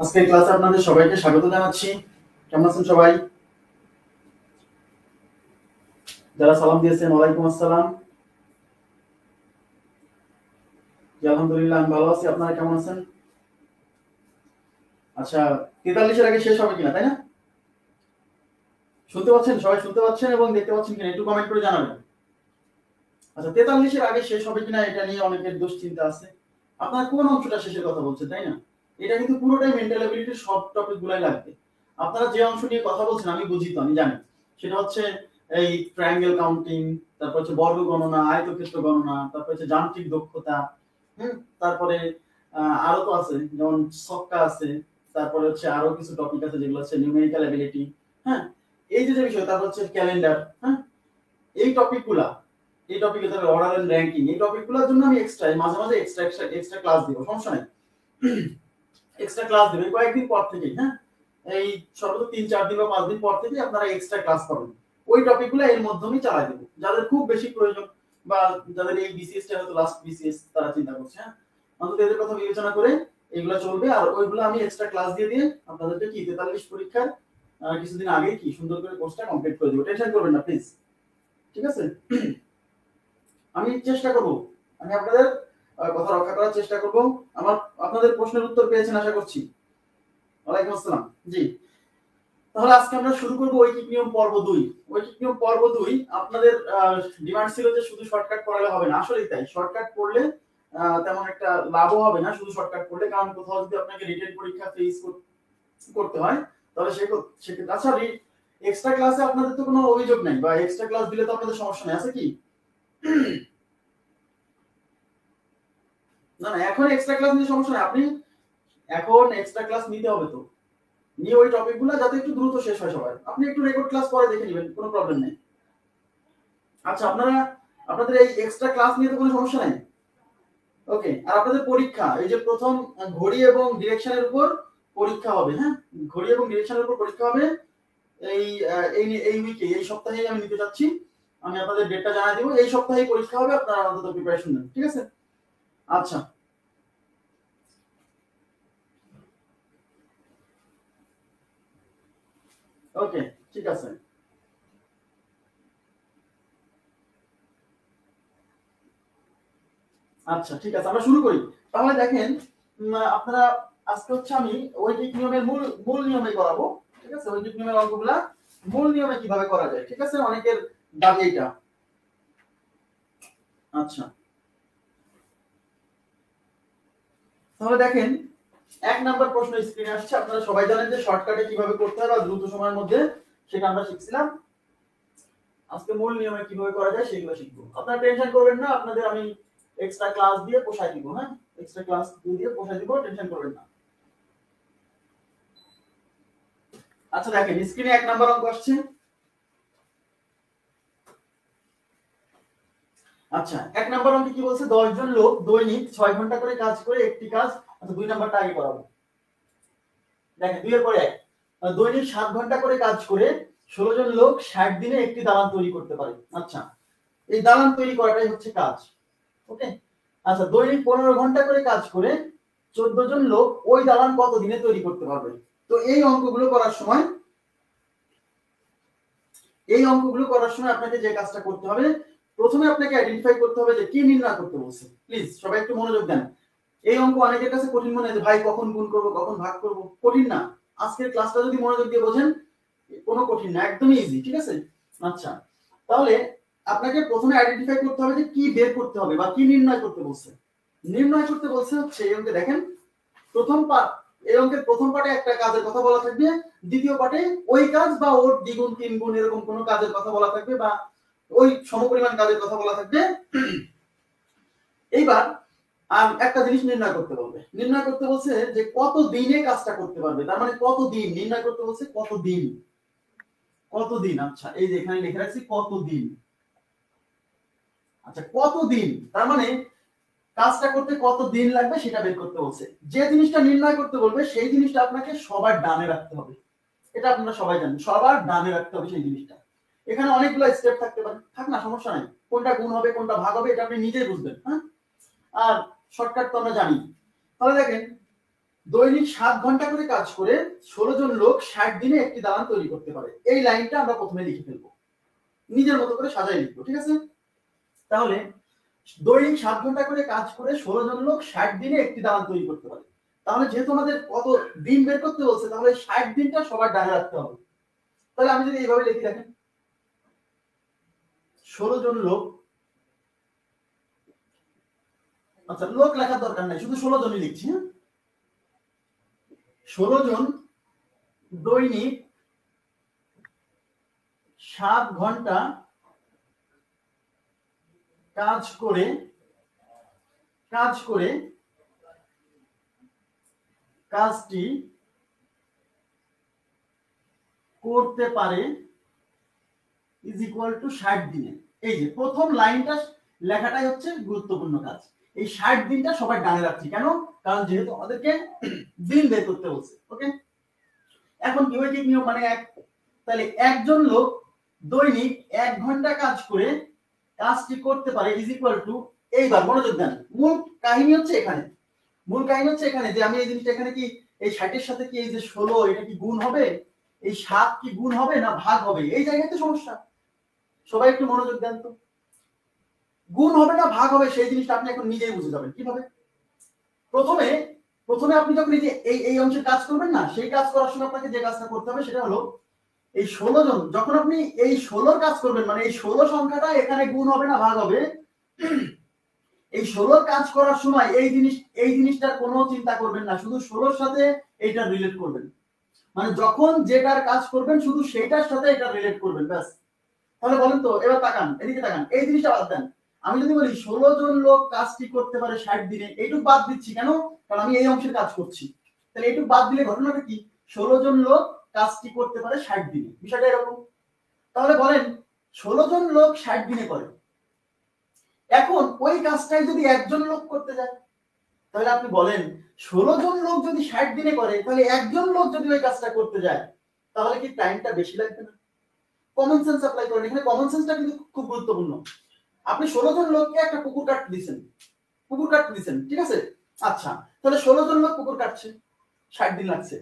আজকের ক্লাসে আপনাদের সবাইকে স্বাগত জানাচ্ছি। কেমন আছেন সবাই? যারা সালাম দিয়েছেন ওয়ালাইকুম আসসালাম। আলহামদুলিল্লাহ আমি ভালো আছি, আপনারা কেমন আছেন? আচ্ছা, 43-এর আগে শেষ হবে কিনা, তাই না? শুনতে পাচ্ছেন? সবাই শুনতে পাচ্ছেন এবং দেখতে পাচ্ছেন কিনা একটু কমেন্ট করে জানাবেন। আচ্ছা, 43-এর আগে শেষ হবে কিনা এটা নিয়ে অনেকের দুশ্চিন্তা আছে। আপনারা কোন অংশটা শেষের কথা বলছেন, তাই না? এটা কিন্তু পুরোটাই মেন্টাল এবিলিটির সব টপিকগুলাই লাগবে। আপনারা যে অংশ নিয়ে কথা বলছেন আমি বুঝি তো, আমি জানি। সেটা হচ্ছে এই ট্রায়াঙ্গেল কাউন্টিং, তারপর হচ্ছে বর্গ গণনা, আয়তক্ষেত্র গণনা, তারপর হচ্ছে যান্ত্রিক দক্ষতা, তারপরে আরো তো আছে, যেমন ছক্কা আছে, তারপরে হচ্ছে আরো কিছু টপিক আছে যেগুলো হচ্ছে নিউমেরিক্যাল এবিলিটি। হ্যাঁ, এই যে বিষয়, তারপর হচ্ছে ক্যালেন্ডার। হ্যাঁ, এই টপিকগুলা, এই টপিকে তাহলে অর্ডার এন্ড র‍্যাঙ্কিং, এই টপিকগুলোর জন্য আমি মাঝে মাঝে এক্সট্রা ক্লাস দিব, সমস্যা নাই। এক্সট্রা ক্লাস দেব কয়েকদিন পর থেকেই। হ্যাঁ, এই সর্বোচ্চ 3-4 দিন বা 5 দিন পর থেকে আপনারা এক্সট্রা ক্লাস পাবেন। ওই টপিকগুলো এর মাধ্যমেই চালাই দেব, যাদের খুব বেশি প্রয়োজন বা যাদের এই বিসিএস টা হয়তো লাস্ট বিসিএস তারা চিন্তা করছে। হ্যাঁ, অন্তত এদের কথা বিবেচনা করে এগুলো চলবে। আর ওইগুলো আমি এক্সট্রা ক্লাস দিয়ে আপনাদেরকে কি 43 পরীক্ষার কিছুদিন আগে কি সুন্দর করে কোর্সটা কমপ্লিট করে দেব, টেনশন করবেন না প্লিজ। ঠিক আছে? আমি চেষ্টা করব, আমি আপনাদের কথা রক্ষা করার চেষ্টা করব। আপনাদের প্রশ্নের উত্তর পেয়েছেন আশা করছি। ওয়ালাইকুম আসসালাম। জি, তাহলে আজকে আমরা শুরু করব ঐকিক নিয়ম পর্ব 2। ঐকিক নিয়ম পর্ব 2 আপনাদের ডিমান্ড ছিল যে শুধু শর্টকাট পড়ালে হবে না। আসলেই তাই, শর্টকাট পড়লে তেমন একটা লাভও হবে না শুধু শর্টকাট পড়লে, কারণ কোথাও যদি আপনাকে রিটেন পরীক্ষা ফেস করতে হয় তাহলে সেক্ষেত্রে আচ্ছা, এক্সট্রা ক্লাসে আপনাদের তো কোনো অভিযোগ নাই, বা এক্সট্রা ক্লাস দিলে তো আপনাদের সমস্যা নেই, আছে কি? না, এখন এক্সট্রা ক্লাস নিয়ে সমস্যা নেই। আপনি এখন এক্সট্রা ক্লাস নিতে হবে তো, নিয়ে ওই টপিকগুলো যাতে একটু দ্রুত শেষ হয় সবার, আপনি একটু রেকর্ড ক্লাস পরে দেখে নেবেন, কোনো প্রবলেম নেই। আচ্ছা, আপনাদের এই এক্সট্রা ক্লাস নিয়ে তো কোনো সমস্যা নাই? ওকে। আর আপনাদের পরীক্ষা, এই যে প্রথম ঘড়ি এবং ডিরেকশনের উপর পরীক্ষা হবে। হ্যাঁ, ঘড়ি এবং ডিরেকশনের উপর পরীক্ষা হবে এই এই উইকে, এই সপ্তাহেই আমি নিতে যাচ্ছি। আমি আপনাদের ডেটটা জানাই দিব, এই সপ্তাহেই পরীক্ষা হবে, আপনারা অন্তত প্রিপারেশন নেন, ঠিক আছে? আচ্ছা, ওকে, ঠিক আছে। আচ্ছা, ঠিক আছে, আমরা শুরু করি। তাহলে দেখেন, আপনারা আজকে হচ্ছে আমি ঐকিক নিয়মের মূল নিয়মে করাবো। ঠিক আছে? ঐকিক নিয়মের অঙ্কগুলা মূল নিয়মে কিভাবে করা যায়, ঠিক আছে? অনেকের দাবি এটা। আচ্ছা, তাহলে দেখেন, 1 নাম্বার প্রশ্ন স্ক্রিনে আসছে। আপনারা সবাই জানেন যে শর্টকাটে কিভাবে করতে হয় বা দ্রুত সময়ের মধ্যে, সেটা আমরা শিখছিলাম। আজকে মূল নিয়মে কিভাবে করা যায় সেগুলো শিখবো। আপনারা টেনশন করবেন না, আপনাদের আমি এক্সট্রা ক্লাস দিয়ে পোষায় দিব। হ্যাঁ, এক্সট্রা ক্লাস দিয়ে পোষায় দিব, টেনশন করবেন না। আচ্ছা, দেখেন স্ক্রিনে 1 নাম্বার অঙ্ক আসছে। আচ্ছা, 1 নাম্বার অঙ্কে কি বলছে? 10 জন লোক দৈনিক 6 ঘন্টা করে কাজ করে একটি কাজ। আচ্ছা, 2 নাম্বারটা আগে করাবো। দেখেন 2 এর পরে 1, দৈনিক 7 ঘন্টা করে কাজ করে 16 জন লোক 60 দিনে একটি দালান তৈরি করতে পারে। আচ্ছা, এই দালান তৈরি করাটাই হচ্ছে কাজ। ওকে। আচ্ছা, দৈনিক 15 ঘন্টা করে কাজ করে 14 জন লোক ওই দালান কত দিনে তৈরি করতে পারবে? তো এই অঙ্কগুলো করার সময় আপনাকে যে কাজটা করতে হবে, প্রথমে আপনাকে আইডেন্টিফাই করতে হবে যে কি নির্ণয় করতে বলছে। প্লিজ সবাই একটু মনোযোগ দেন। এই অঙ্ক অনেকের কাছে কঠিন মনে হয় যে ভাই কখন গুণ করব, কখন ভাগ করব। কঠিন না, আজকের ক্লাসটা যদি মনোযোগ দিয়ে বোঝেন কোনো কঠিন না, একদমই ইজি। ঠিক আছে? আচ্ছা, তাহলে আপনাকে প্রথমে আইডেন্টিফাই করতে হবে যে কি বের করতে হবে বা কি নির্ণয় করতে বলছে। নির্ণয় করতে বলছে হচ্ছে এই অঙ্কে দেখেন, এই অঙ্কের প্রথম পার্টে একটা কাজের কথা বলা থাকবে, দ্বিতীয় পার্টে ওই কাজ বা ওর দ্বিগুণ তিনগুণ এরকম কোনো কাজের কথা বলা থাকবে, বা ওই সমপরিমাণ কাজের কথা বলা থাকবে। এইবার আর একটা জিনিস নির্ণয় করতে বলবে। নির্ণয় করতে বলছে যে কত দিনে কাজটা করতে পারবে, তার মানে কত দিন নির্ণয় করতে বলছে, কত দিন। আচ্ছা, এই যে এখানে লিখে রাখছি কত দিন। আচ্ছা, কত দিন, তার মানে কাজটা করতে কত দিন লাগবে সেটা বের করতে বলছে। যে জিনিসটা নির্ণয় করতে বলবে সেই জিনিসটা আপনাকে সবার ডানে রাখতে হবে। এটা আপনারা সবাই জানেন, সবার ডানে রাখতে হবে সেই জিনিসটা। এখানে অনেকগুলো স্টেপ থাকতে পারে, থাক না, সমস্যা নাই। কোনটা গুণ হবে কোনটা ভাগ হবে এটা আপনি নিজেই বুঝবেন। হ্যাঁ, আর শর্টকাট তো আমরা জানি। তাহলে দেখেন দৈনিক 7 ঘন্টা করে কাজ করে 16 জন লোক 60 দিনে একটি দালান তৈরি করতে পারে। এই লাইনটা আমরা প্রথমে লিখে ফেলবো, নিজের মতো করে সাজাই লিখবো, ঠিক আছে? তাহলে দৈনিক 7 ঘন্টা করে কাজ করে 16 জন লোক 60 দিনে একটি দালান তৈরি করতে পারে। তাহলে যেহেতু আমাদের কত দিন বের করতে বলছে, তাহলে 60 দিনটা সবার ডানে রাখতে হবে। তাহলে আমি যদি এইভাবে লিখি, দেখেন 16 জন লোক, আচ্ছা লোক লেখার দরকার নাই, শুধু 16 জনই লিখছি। হ্যাঁ, 16 জন দৈনিক 7 ঘন্টা কাজ করে কাজটি করতে পারে ইজ ইকুয়াল টু 60 দিনে। এই যে প্রথম লাইনটা লেখাটাই হচ্ছে গুরুত্বপূর্ণ কাজ। এই 60 দিনটা সবাই ডানে রাখছি, কেন? কারণ যেহেতু আমাদেরকে দিন বের করতে বলছে। ওকে, এখন কিউইটিক নিয়ম মানে এক, তাহলে একজন লোক দৈনিক 1 ঘন্টা কাজ করে কাজটি করতে পারে ইজ ইকুয়াল টু, এইবার মনোযোগ দেন, মূল কাহিনী হচ্ছে এখানে যে আমি এই জিনিসটা এখানে কি এই 60 এর সাথে কি এই যে 16 এটা কি গুণ হবে, এই 7 কি গুণ হবে না ভাগ হবে, এই জায়গায় তো সমস্যা। সবাই একটু মনোযোগ দেন তো, গুণ হবে না ভাগ হবে সেই জিনিসটা আপনি এখন নিজেই বুঝে যাবেন কিভাবে। প্রথমে আপনি যখন এই যে এই অংশের কাজ করবেন না, সেই কাজ করার সময় আপনাকে যে কাজটা করতে হবে সেটা হলো এই 16 জন, যখন আপনি এই 16 কাজ করবেন, মানে এই 16 সংখ্যাটা এখানে গুণ হবে না ভাগ হবে, এই 16 কাজ করার সময় এই জিনিসটার কোনো চিন্তা করবেন না, শুধু 16 সাথে এটা রিলেট করবেন। মানে যখন যেটার কাজ করবেন শুধু সেটার সাথে এটা রিলেট করবেন, ব্যাস। তাহলে বলেন তো, এবার তাকান, এদিকে তাকান, এই জিনিসটা বাদ দেন। আমি যদি বলি 16 জন লোক কাজটি করতে পারে 60 দিনে, এইটুকু বাদ দিচ্ছি কেন? কারণ আমি এই অংশের কাজ করছি। তাহলে এইটুকু বাদ দিলে ঘটনাটা কি? 16 জন লোক কাজটি করতে পারে 60 দিনে, বিষয়টা এরকম। তাহলে বলেন 16 জন লোক 60 দিনে করে, এখন ওই কাজটাই যদি একজন লোক করতে যায়, তাহলে আপনি বলেন 16 জন লোক যদি 60 দিনে করে, তাহলে একজন লোক যদি ওই কাজটা করতে যায়, তাহলে কি টাইমটা বেশি লাগবে না? কমন সেন্স অ্যাপ্লাই করেন, এখানে কমন সেন্সটা কিন্তু খুব গুরুত্বপূর্ণ। আপনি 16 জন লোককে একটা পুকুর কাটতে দিচ্ছেন, ঠিক আছে? আচ্ছা, তাহলে 16 জন লোক পুকুর কাটছে, 60 দিন লাগছে।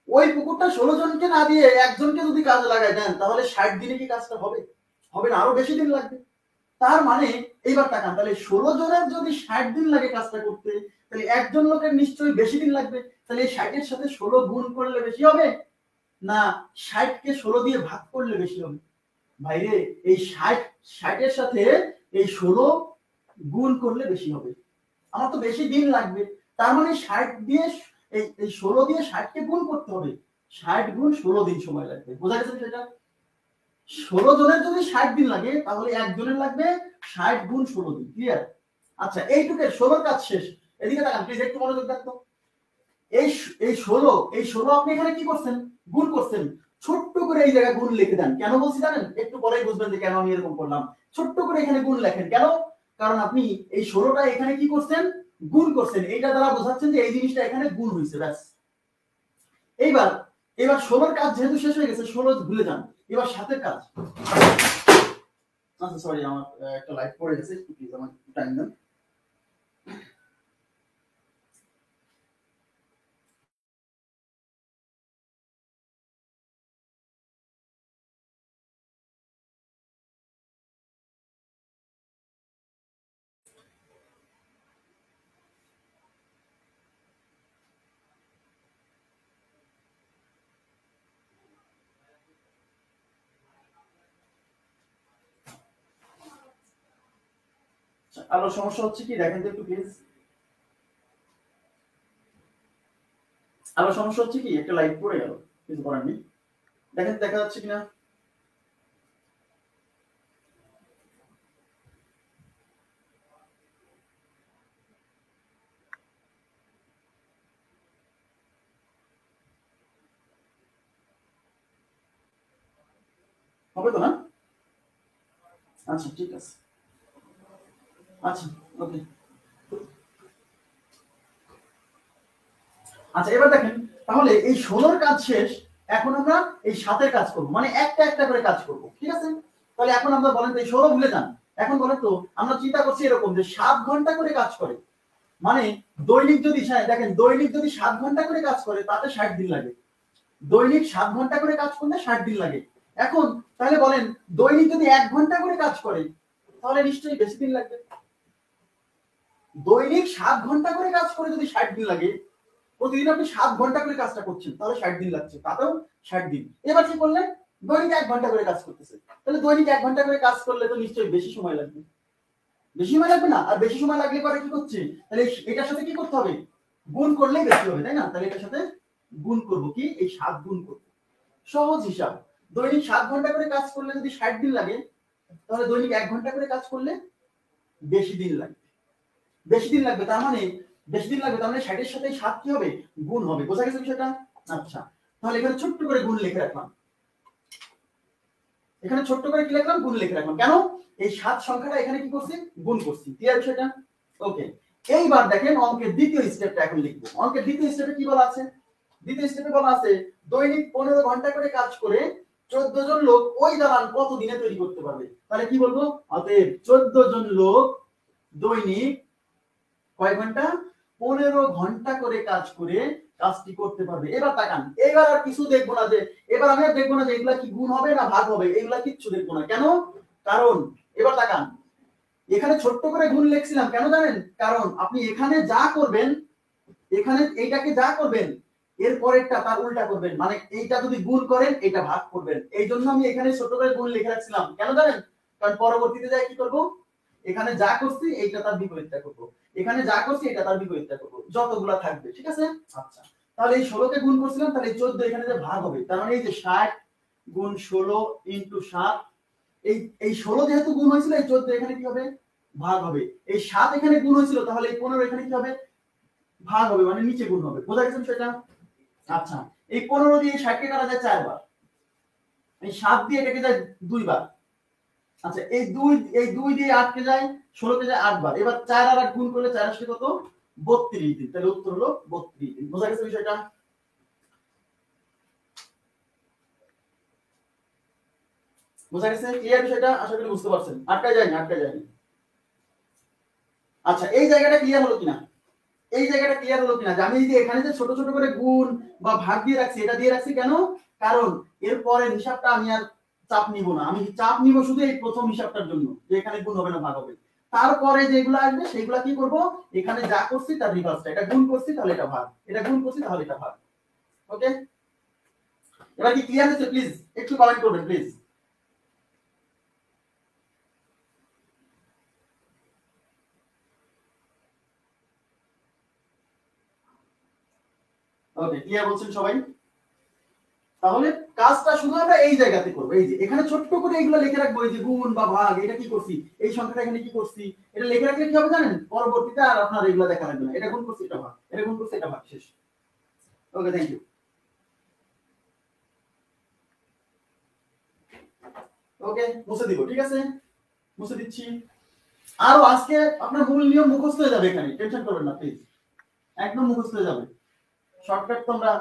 ওই পুকুরটা 16 জনকে না দিয়ে একজনকে যদি কাজে লাগায় দেন, তাহলে 60 দিনে কি কাজটা হবে? হবে না, আরো বেশি দিন লাগবে। তার মানে এইবার তাকান, তাহলে 16 জনের যদি 60 দিন লাগে কাজটা করতে, তাহলে একজন লোকের নিশ্চয়ই বেশি দিন লাগবে। তাহলে এই 60 এর সাথে 16 গুণ করলে বেশি হবে, না 60 কে 16 দিয়ে ভাগ করলে বেশি হবে? ভাইরে, এই 60 এর সাথে এই 16 গুণ করলে বেশি হবে, আমার তো বেশি দিন লাগবে। তার মানে 60 দিয়ে এই 16 দিয়ে 60 কে গুণ করতে হবে, 60 গুণ 16 দিন সময় লাগবে। বোঝা গেছে সেটা? 16 জনের যদি 60 দিন লাগে, তাহলে একজনের লাগবে 60 গুণ 16 দিন। ক্লিয়ার? আচ্ছা, এইটুকু 16 কাজ শেষ। এদিকে তাকান প্লিজ, একটু মনোযোগ দেন তো। এই 16 আপনি এখানে কি করছেন? গুণ করছেন। ছোট্ট করে এই জায়গায় গুণ লিখে দেন। কেন বলছি জানেন? একটু পরেই বুঝবেন যে কেন আমি এরকম করলাম। ছোট্ট করে এখানে গুণ লেখেন কেন? কারণ আপনি এই 16টা এখানে কি করছেন? গুণ করছেন। এইটা দ্বারা বোঝাচ্ছেন যে এই জিনিসটা এখানে গুণ হয়েছে, ব্যাস। এইবার 16 কাজ যেহেতু শেষ হয়ে গেছে, 16 ভুলে যান। এবার 7 কাজ। আচ্ছা সরি, আমার একটা লাইট পড়ে গেছে, প্লিজ আমার টাইম দেন। আলো সমস্যা হচ্ছে কি দেখেন তো একটু প্লিজ। আলো সমস্যা হচ্ছে কি, একটা লাইট পড়ে গেল, কিছু করার নেই। দেখেন দেখা যাচ্ছে কিনা। হবে তো না? আচ্ছা ঠিক আছে, আচ্ছা ওকে। আচ্ছা এবার দেখেন, তাহলে এই 16 কাজ শেষ, এখন আমরা এই 7 কাজ করব, মানে একটা একটা করে কাজ করব, ঠিক আছে? তাহলে এখন আমরা বলেন তো, এই 16 ভুলে যান। এখন বলেন তো, আমরা চিন্তা করছি এরকম যে 7 ঘন্টা করে কাজ করে, মানে দৈনিক যদি দেখেন দৈনিক যদি 7 ঘন্টা করে কাজ করে তাতে 60 দিন লাগে। দৈনিক 7 ঘন্টা করে কাজ করলে 60 দিন লাগে। এখন তাহলে বলেন দৈনিক যদি 1 ঘন্টা করে কাজ করে তাহলে নিশ্চয়ই বেশি দিন লাগবে। দৈনিক 7 ঘন্টা করে কাজ করে যদি 60 দিন লাগে, প্রতিদিন আপনি 7 ঘন্টা করে কাজটা করছেন তাহলে 60 দিন লাগছে, তাতেও 60 দিন। এবার কি করলেন, দৈনিক 1 ঘন্টা করে কাজ করতেছে, তাহলে দৈনিক 1 ঘন্টা করে কাজ করলে তো নিশ্চয়ই বেশি সময় লাগবে। বেশি সময় লাগবে না? আর বেশি সময় লাগলে পরে কি করছে, তাহলে এটার সাথে কি করতে হবে, গুণ করলেই বেশি হবে, তাই না? তাহলে এটার সাথে গুণ করব, কি এই 7 গুণ করব। সহজ হিসাব, দৈনিক 7 ঘন্টা করে কাজ করলে যদি 60 দিন লাগে, তাহলে দৈনিক 1 ঘন্টা করে কাজ করলে বেশি দিন লাগবে। বেশি দিন লাগবে তার মানে বেশি দিন লাগবে, তার মানে 60 এর সাথে 7 কি হবে, গুণ হবে। বোঝা গেছে বিষয়টা? আচ্ছা, তাহলে এখানে ছোট্ট করে গুণ লিখে রাখলাম, এখানে ছোট্ট করে কি লিখলাম, গুণ লিখে রাখলাম। কেন, এই 7 সংখ্যাটা এখানে কি করছি, গুণ করছি। ক্লিয়ার বিষয়টা? ওকে, এইবার দেখেন অঙ্কের দ্বিতীয় স্টেপটা এখন লিখবো। অঙ্কের দ্বিতীয় স্টেপে কি বলা আছে, দ্বিতীয় স্টেপে বলা আছে দৈনিক 15 ঘন্টা করে কাজ করে 14 জন লোক ওই দালান কত দিনে তৈরি করতে পারবে। তাহলে কি বলবো, অতএব 14 জন লোক দৈনিক কয় ঘন্টা, 15 ঘন্টা করে কাজ করে কাজটি করতে পারবে। এবার তাকান, এবার আর কিছু দেখবো না, যে এবার আমি আর দেখবো না যে এগুলা কি গুণ হবে না ভাগ হবে, এগুলা কিচ্ছু দেখবো না। কেন, কারণ এবার তাকান, এখানে ছোট্ট করে গুণ লিখছিলাম কেন জানেন, কারণ আপনি এখানে যা করবেন, এখানে এইটাকে যা করবেন এর পরেরটা তার উল্টা করবেন, মানে এইটা যদি গুণ করেন এটা ভাগ করবেন। এই জন্য আমি এখানে ছোট করে গুণ লিখে রাখছিলাম, কেন জানেন, কারণ পরবর্তীতে যাই কি করব, এখানে যা করছি এইটা তার বিপরীতটা করব, এখানে যা করছি এটা তার বিপরীতটা করব, যতগুলা থাকবে। ঠিক আছে? আচ্ছা, তাহলে এই 16 কে গুণ করছিলাম, তাহলে এই 14 এখানে যে ভাগ হবে, তার মানে এই যে 60 গুণ 16 ইনটু 7, এই 16 যেহেতু গুণ হয়েছিল, এই 14 এখানে কি হবে, ভাগ হবে। এই 7 এখানে গুণ হয়েছিল, তাহলে এই 15 এখানে কি হবে, ভাগ হবে, মানে নিচে গুণ হবে। বোঝা গেছে সেটা? আচ্ছা, এই 15 দিয়ে 60 কে কাটা যায় 4 বার, এই 7 দিয়ে এটাকে যায় 2 বার। আচ্ছা, এই 2 দিয়ে 8 কে যায়, 16 কে যায় 8 বার। এবার 4 আর 8 গুণ করলে 4 আসলে কত, 32 দিন। তাহলে উত্তর হলো 32 দিন। বোঝা গেছে বিষয়টা? বোঝা গেছে? ক্লিয়ার বিষয়টা? আশা করি বুঝতে পারছেন। আটকায় যায়নি, আটকায় যায়নি। আচ্ছা, এই জায়গাটা ক্লিয়ার হলো কিনা, এই জায়গাটা ক্লিয়ার হলো কিনা, যে আমি যে এখানে যে ছোট ছোট করে গুণ বা ভাগ দিয়ে রাখছি, এটা দিয়ে রাখছি কেন, কারণ এর পরের হিসাবটা আমি আর চাপ নিব না, আমি চাপ নিব শুধু এই প্রথম হিসাবটার জন্য, যে এখানে গুণ হবে না ভাগ হবে। তারপরে যেগুলো আসবে সেগুলো কি করব, এখানে যা করছি তার রিভার্সটা, এটা গুণ করছি তাহলে এটা ভাগ, এটা গুণ করছি তাহলে এটা ভাগ। ওকে, এবার কি ক্লিয়ার হচ্ছে? প্লিজ একটু কমেন্ট করবেন প্লিজ। ওকে, ক্লিয়ার বলছেন সবাই? তাহলে কাজটা শুধু আমরা এই জায়গাতে করব, এই যে এখানে ছোট্ট করে এগুলো লিখে রাখবো, এই যে গুণ বা ভাগ, এটা কি করছি, এই সংখ্যাটা এখানে কি করছি, এটা লিখে রাখলে কি হবে জানেন, পরবর্তীতে আর আপনার এগুলো দেখা লাগবে না, এটা গুণ করছি এটা ভাগ, এটা গুণ করছি এটা ভাগ, শেষ। ওকে, থ্যাংক ইউ। ওকে, মুছে দিব, ঠিক আছে, মুছে দিচ্ছি। আরো আজকে আপনার মূল নিয়ম মুখস্থ হয়ে যাবে, এখানে টেনশন করবেন না প্লিজ, একদম মুখস্থ হয়ে যাবে, শর্টকাট তো আমরা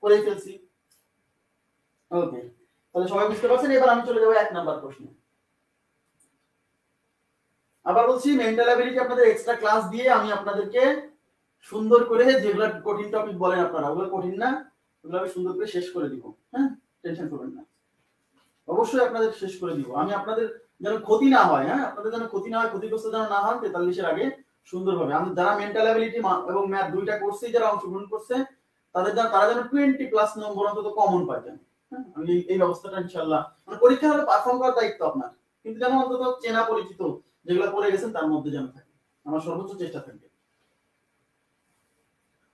করে ফেলছি। ওকে, তাহলে সবাই বুঝতে পারছেন। এবার আমি চলে যাবো 1 নাম্বার প্রশ্নে। আবার বলছি, মেন্টাল অ্যাবিলিটি আপনাদের এক্সট্রা ক্লাস দিয়ে আমি আপনাদেরকে সুন্দর করে, যেগুলো কঠিন টপিক বলেন আপনারা, ওগুলো কঠিন না, ওগুলো আমি সুন্দর করে শেষ করে দিব। হ্যাঁ, টেনশন করবেন না, অবশ্যই আপনাদের শেষ করে দিব আমি, আপনাদের যেন ক্ষতি না হয়। হ্যাঁ, আপনাদের যেন ক্ষতি না হয়, ক্ষতিগ্রস্ত যেন না হন 43-এর আগে সুন্দরভাবে। আমি যারা মেন্টাল অ্যাবিলিটি এবং ম্যাথ দুইটা কোর্সে যারা অংশগ্রহণ করছে, তারা যেন 20+ নম্বর অন্তত কমন পায়। হ্যাঁ, আমি এই ব্যবস্থাটা ইনশাআল্লাহ, মানে পরীক্ষা হলে পারফর্ম করার দায়িত্ব আপনার, কিন্তু যেন অন্তত চেনা পরিচিত যেগুলো পড়ে গেছেন তার মধ্যে যেন থাকে, আমার সর্বোচ্চ চেষ্টা থাকবে।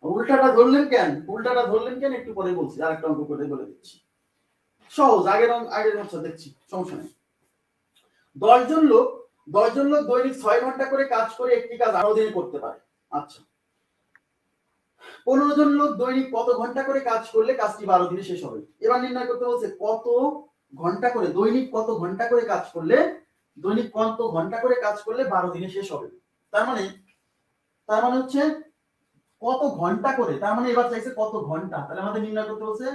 উল্টাটা ধরলেন কেন, উল্টাটা ধরলেন কেন একটু পরে বলছি, আরেকটা অঙ্ক করে বলে দিচ্ছি, সহজ। আগের অংশ দেখছি, সমস্যা নেই। 10 জন লোক দৈনিক 6 ঘন্টা করে কাজ করে একটি কাজ 12 দিনে করতে পারে। আচ্ছা, 15 জন লোক দৈনিক কত ঘন্টা করে কাজ করলে কাজটি 12 দিনে শেষ হবে। এবার নির্ণয় করতে বলছে কত ঘন্টা করে, দৈনিক কত ঘন্টা করে কাজ করলে, দৈনিক কত ঘন্টা করে কাজ করলে 12 দিনে শেষ হবে। তার মানে হচ্ছে কত ঘন্টা করে, তার মানে এবার চাইছে কত ঘন্টা, তাহলে আমাদের নির্ণয় করতে বলছে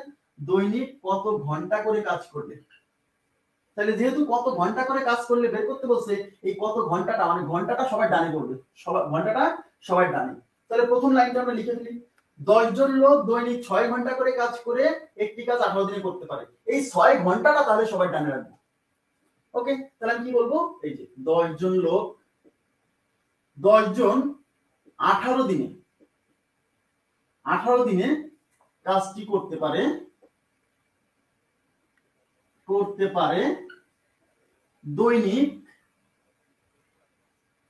দৈনিক কত ঘন্টা করে কাজ করলে। তাহলে যেহেতু কত ঘন্টা করে কাজ করলে বের করতে বলছে, এই কত ঘন্টাটা, মানে ঘন্টাটা সবাই ডানে করবে, ঘন্টাটা সবাই ডানে। তাহলে প্রথম লাইনটা আমরা লিখে ফেলি, 10 জন লোক দৈনিক 6 ঘন্টা করে কাজ করে একটি কাজ 18 দিনে করতে পারে। এই 6 ঘন্টাটা তাহলে সবাই ডানে রাখবো। ওকে, তাহলে আমি কি বলবো, এই যে 10 জন লোক 10 জন 18 দিনে কাজটি করতে পারে দৈনিক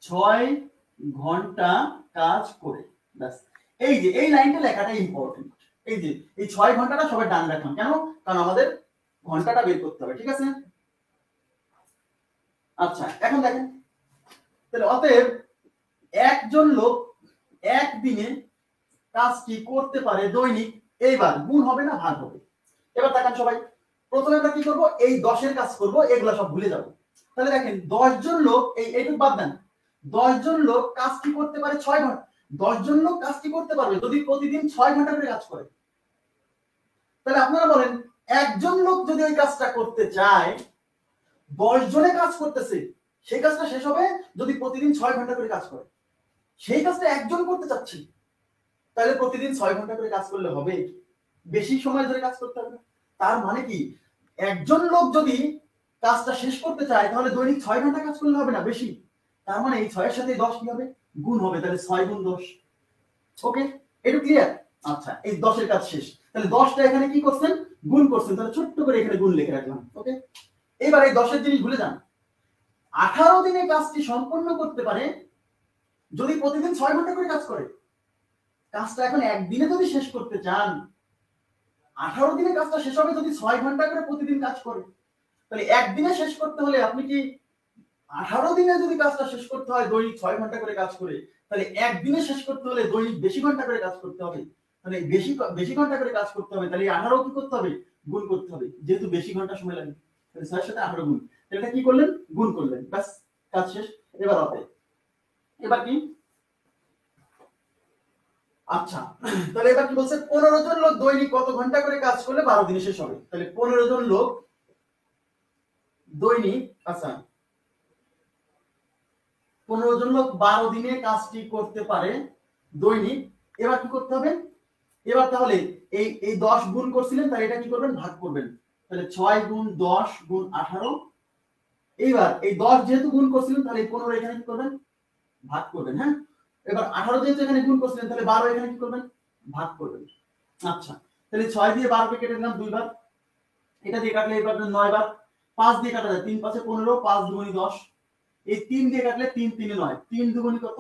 6 ঘন্টা কাজ করে। ব্যাস, এই যে এই লাইনটা লেখাটা ইম্পর্টেন্ট। এই যে এই 6 ঘন্টাটা সবাই ডান রাখলাম, কেন? কারণ আমাদের ঘন্টাটা বের করতে হবে, ঠিক আছে? আচ্ছা, এখন দেখেন, তাহলে অতএব একজন লোক একদিনে কাজটি করতে পারে দৈনিক, এইবার গুণ হবে না ভাগ হবে। এবার দেখেন সবাই, প্রথমে আমরা কি করব, এই 10 এর কাজ করব, এগুলা সব ভুলে যাব। তাহলে দেখেন 10 জন লোক, এইটুকু বাদ দেন, 10 জন লোক কাজটি করতে পারে 6 ঘন্টা। 10 জন লোক কাজটি করতে পারবে যদি প্রতিদিন 6 ঘন্টা করে কাজ করে। তাহলে আপনারা বলেন, একজন লোক যদি ওই কাজটা করতে চায়, 10 জনে কাজ করতেছে, সেই কাজটা শেষ হবে যদি প্রতিদিন 6 ঘন্টা করে কাজ করে। সেই কাজটা একজন করতে চাচ্ছি, তাহলে প্রতিদিন 6 ঘন্টা করে কাজ করলে হবে, বেশি সময় ধরে কাজ করতে হবে। তার মানে কি, একজন লোক যদি কাজটা শেষ করতে চায় তাহলে দৈনিক 6 ঘন্টা কাজ করলে হবে না, বেশি। তার মানে এই 6 এর সাথে 10 কি হবে, গুণ হবে। তাহলে 6 গুণ 10। ওকে, এটা ক্লিয়ার? আচ্ছা, এই 10 এর কাজ শেষ। তাহলে 10টা এখানে কি করছেন, গুণ করছেন, তাহলে ছোট্ট করে এখানে গুণ লিখে রাখলাম। ওকে, এবার এই 10 এর জিনিস ভুলে যান। 18 দিনে কাজটি সম্পন্ন করতে পারে যদি প্রতিদিন 6 ঘন্টা করে কাজ করে। কাজটা এখন একদিনে যদি শেষ করতে চান, 18 দিনে কাজটা শেষ হবে যদি 6 ঘন্টা করে প্রতিদিন কাজ করে। তাহলে একদিনে শেষ করতে হলে আপনি কি 18 দিনে যদি কাজটা শেষ করতে হয় দৈনিক 6 ঘন্টা করে কাজ করে, তাহলে একদিনে শেষ করতে হলে দৈনিক বেশি ঘন্টা করে কাজ করতে হবে। তাহলে বেশি ঘন্টা করে কাজ করতে হবে, তাহলে 18 কি করতে হবে, গুণ করতে হবে, যেহেতু বেশি ঘন্টা সময় লাগে। তাহলে 6 এর সাথে 18 গুণ, এটা কি করলেন, গুণ করলেন, ব্যাস কাজ শেষ। এবার হবে, এবার কি, আচ্ছা, তাহলে এবার কি বলছে, 15 জন লোক দৈনিক কত ঘন্টা করে কাজ করলে 12 দিনে শেষ হবে। তাহলে 15 জন লোক দৈনিক, আচ্ছা 15 জন লোক 12 দিনে কাজটি করতে পারে দৈনিক। এবার কি করতে হবে, এবার তাহলে এই 10 গুণ করছিলেন, তাহলে এটা কি করবেন, ভাগ করবেন। তাহলে 6 গুণ 10 গুণ 18। এইবার এই 10 যেহেতু গুণ করছিলেন, তাহলে এই 15 এখানে কি করবেন, ভাগ করবেন। হ্যাঁ, এবার 18 যেহেতু এখানে গুণ করছিলেন, তাহলে 12 এখানে কি করবেন, ভাগ করবেন। আচ্ছা, তাহলে 6 দিয়ে 12 কে কেটে দিলাম 2 বার, এটা দিয়ে কাটলে এবার 9 বার, 5 দিয়ে কাটা যায়, 3 5 15, 5 দুগুণী 10, এই 3 দিয়ে কাটলে 3 3 9, 3 দুগুণী কত,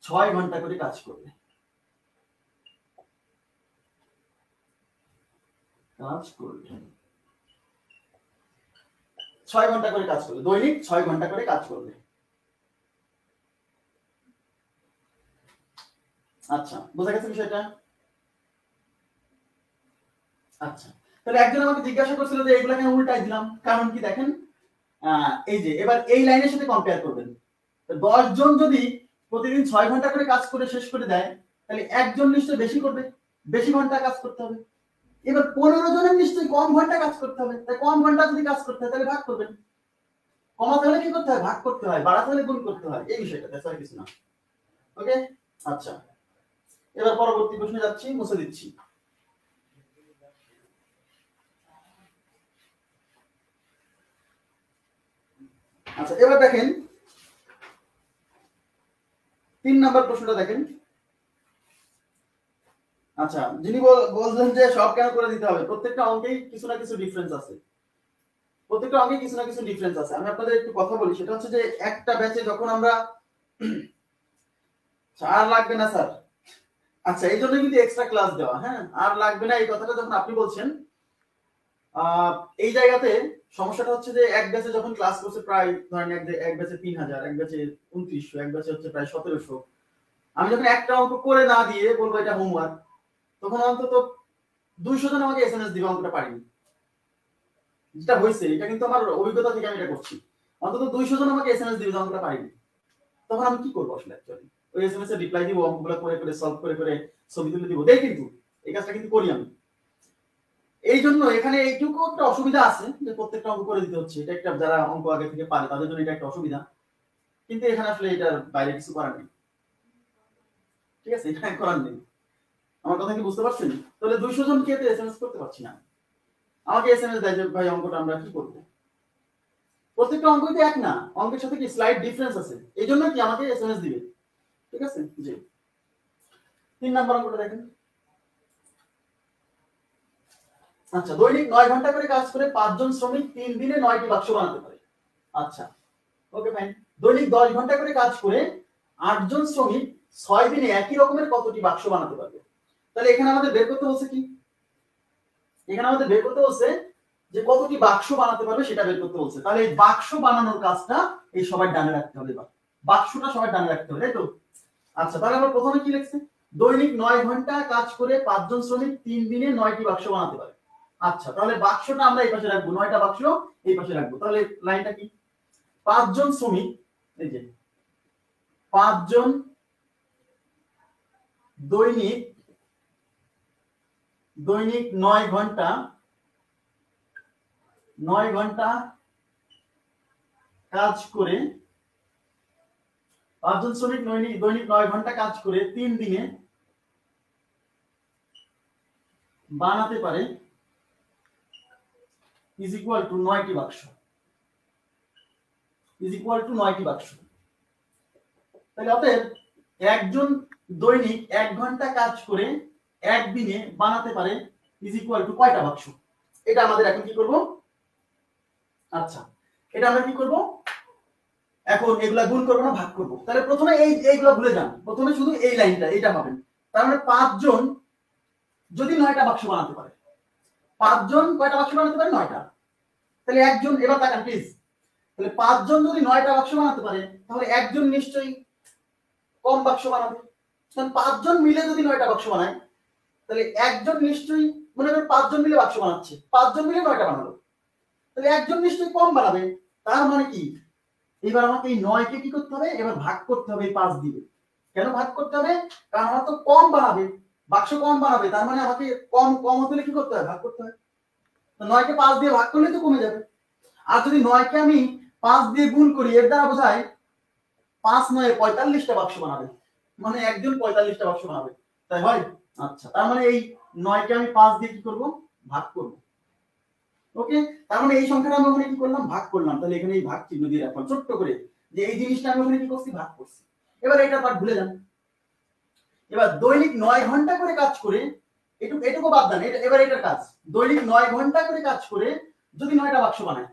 6 ঘন্টা করে কাজ করবে। 6 ঘন্টা করে কাজ করবে দৈনিক, 6 ঘন্টা করে কাজ করবে। আচ্ছা, বোঝা গেছে বিষয়টা? আচ্ছা, তাহলে একজন আমাকে জিজ্ঞাসা করছিল যে এগুলা কেন উল্টাই দিলাম, কারণ কি দেখেন, এই যে এবার এই লাইনের সাথে কম্পেয়ার করবেন। 10 জন যদি প্রতিদিন 6 ঘন্টা করে কাজ করে শেষ করে দেয়, তাহলে একজন নিশ্চয়ই বেশি করবে, বেশি ঘন্টা কাজ করতে হবে। এবার 15 জনের নিশ্চয়ই কম ঘন্টা কাজ করতে হবে, তাই কম ঘন্টা যদি কাজ করতে হয় তাহলে ভাগ করবেন। কমাতে হলে কি করতে হয়, ভাগ করতে হয়, বাড়াতে হলে গুণ করতে হয়, এই বিষয়টা, তাছাড়া কিছু না। ওকে, আচ্ছা, এবার পরবর্তী প্রশ্নে যাচ্ছি, মুছে দিচ্ছি। আচ্ছা, এবার দেখেন 3 নাম্বার প্রশ্নটা দেখেন। আচ্ছা, যিনি বলছেন যে সব কেন করে দিতে হবে, প্রত্যেকটা অঙ্কেই কিছু না কিছু ডিফারেন্স আছে, প্রত্যেকটা অঙ্কে কিছু না কিছু ডিফারেন্স আছে। আমি আপনাদের একটু কথা বলি, সেটা হচ্ছে যে একটা ব্যাচে যখন আমরা আর লাগবে না স্যার, আচ্ছা এই জন্য কিন্তু এক্সট্রা ক্লাস দেওয়া, হ্যাঁ, আর লাগবে না এই কথাটা যখন আপনি বলছেন, এই জায়গাতে সমস্যাটা হচ্ছে যে এক ব্যাচে যখন ক্লাস করছে প্রায় ধরেন এক ব্যাচে 3000, এক ব্যাচে 2900, এক ব্যাচে হচ্ছে প্রায় 1700, আমি যখন একটা অঙ্ক করে না দিয়ে বলবো এটা হোমওয়ার্ক, তখন অন্তত 200 জন আমাকে এসএমএস দিবে অঙ্কটা পারিনি। যেটা হয়েছে এটা কিন্তু আমার অভিজ্ঞতা থেকে আমি এটা করছি, অন্তত 200 জন আমাকে এসএমএস দিবে অঙ্কটা পারিনি। তখন আমি কি করবো আসলে, অ্যাকচুয়ালি ওই এসএমএস এর রিপ্লাই দিব, অঙ্কগুলো করে করে সলভ করে করে ছবি তুলে দিব, দেই, কিন্তু এই কাজটা কিন্তু করি আমি। এই জন্য এখানে এইটুকু একটা অসুবিধা আছে যে প্রত্যেকটা অঙ্ক করে দিতে হচ্ছে, এটা একটা যারা অঙ্ক আগে থেকে পারে তাদের জন্য এটা একটা অসুবিধা, কিন্তু এখানে আসলে এটার বাইরে কিছু করার নেই। ঠিক আছে, এটা করার নেই। আমার কথা কি বুঝতে পারছেন? তাহলে 200 জন কে এসএমএস করতে পারছি না, আমাকে এসএমএস দেয় যে ভাই অঙ্কটা আমরা কি করব। প্রত্যেকটা অঙ্ক কিন্তু এক না, অঙ্কের সাথে কি স্লাইড ডিফারেন্স আছে, এই জন্য কি আমাকে এসএমএস দিবে। ঠিক আছে, জি 3 নাম্বার অঙ্কটা দেখেন। আচ্ছা, দৈনিক 9 ঘন্টা করে কাজ করে 5 জন শ্রমিক 3 দিনে 9টি বাক্স বানাতে পারে। আচ্ছা ওকে ফাইন। দৈনিক 10 ঘন্টা করে কাজ করে 8 জন শ্রমিক 6 দিনে একই রকমের কতটি বাক্স বানাতে পারবে। তাহলে এখানে আমাদের বের করতে হচ্ছে কি, এখানে আমাদের বের করতে হচ্ছে যে কতটি বাক্স বানাতে পারবে সেটা বের করতে বলছে। তাহলে এই বাক্স বানানোর কাজটা এই সবাই ডানে রাখতে হবে, এবার বাক্সটা সবাই ডানে রাখতে হবে, তাই তো। আচ্ছা তাহলে আমরা প্রথমে কি লিখছি, দৈনিক 9 ঘন্টা কাজ করে 5 জন শ্রমিক 3 দিনে 9টি বাক্স বানাতে পারে। আচ্ছা তাহলে বাক্সটা আমরা এই পাশে রাখবো, 9টা বাক্স এই পাশে রাখবো। তাহলে লাইনটা কি, 5 জন শ্রমিক, এই যে 5 জন দৈনিক 9 ঘন্টা কাজ করে, 5 জন শ্রমিক দৈনিক 9 ঘন্টা কাজ করে 3 দিনে বানাতে পারে ইজ ইকুয়াল টু 9টি বাক্স, ইজ ইকুয়াল টু 9টি বাক্স। তাহলে অতএব একজন দৈনিক 1 ঘন্টা কাজ করে একদিনে বানাতে পারে ইজ ইকুয়াল টু কয়টা বাক্স। এটা আমাদের এখন কি করব, আচ্ছা এটা আমরা কি করব, এখন এগুলা গুণ করব না ভাগ করব। তাহলে প্রথমে এইগুলা ভুলে যান, প্রথমে শুধু এই লাইনটা এটা পাবেন। তার মানে 5 জন যদি 9টা বাক্স বানাতে পারে, 5 জন কয়টা বাক্স বানাতে পারে, 9টা। তাহলে একজন, এবার তাকান প্লিজ, তাহলে 5 জন যদি 9টা বাক্স বানাতে পারে তাহলে একজন নিশ্চয়ই কম বাক্স বানাবে। কারণ 5 জন মিলে যদি 9টা বাক্স বানায় তাহলে একজন নিশ্চয়ই, মনে করেন 5 জন মিলে বাক্স বানাচ্ছে, 5 জন মিলে 9টা বানালো, তাহলে একজন নিশ্চয়ই কম বানাবে। তার মানে কি, এবার আমাকে এই 9 কে কি করতে হবে, এবার ভাগ করতে হবে 5 দিয়ে। কেন ভাগ করতে হবে, কারণ আমার তো কম বানাবে, বাক্স কম বানাবে, তার মানে আমাকে কম হলে কি করতে হবে, ভাগ করতে হবে। তো 9 কে 5 দিয়ে ভাগ করলে তো কমে যাবে। আর যদি 9 কে আমি 5 দিয়ে গুণ করি, এর দ্বারা বোঝায় 5 9 45টা বাক্স বানাবে, মানে একজন 45টা বাক্স বানাবে, তাই হয়। আচ্ছা তার মানে এই 9 কে আমি 5 দিয়ে কি করব, ভাগ করব। ওকে, তার মানে এই সংখ্যাটা আমি ওখানে কি করলাম, ভাগ করলাম। তাহলে এখানে এই ভাগ চিহ্ন দিয়ে রাখলাম ছোট্ট করে, যে এই জিনিসটা আমি ওখানে কি করছি, ভাগ করছি। এবার এটা পার্ট ভুলে যান। এবার দৈনিক 9 ঘন্টা করে কাজ করে, এটুকু বাদ দেন, এবার এটার কাজ, দৈনিক 9 ঘন্টা করে কাজ করে যদি 9টা বাক্স বানায়,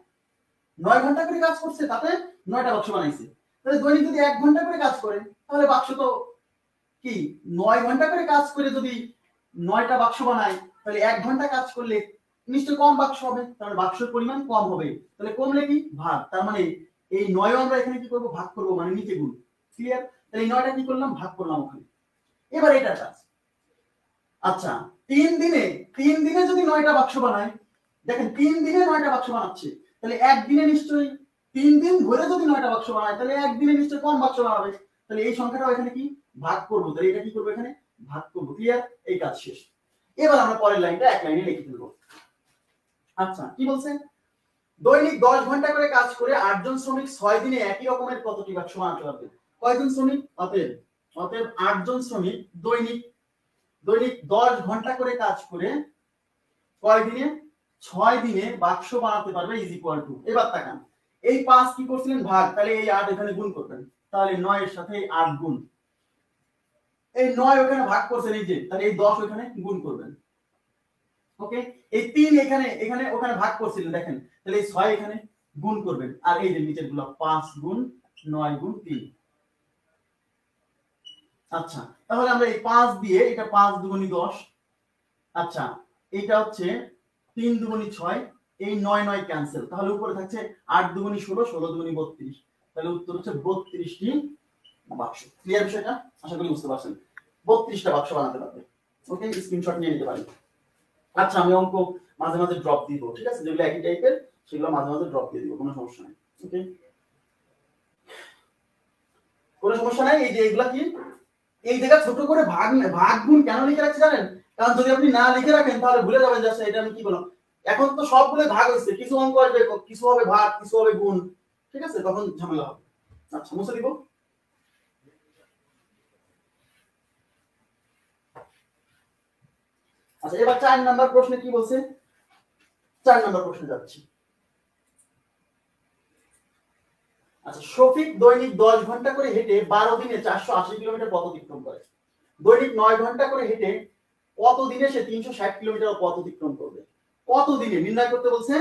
9 ঘন্টা করে কাজ করছে তাতে 9টা বাক্স বানাইছে। তাহলে দৈনিক যদি 1 ঘন্টা করে কাজ করে তাহলে বাক্স তো কি, 9 ঘন্টা করে কাজ করে যদি 9টা বাক্স বানায় তাহলে 1 ঘন্টা কাজ করলে নিশ্চয় কম বাক্স হবে, তাহলে বাক্সের পরিমাণ কম হবে। তাহলে কমলে কি, ভাগ। তার মানে এই 9 আমরা এখানে কি করব, ভাগ করব, মানে নিচে গুণ। ক্লিয়ার? তাহলে এই 9টা কি করলাম, ভাগ করলাম ওখানে। এবার এটার কাজ, আচ্ছা 3 দিনে যদি 9টা বাক্স বানায়, দেখেন 3 দিনে 9টা বাক্স বানাচ্ছে, তাহলে একদিনে নিশ্চয়ই, 3 দিন ধরে যদি 9টা বাক্স বানায় তাহলে একদিনে নিশ্চয়ই কম বাক্স বানাবে। তাহলে এই সংখ্যাটাও এখানে কি, ভাগ করব। তাহলে এটা কি করব, এখানে ভাগ করব। ক্লিয়ার? এই কাজ শেষ। এবার আমরা পরের লাইনটা এক লাইনে লিখে ফেলব। আচ্ছা কি বলছেন, দৈনিক 10 ঘন্টা করে কাজ করে 8 জন শ্রমিক 6 দিনে একই রকমের কতটি বাক্স বানাতে পারবে। কয়জন শ্রমিক, অতএব 8 জন শ্রমিক দৈনিক 10 ঘন্টা করে কাজ করে কয় দিনে, 6 দিনে বাক্স বানাতে পারবে ইজ ইকুয়াল টু, এবার তাকান এই 5 কি করছিলেন, ভাগ, তাহলে এই 8 এখানে গুণ করবেন, তাহলে 9 এর সাথে 8 গুণ, এই 9 ওখানে ভাগ করছেন এই যে, তাহলে এই 10 ওখানে গুণ করবেন। ওকে, এই 3 এখানে ওখানে ভাগ করছিলেন, দেখেন তাহলে এই 6 এখানে গুণ করবেন, আর এই যে নিচের গুলো 5 গুণ 9 গুণ 3। আচ্ছা তাহলে আমরা এই 5 দিয়ে, এটা 5 দুগুণী 10, আচ্ছা এটা হচ্ছে 3 দুগুণী 6, এই 9 9 ক্যান্সেল, তাহলে উপরে থাকছে 8 দুগুণী 16, 16 দুগুণী 32, তাহলে উত্তর হচ্ছে 32টি বাক্স। ক্লিয়ার বিষয়টা? আশা করি বুঝতে পারছেন। 32টা বাক্স বানাতে পারবে। ওকে, স্ক্রিনশট নিয়ে নিতে পারেন। আচ্ছা আমি অঙ্ক মাঝে মাঝে ড্রপ দিব, ঠিক আছে, যেগুলো একই টাইপের সেগুলো মাঝে মাঝে ড্রপ দিয়ে দিব, কোনো সমস্যা নেই। ওকে, কোনো সমস্যা নাই। এই যে এগুলা কি, এই জায়গা ছোট করে ভাগ গুণ কেন লিখে রাখছি জানেন? কারণ যদি আপনি না লিখে রাখেন তাহলে ভুলে যাবেন যে এটা আমি কি বললাম। এখন তো সবগুলো ভাগ হয়েছে, কিছু অঙ্ক আসবে, কিছু হবে ভাগ, কিছু হবে গুণ, ঠিক আছে, তখন ঝামেলা হবে। আচ্ছা মুছে দিব। আচ্ছা এবার 4 নাম্বার প্রশ্নে কি বলছে, 4 নাম্বার প্রশ্নে যাচ্ছি। আচ্ছা শফিক দৈনিক 10 ঘন্টা করে হেঁটে 12 দিনে 480 কিলোমিটার পথ অতিক্রম করে। দৈনিক 9 ঘন্টা করে হেঁটে কত দিনে সে 360 কিলোমিটার পথ অতিক্রম করবে? কত দিনে নির্ণয় করতে বলছে।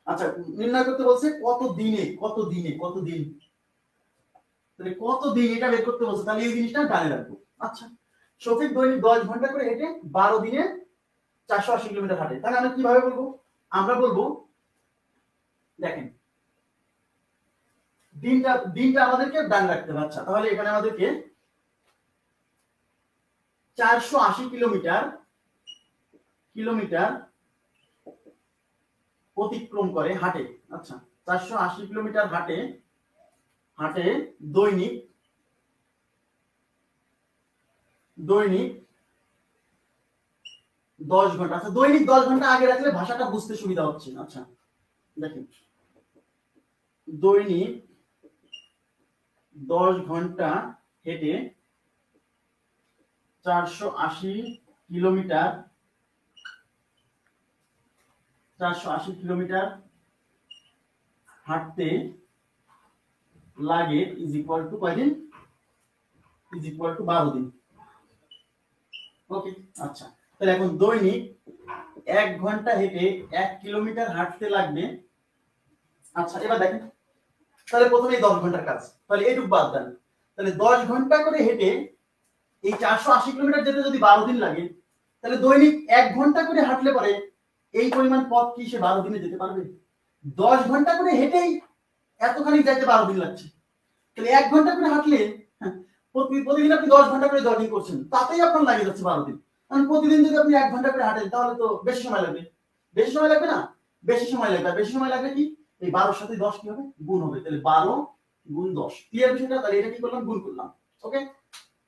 আচ্ছা নির্ণয় করতে বলছে কত দিনে, কত দিনে, কত দিন, তাহলে কত দিন এটা বের করতে বলছে, তাহলে এই জিনিসটা জানে রাখবো। আচ্ছা শফিক দৈনিক 10 ঘন্টা করে হেঁটে 12 দিনে 480 কিলোমিটার হাঁটে, তাহলে আমরা কিভাবে বলবো? আমরা বলবো দেখেন দিনটা আমাদেরকে ডান রাখতে হবে। আচ্ছা তাহলে এখানে আমাদেরকে 480 কিলোমিটার অতিক্রম করে হাঁটে। আচ্ছা 480 কিলোমিটার হাঁটে দৈনিক 10 ঘন্টা। আচ্ছা দৈনিক 10 ঘন্টা আগে রাখলে ভাষাটা বুঝতে সুবিধা হচ্ছে। আচ্ছা দেখেন দৈনিক 10 ঘন্টা হেঁটে 480 কিলোমিটার হাঁটতে লাগে ইজ ইকুয়াল টু কয়দিন? ইজ ইকুয়াল টু 12 দিন। ওকে আচ্ছা তাহলে এখন দৈনিক 1 ঘন্টা হেঁটে 1 কিলোমিটার হাঁটতে লাগবে। আচ্ছা এবার দেখেন তাহলে প্রথমেই 10 ঘন্টার কাজ, তাহলে এইটুকু বাদ দেন। তাহলে 10 ঘন্টা করে হেঁটে এই 480 কিলোমিটার যেতে যদি 12 দিন লাগে, তাহলে দৈনিক 1 ঘন্টা করে হাঁটলে পরে এই পরিমাণ পথ কি সে 12 দিনে যেতে পারবে? 10 ঘন্টা করে হেঁটেই এতখানি যাইতে 12 দিন লাগছে, তাহলে 1 ঘন্টা করে হাঁটলে প্রতিদিন আপনি 10 ঘন্টা করে জগিং করছেন, তাতেই আপনার লাগে যাচ্ছে 12 দিন। কারণ প্রতিদিন যদি আপনি 1 ঘন্টা করে হাঁটেন তাহলে তো বেশি সময় লাগবে। বেশি সময় লাগবে না? বেশি সময় লাগবে। বেশি সময় লাগবে কি এই 12 সাথে 10 কি হবে? গুণ হবে। তাহলে 12 গুণ 10 ক্লিয়ার বিষয়টা? তাহলে এটা কি করলাম? গুণ করলাম। ওকে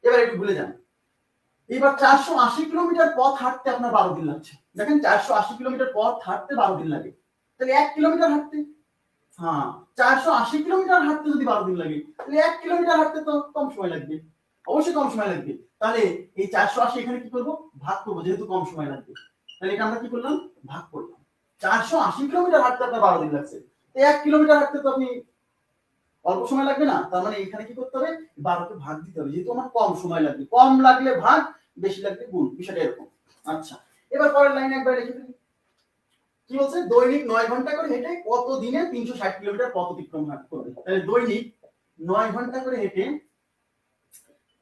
এবার একটু ভুলে যান। এবার 480 কিলোমিটার পথ হাঁটতে আপনার 12 দিন লাগছে। দেখেন 480 কিলোমিটার পথ হাঁটতে 12 দিন লাগে, তাহলে 1 কিলোমিটার হাঁটতে, হ্যাঁ 480 কিলোমিটার হাঁটতে যদি 12 দিন লাগে, তাহলে 1 কিলোমিটার হাঁটতে তো কম সময় লাগবে, অবশ্যই কম সময় লাগবে। তাহলে এই 480 এখানে কি করব? ভাগ করব, যেহেতু কম সময় লাগবে। তাহলে এটা আমরা কি করলাম? ভাগ করলাম। 480 কিলোমিটার হাঁটতে আপনার 12 দিন লাগছে, তো 1 কিলোমিটার হাঁটতে তো আপনি অল্প সময় লাগবে না। তার মানে এখানে কি করতে হবে? 12 কে ভাগ দিতে হবে, যেহেতু আমার কম সময় লাগবে। কম লাগলে ভাগ, বেশি লাগলে গুণ, বিষয়টা এরকম। আচ্ছা এবার পরের লাইনে একবার লিখে ফেলি। কি বলছে? দৈনিক 9 ঘন্টা করে হেঁটে কত দিনে 360 কিলোমিটার পথ অতিক্রম করবে? তাহলে দৈনিক 9 ঘন্টা করে হেঁটে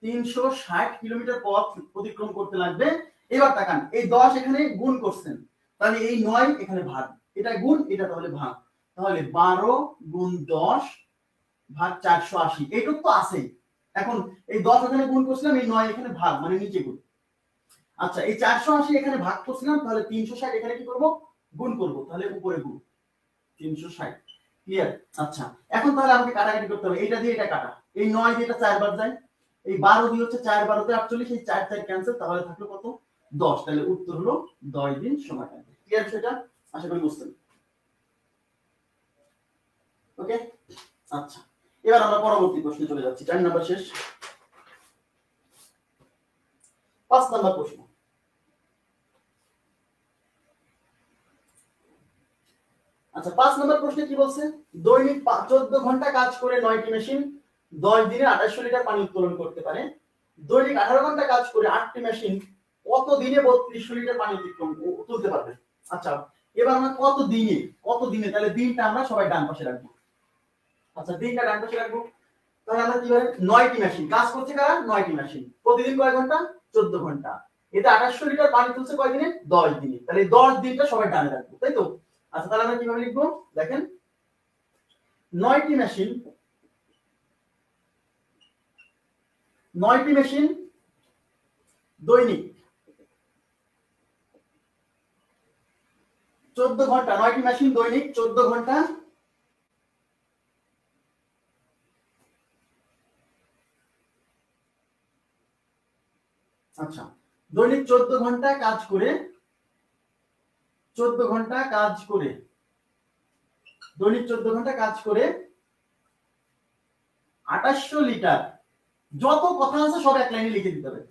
360 কিলোমিটার পথ অতিক্রম করতে লাগবে। এবার তাকান এই 10 এখানে গুণ করছেন, তাহলে এই 9 এখানে ভাগ, এটা গুণ এটা তাহলে ভাগ, তাহলে 12 গুণ 10 ভাগ 480, এইটুকু তো আছেই। এখন এই 10 এখানে গুণ করছিলাম, এই 9 এখানে ভাগ, মানে নিচে গুণ। আচ্ছা এই 480 এখানে ভাগ করছিলাম, তাহলে 360 এখানে কি করব? গুণ করব, তাহলে উপরে গুণ 360। ক্লিয়ার? আচ্ছা এখন তাহলে আমাকে কাটাকাটি করতে হবে, এটা দিয়ে এটা কাটা, এই 9 দিয়ে এটা 4 বার যায়, এই 12 দিয়ে হচ্ছে 4 12 তে 48, এই 4 4 ক্যান্সেল, তাহলে থাকলো কত? 10। তাহলে উত্তর হলো 10 দিন সময় লাগবে। ক্লিয়ার সেটা? আশা করি বুঝতেন। ওকে আচ্ছা এবার আমরা পরবর্তী প্রশ্নে চলে যাচ্ছি। 4 নাম্বার শেষ। 5 নাম্বার প্রশ্ন। আচ্ছা 5 নাম্বার প্রশ্নে কি বলছে? দৈনিক 14 ঘন্টা কাজ করে 9টি মেশিন 10 দিনে 2800 লিটার পানি উত্তোলন করতে পারে। দৈনিক 18 ঘন্টা কাজ করে 8টি মেশিন কত দিনে 3200 লিটার পানি অতিক্রম তুলতে পারবে? আচ্ছা এবার আমরা কত দিনে, তাহলে দিনটা আমরা সবাই ডান পাশে রাখবো। আচ্ছা দিনটা ডান পাশে রাখবো, তাহলে আমরা কি বলে 9টি মেশিন কাজ করছে, কারা? 9টি মেশিন, প্রতিদিন কয় ঘন্টা? 14 ঘন্টা। এটা 2800 লিটার পানি তুলছে কয় দিনে? 10 দিনে। তাহলে 10 দিনটা সবাই ডানে রাখবো, তাই তো? আচ্ছা তাহলে আমরা কিভাবে লিখবো? দেখেন 9টি মেশিন দৈনিক 14 ঘন্টা, 9টি মেশিন দৈনিক 14 ঘন্টা আচ্ছা দৈনিক 14 ঘন্টা কাজ করে দৈনিক 14 ঘন্টা কাজ করে 2800 লিটার, যত কথা আছে সব এক লাইনে লিখে দিতে হবে।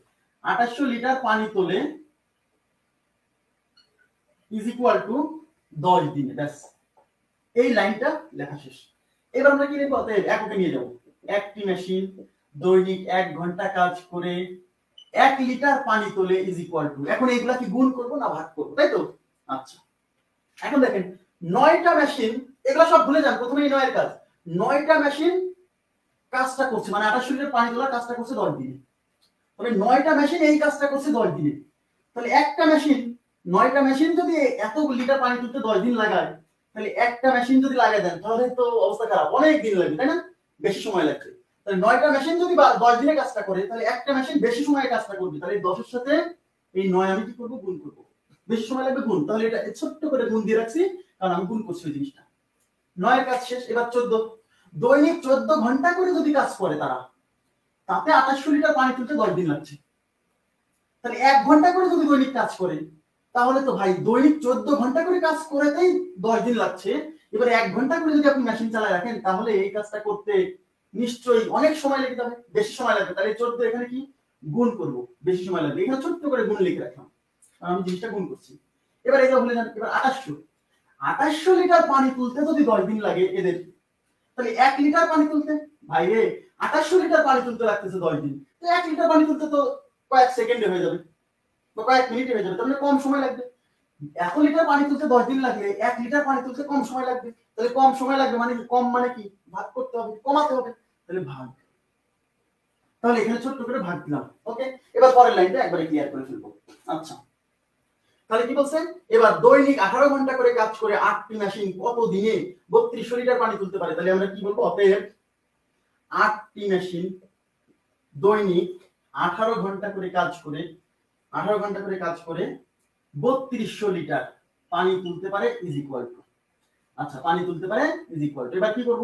2800 লিটার পানি তোলে ইজ ইকুয়াল টু 10 দিনে। ব্যাস, এই লাইনটা লেখা শেষ। এবার আমরা কি লিখবো? এককে নিয়ে যাব। একটি মেশিন দৈনিক 1 ঘন্টা কাজ করে 1 লিটার পানি তোলে ইজ ইকুয়াল টু, এখন এইগুলা কি গুণ করব না ভাগ করব, তাই তো? আচ্ছা, এখন দেখেন 9টা মেশিন, এগুলা সব ভুলে যান, প্রথমেই 9 এর কাজ। 9টা মেশিন কাজটা করছে, মানে 28 লিটার পানি তোলার কাজটা করছে 10 দিনে। তবে 9টা মেশিন এই কাজটা করছে 10 দিনে। তাহলে একটা মেশিন, 9টা মেশিন যদি এত লিটার পানি তুলতে 10 দিন লাগায়, তাহলে একটা মেশিন যদি লাগায় দেন তাহলে তো অবস্থা খারাপ, অনেক দিন লাগবে, তাই না? বেশি সময় লাগবে। তাহলে 9টা মেশিন যদি 10 দিনে কাজটা করে, তাহলে একটা মেশিন বেশি সময়ে কাজটা করবে। তাহলে 10 এর সাথে এই 9 আমি কি করব? গুণ করব। বেশি সময় লাগবে গুণ, তাহলে এটা ছোট্ট করে গুণ দিয়ে রাখছি, কারণ আমি গুণ করছি ওই জিনিসটা। 9 এর কাজ শেষ। এবার 14, দৈনিক 14 ঘন্টা করে যদি কাজ করে তারা, তাতে 28 লিটার পানি তুলতে 10 দিন লাগছে। তাহলে 1 ঘন্টা করে যদি দৈনিক কাজ করে, তাহলে তো ভাই দৈনিক 14 ঘন্টা করে কাজ করেতেই 10 দিন লাগছে। এবারে 1 ঘন্টা করে যদি আপনি মেশিন চালায় রাখেন, তাহলে এই কাজটা করতে নিশ্চয়ই অনেক সময় লেগে যাবে, বেশি সময় লাগবে। তাহলে 14 এখানে কি গুণ করব, বেশি সময় লাগবে, এখানে ছোট্ট করে গুণ লিখে রাখলাম, আমি জিনিসটা গুণ করছি। এবার এটা ভুলে যান। এবার 2800 লিটার পানি তুলতে যদি 10 দিন লাগে এদের, তাহলে 1 লিটার পানি তুলতে, ভাই রে 2800 লিটার পানি তুলতে লাগতেছে 10 দিন, তো 1 লিটার পানি তুলতে তো কয়েক সেকেন্ডে হয়ে যাবে বা কয়েক মিনিটে হয়ে যাবে, তাহলে কম সময় লাগবে। এত লিটার পানি তুলতে 10 দিন লাগলে 1 লিটার পানি তুলতে কম সময় লাগবে। তাহলে কম সময় লাগবে মানে কম, মানে কি ভাগ করতে হবে, কমাতে হবে, তাহলে ভাগ। তাহলে এখানে ছোট্ট করে ভাগ দিলাম। ওকে, এবার পরের লাইনটা একবারে ক্লিয়ার করে ফেলবো। আচ্ছা, তাহলে কি বলছেন? এবার দৈনিক 18 ঘন্টা করে কাজ করে 8টি মেশিন কত দিনে 3200 লিটার পানি তুলতে পারে? তাহলে আমরা কি বলবো? অতএব 8টি মেশিন দৈনিক 18 ঘন্টা করে কাজ করে 3200 লিটার পানি তুলতে পারে ইজ ইকুয়াল টু, আচ্ছা পানি তুলতে পারে ইজ ইকুয়াল টু। এবার কি করব?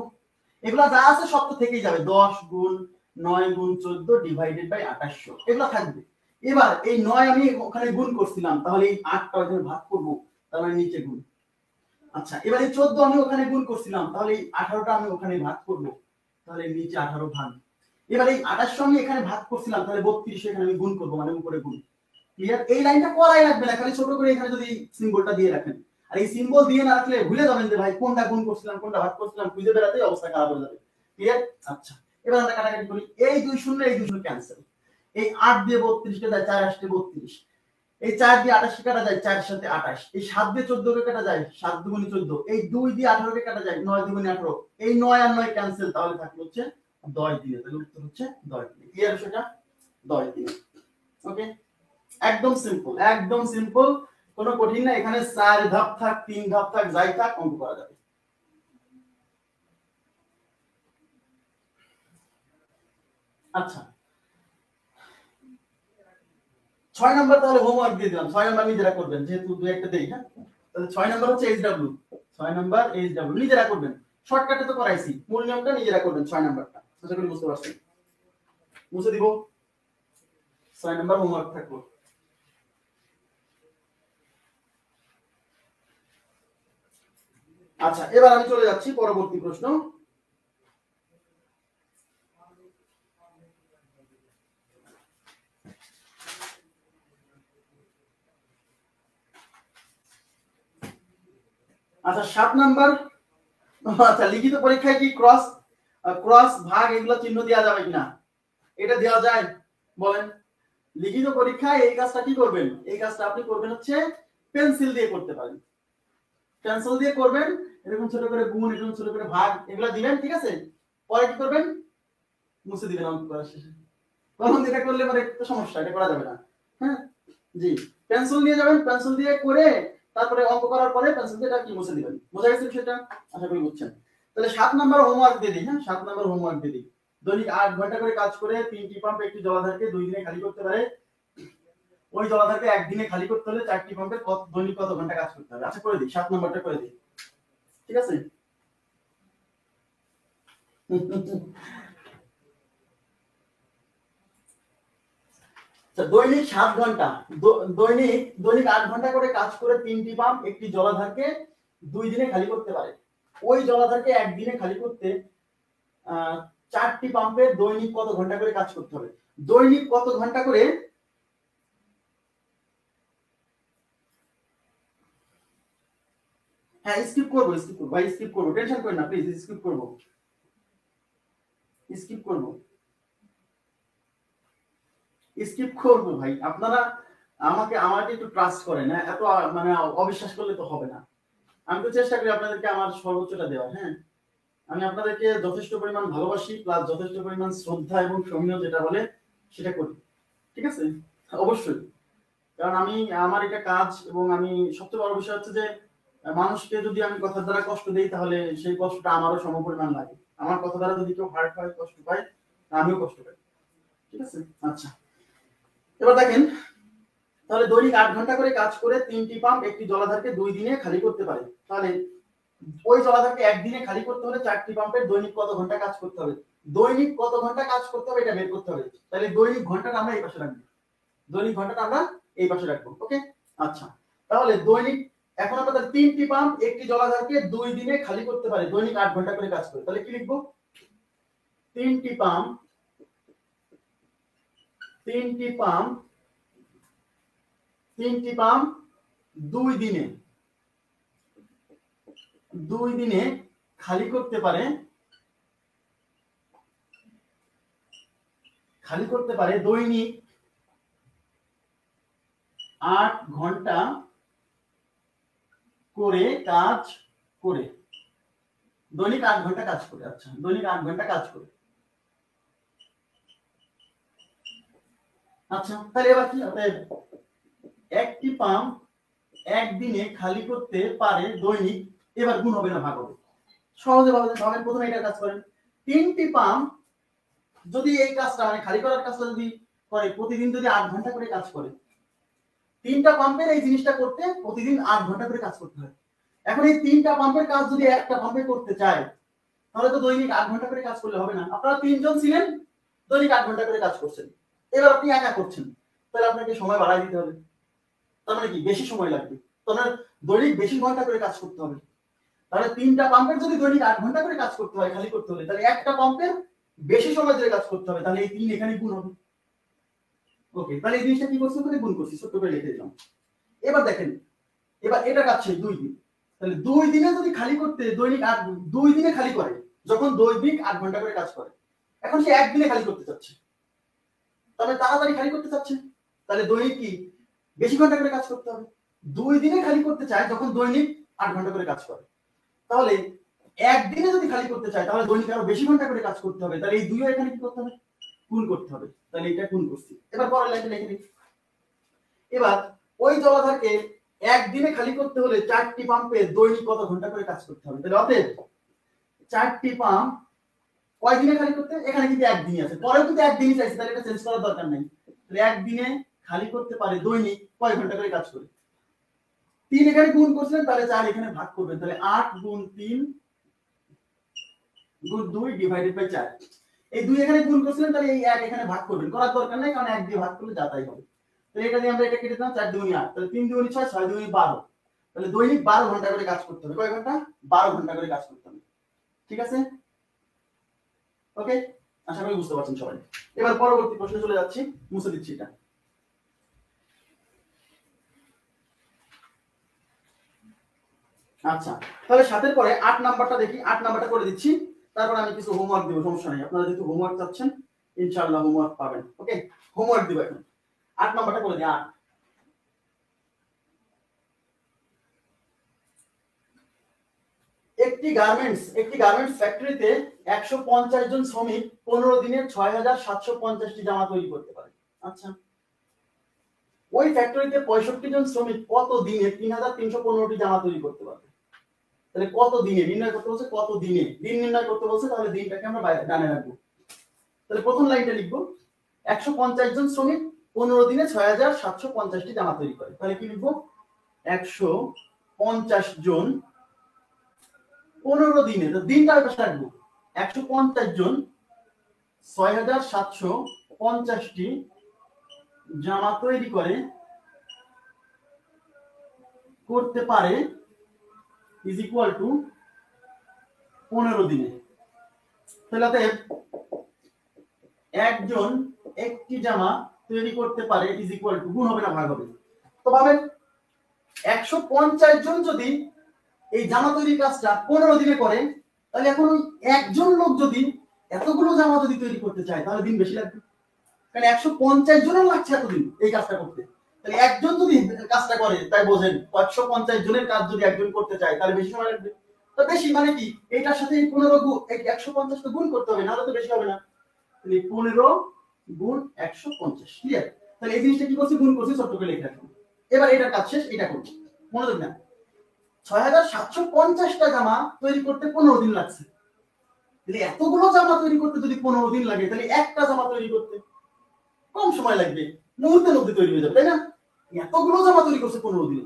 এগুলা যা আছে সব তো থেকেই যাবে, 10 গুণ 9 গুণ 14 ডিভাইডেড বাই 2800, এগুলা থাকবে। এবার এই 9 আমি ওখানে গুণ করছিলাম, তাহলে এই 8টা ওখানে ভাগ করব, তাহলে নিচে গুণ। আচ্ছা, এবার এই 14 আমি ওখানে গুণ করছিলাম, তাহলে এই 18টা আমি ওখানে ভাগ করব, তাহলে নিচে 18 ভাগ। এবার এই 2800 আমি এখানে ভাগ করছিলাম, তাহলে 32 এখানে আমি গুণ করব, মানে উপরে গুণ। ক্লিয়ার? এই লাইনটা করাই লাগবে না, খালি ছোট করে এখানে যদি সিম্বলটা দিয়ে রাখেন। আর এই সিম্বল দিয়ে না রাখলে ভুলে যাবেন যে ভাই কোনটা গুণ করছিলাম কোনটা ভাগ করছিলাম, খুঁজে বেড়াতেই অবস্থা খারাপ হয়ে যাবে। ক্লিয়ার? আচ্ছা, এবার আমরা কাটাকাটি করি। এই 2 শূন্য এই 2 শূন্য ক্যান্সেল। এই 8 দিয়ে 32 কে যায়, 4 আসতে 32। এই 4 দিয়ে 28 কে কাটা যায়, 4 এর সাথে 28। এই 7 দিয়ে 14 কে কাটা যায়, 7 দুগুণে 14। এই 2 দিয়ে 18 কে কাটা যায়, 9 দুগুণে 18। এই 9 আর 9 ক্যান্সেল, তাহলে থাকলো হচ্ছে 10 দিনে। তাহলে উত্তর হচ্ছে 10 দিনে। ক্লিয়ার বিষয়টা? 10 দিনে। ওকে, একদম সিম্পল, একদম সিম্পল, কোনো কঠিন না। এখানে 4 ধাপ থাক, 3 ধাপ থাক, যাই থাক, অঙ্ক করা যাবে। আচ্ছা, 6 নাম্বার তাহলে হোমওয়ার্ক দিয়ে দিলাম। 6 নাম্বার নিজেরা করবেন, যেহেতু দুই একটা দেই। হ্যাঁ, তাহলে 6 নাম্বার হচ্ছে এইচডব্লিউ। 6 নাম্বার এইচডব্লিউ নিজেরা করবেন। শর্টকাটে তো করাইছি, মূল নিয়মটা নিজেরা করবেন। 6 নাম্বারটা আশা করি বুঝতে পারছেন। মুছে দিব। 6 নাম্বার হোমওয়ার্ক থাকলো। আচ্ছা, এবার আমি চলে যাচ্ছি পরবর্তী প্রশ্ন। আচ্ছা, 7 নাম্বার। আচ্ছা, লিখিত পরীক্ষায় কি ক্রস ক্রস ভাগ এগুলো চিহ্ন দেওয়া যাবে কিনা? এটা দেওয়া যায়? বলেন। লিখিত পরীক্ষায় এই কাজটা কি করবেন? এই কাজটা আপনি করবেন হচ্ছে পেন্সিল দিয়ে করতে পারেন। পেন্সিল দিয়ে করবেন, এরকম ছোট করে গুণ, এরকম ছোট করে ভাগ, এগুলো দিবেন, ঠিক আছে? পরে কি করবেন? মুছে দিবেন অঙ্ক করার শেষে। কলম দিয়ে করলে মানে একটা সমস্যা, এটা করা যাবে না। হ্যাঁ, জি, পেন্সিল নিয়ে যাবেন, পেন্সিল দিয়ে করে তারপরে অঙ্ক করার পরে পেন্সিল দিয়ে এটা কি মুছে দিবেন। বোঝা গেছে বিষয়টা? আশা করি বুঝছেন। তাহলে 7 নাম্বার হোমওয়ার্ক দিয়ে দিই। হ্যাঁ, 7 নাম্বার হোমওয়ার্ক দিয়ে দিই। দৈনিক 8 ঘন্টা করে কাজ করে 3টি পাম্প একটি জলাধারকে 2 দিনে খালি করতে পারে। ওই জলাধারকে 1 দিনে খালি করতে হলে 4টি পাম্পের দৈনিক কত ঘন্টা কাজ করতে হবে? আচ্ছা, করে দিই, 7 নাম্বারটা করে দিই, ঠিক আছে? দৈনিক 7 ঘন্টা, দৈনিক 8 ঘন্টা করে কাজ করে 3টি পাম্প একটি জলাধারকে 2 দিনে খালি করতে পারে। ওই জলাধারকে 1 দিনে খালি করতে 4টি পাম্পের দৈনিক কত ঘন্টা করে কাজ করতে হবে? দৈনিক কত ঘন্টা করে হ্যাঁ স্কিপ করবো ভাই, স্কিপ করবো, টেনশন করেন না প্লিজ, স্কিপ করবো ভাই। আপনারা আমাকে একটু ট্রাস্ট করেন, হ্যাঁ, এত মানে অবিশ্বাস করলে তো হবে না। আমি তো চেষ্টা করি আপনাদেরকে আমার সর্বোচ্চটা দেওয়ার। হ্যাঁ, আমি আপনাদেরকে যথেষ্ট পরিমাণ ভালোবাসি, প্লাস যথেষ্ট পরিমাণ শ্রদ্ধা এবং সমীহ যেটা বলে সেটা করি, ঠিক আছে? অবশ্যই, কারণ আমার এটা কাজ, এবং আমি সবচেয়ে বড় বিষয় হচ্ছে যে মানুষকে যদি আমি কথার দ্বারা কষ্ট দিই তাহলে সেই কষ্টটা আমারও সমপরিমাণ লাগে। আমার কথা দ্বারা যদি কেউ হার্ট হয়, কষ্ট পায়, আমিও কষ্ট পাই, ঠিক আছে? আচ্ছা, এবার দেখেন, তাহলে দৈনিক 8 ঘন্টা করে কাজ করে 3টি পাম্প একটি জলাধারকে 2 দিনে খালি করতে পারে। তাহলে ওই জলাধারকে একদিনে খালি করতে হলে 4টি পাম্পের দৈনিক কত ঘন্টা কাজ করতে হবে? দৈনিক কত ঘন্টা কাজ করতে হবে এটা বের করতে হবে। তাহলে দৈনিক ঘন্টাটা আমরা এই পাশে রাখবো, ওকে? আচ্ছা, তাহলে দৈনিক, এখন আমাদের 3টি পাম্প একটি জলাধারকে 2 দিনে খালি করতে পারে, দৈনিক 8 ঘন্টা করে কাজ করে। তাহলে কি লিখবো? 3টি পাম্প 2 দিনে খালি করতে পারে দৈনিক 8 ঘন্টা করে কাজ করে। দৈনিক 8 ঘন্টা কাজ করে। আচ্ছা, দৈনিক 8 ঘন্টা কাজ করে। আচ্ছা, তাহলে এবার কি হবে? একটি পাম্প একদিনে খালি করতে পারে দৈনিক, এবার গুণ হবে না ভাগ হবে। সহজে ভাবেন, প্রথমে এটা কাজ করেন। 3টি পাম্প যদি এই কাজটা মানে খালি করার কাজটা যদি করে, প্রতিদিন যদি 8 ঘন্টা করে কাজ করে, 3টা পাম্পের এই জিনিসটা করতে প্রতিদিন 8 ঘন্টা করে কাজ করতে হয়। এখন এই 3টা পাম্পের কাজ যদি একটা পাম্পে করতে চায়, তাহলে তো দৈনিক 8 ঘন্টা করে কাজ করলে হবে না। আপনারা 3 জন ছিলেন, দৈনিক 8 ঘন্টা করে কাজ করছেন, এবার আপনি একা করছেন, তাহলে আপনাকে সময় বাড়াই দিতে হবে। তার মানে কি বেশি সময় লাগবে, তাহলে দৈনিক বেশি ঘন্টা করে কাজ করতে হবে। তাহলে 3টা পাম্পের যদি দৈনিক 8 ঘন্টা করে কাজ করতে হয়, খালি করতে হলে, তাহলে একটা পাম্পের বেশি সময় ধরে কাজ করতে হবে, তাহলে এই 3 এখানে গুণ হবে। ওকে, তাহলে এই জিনিসটা কি করছি? ওখানে গুণ করছি, ছোট করে লিখে দিলাম। এবার দেখেন, এবার এটা কাজ 2 দিন, তাহলে 2 দিনে যদি খালি করতে দৈনিক 2 দিনে খালি করে, যখন দৈনিক 8 ঘন্টা করে কাজ করে, এখন সে একদিনে খালি করতে চাচ্ছে, তাহলে তাড়াতাড়ি খালি করতে চাচ্ছে, তাহলে দৈনিক কি বেশি ঘন্টা করে কাজ করতে হবে। 2 দিনে খালি করতে চায় যখন দৈনিক 8 ঘন্টা করে কাজ করে, তাহলে একদিনে যদি খালি করতে চায় তাহলে দৈনিক আরো বেশি ঘন্টা করে কাজ করতে হবে। তাহলে এই দুইও এখানে কি করতে হবে? গুণ করতে হবে। তাহলে এটা গুণ করছি। এবার পরের লাইনে লিখে দিই। এবার ওই জলাধারকে একদিনে খালি করতে হলে 4টি পাম্পে দৈনিক কত ঘন্টা করে কাজ করতে হবে? তাহলে অতএব 4টি পাম্প কয় দিনে খালি করতে? এখানে কিন্তু একদিনই আছে, পরেও কিন্তু একদিনই চাইছে, তাহলে এটা চেঞ্জ করার দরকার নেই। তাহলে একদিনে খালি করতে পারে দৈনিক কয় ঘন্টা করে কাজ করে? 3 এখানে গুণ করছিলেন, তাহলে 4 এখানে ভাগ করবেন, তাহলে 8 গুণ 3 গুণ 2 ডিভাইডেড বাই 4। এই 2 এখানে গুণ করছিলেন, তাহলে এই 1 এখানে ভাগ করবেন, করার দরকার নাই, কারণ 1 দিয়ে ভাগ করলে যাতাই হবে। তাহলে এটা দিয়ে আমরা এটা কেটে দিলাম, 4 দুগুণে 8, তাহলে 3 দুগুণে 6, 6 দুগুণে 12। তাহলে দৈনিক 12 ঘন্টা করে কাজ করতে হবে। কয় ঘন্টা? 12 ঘন্টা করে কাজ করতে হবে। ঠিক আছে? ওকে, আশা করি বুঝতে পারছেন সবাই। এবার পরবর্তী প্রশ্নে চলে যাচ্ছি, মুছে দিচ্ছি এটা। আচ্ছা, তাহলে 7 পরে 8 নাম্বারটা দেখি। 8 নাম্বারটা করে দিচ্ছি, তারপর আমি কিছু হোমওয়ার্ক দেব, সমস্যা নেই। আপনারা যেহেতু হোমওয়ার্ক চাচ্ছেন, ইনশাআল্লাহ হোমওয়ার্ক পাবেন। ওকে, হোমওয়ার্ক দেব এখন। 8 নাম্বারটা করে দিই। 8, একটি গার্মেন্টস ফ্যাক্টরিতে 150 জন শ্রমিক 15 দিনে 6750টি জামা তৈরি করতে পারে। আচ্ছা, ওই ফ্যাক্টরিতে 65 জন শ্রমিক কত দিনে 3315টি জামা তৈরি করতে পারবে? তাহলে কত দিনে নির্ণয় করতে বলছে, কত দিনে দিন নির্ণয় করতে বলছে, তাহলে দিনটাকে আমরা ডানে রাখবো। তাহলে প্রথম লাইনটা লিখবো, 150 জন শ্রমিক 15 দিনে 6750টি জামা তৈরি করে। তাহলে কি লিখবো? 150 জন 15 দিনে, তো দিনটা ওই পাশে রাখবো। 150 জন 6750টি জামা তৈরি করতে পারে ইজ ইকুয়াল টু 15 দিনে। তাহলে একজন একটি জামা তৈরি করতে পারে ইজ ইকুয়াল টু, গুণ হবে না ভাগ হবে। তো ভাবেন 150 জন যদি এই জামা তৈরির কাজটা 15 দিনে করে, তাহলে এখন ওই একজন লোক যদি এতগুলো জামা যদি তৈরি করতে চায় তাহলে দিন বেশি লাগবে, কারণ 150 জনের লাগছে এতদিন এই কাজটা করতে। তাহলে একজন যদি কাজটা করে, তাই বোঝেন 150 জনের কাজ যদি একজন করতে চায় তাহলে বেশি সময় লাগবে। তো বেশি মানে কি, এইটার সাথে 15 গুণ 150 তো গুণ করতে হবে, নাহলে তো বেশি হবে না। তাহলে 15 গুণ 150, ক্লিয়ার? তাহলে এই জিনিসটা কি করছি, গুণ করছি, ছোট করে লিখে রাখলাম। এবার এটার কাজ শেষ, এটা করছি, মনোযোগ না। 6750টা জামা তৈরি করতে 15 দিন লাগছে। তাহলে এতগুলো জামা তৈরি করতে যদি 15 দিন লাগে, তাহলে একটা জামা তৈরি করতে কম সময় লাগবে, মুহূর্তের মধ্যে তৈরি হয়ে যাবে, তাই না? এতগুলো জামা তৈরি করছে 15 দিনে,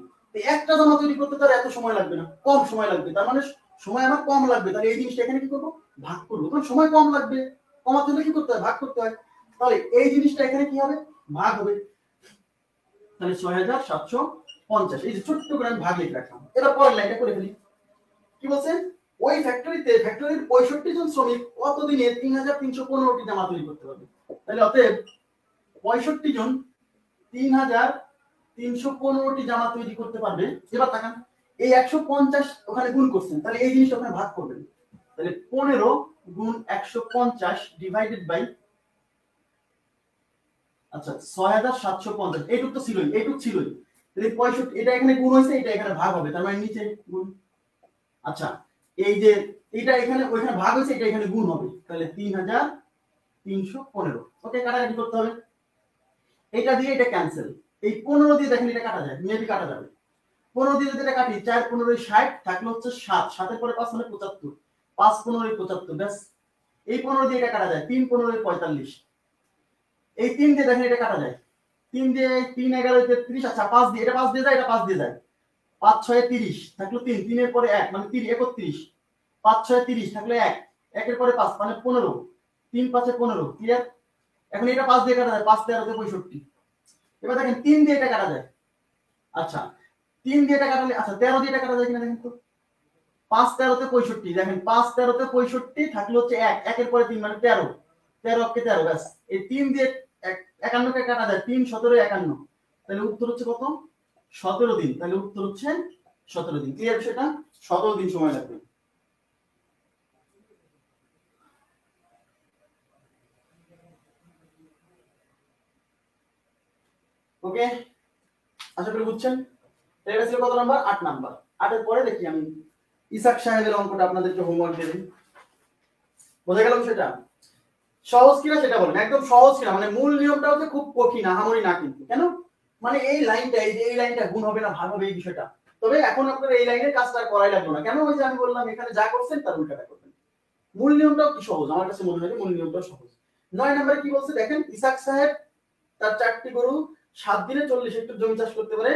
একটা জামা তৈরি করতে তার এত সময় লাগবে না, কম সময় লাগবে। তার মানে সময় আমার কম লাগবে, তাহলে এই জিনিসটা এখানে কি করবো, ভাগ করবো। কারণ সময় কম লাগবে, কমাতে হলে কি করতে হয়, ভাগ করতে হয়। তাহলে এই জিনিসটা এখানে কি হবে, ভাগ হবে। তাহলে 6750, এই যে ছোট্ট করে আমি ভাগ লিখে রাখলাম। এবার পরের লাইনটা করে ফেলি। কি বলছে, ওই ফ্যাক্টরিতে ফ্যাক্টরির 65 জন শ্রমিক কতদিনে 3315টি জামা তৈরি করতে পারবে। তাহলে অতএব 65 জন 3315টি জামা তৈরি করতে পারবে। এবার তাকান, এই 150 ওখানে গুণ করছেন, তাহলে এই জিনিসটা ওখানে ভাগ করবেন। তাহলে 15 গুণ 150 ডিভাইডেড বাই, আচ্ছা 6750, এইটুক তো ছিলই, এইটুক ছিলই। তাহলে 65, এটা এখানে গুণ হয়েছে, এটা এখানে ভাগ হবে, তার মানে নিচে গুণ। আচ্ছা এই যে এটা এখানে ওইখানে ভাগ হয়েছে, এটা এখানে গুণ হবে, তাহলে 3315। ওকে, কাটাকাটি করতে হবে। এটা দিয়ে এটা ক্যান্সেল, এই 15 দিয়ে দেখেন এটা কাটা যায়, মেবি কাটা যাবে। 15 দিয়ে যদি এটা কাটি, 4 15 60 থাকলে হচ্ছে 7, 7 এর পরে 5 মানে 75, 5 15 75, ব্যাস। এই 15 দিয়ে এটা কাটা যায়, 3 15 45, এই 3 দিয়ে দেখেন এটা কাটা যায়, 3 দিয়ে 3 11 30, আচ্ছা 5 দিয়ে, এটা 5 দিয়ে যায়, এটা 5 দিয়ে যায়, 5 6 30 থাকলো 3, 3 এর পরে 1 মানে 3 31, 5 6 30 থাকলো 1, 1 এর পরে 5 মানে 15, 3 5 15, ক্লিয়ার? এখন এটা 5 দিয়ে কাটা যায়, 5 13 65। এবার দেখেন 3 দিয়ে এটা কাটা যায়, আচ্ছা 3 দিয়ে এটা কাটালে, আচ্ছা 13 দিয়ে এটা কাটা যায় কিনা দেখেন তো, 5 13 65, দেখেন 5 13 65 থাকলো হচ্ছে 1, 1 এর পরে 3 মানে 13, 13 কে 13, ব্যাস। এই 3 দিয়ে 51 কে কাটা যায়, 3 17 51, তাহলে উত্তর হচ্ছে কত, 17 দিন। তাহলে উত্তর হচ্ছে 17 দিন, ক্লিয়ার বিষয়টা? 17 দিন সময় লাগবে। ওকে, আশা করি বুঝছেন। এটা ছিল কত নাম্বার, 8 নাম্বার। 8 এর পরে দেখি আমি ইসাক সাহেবের অঙ্কটা আপনাদেরকে হোমওয়ার্ক দেব। বোঝা গেল সেটা সহজ কিনা সেটা বলেন, একদম সহজ কিনা, মানে মূল নিয়মটা হচ্ছে খুব কঠিন, আহামরি না কিন্তু। কেন, মানে এই লাইনটা, এই যে এই লাইনটা গুণ হবে না ভাগ হবে, এই বিষয়টা। তবে এখন আপনার এই লাইনের কাজটা করাই লাগলো না, কেন, ওই যে আমি বললাম এখানে যা করছেন তার উল্টাটা করবেন। মূল নিয়মটাও কি সহজ, আমার কাছে মনে হয় মূল নিয়মটাও সহজ। 9 নম্বরে কি বলছে দেখেন, ইসাক সাহেব তার 4টি গরু 7 দিনে 40 হেক্টর জমি চাষ করতে পারে,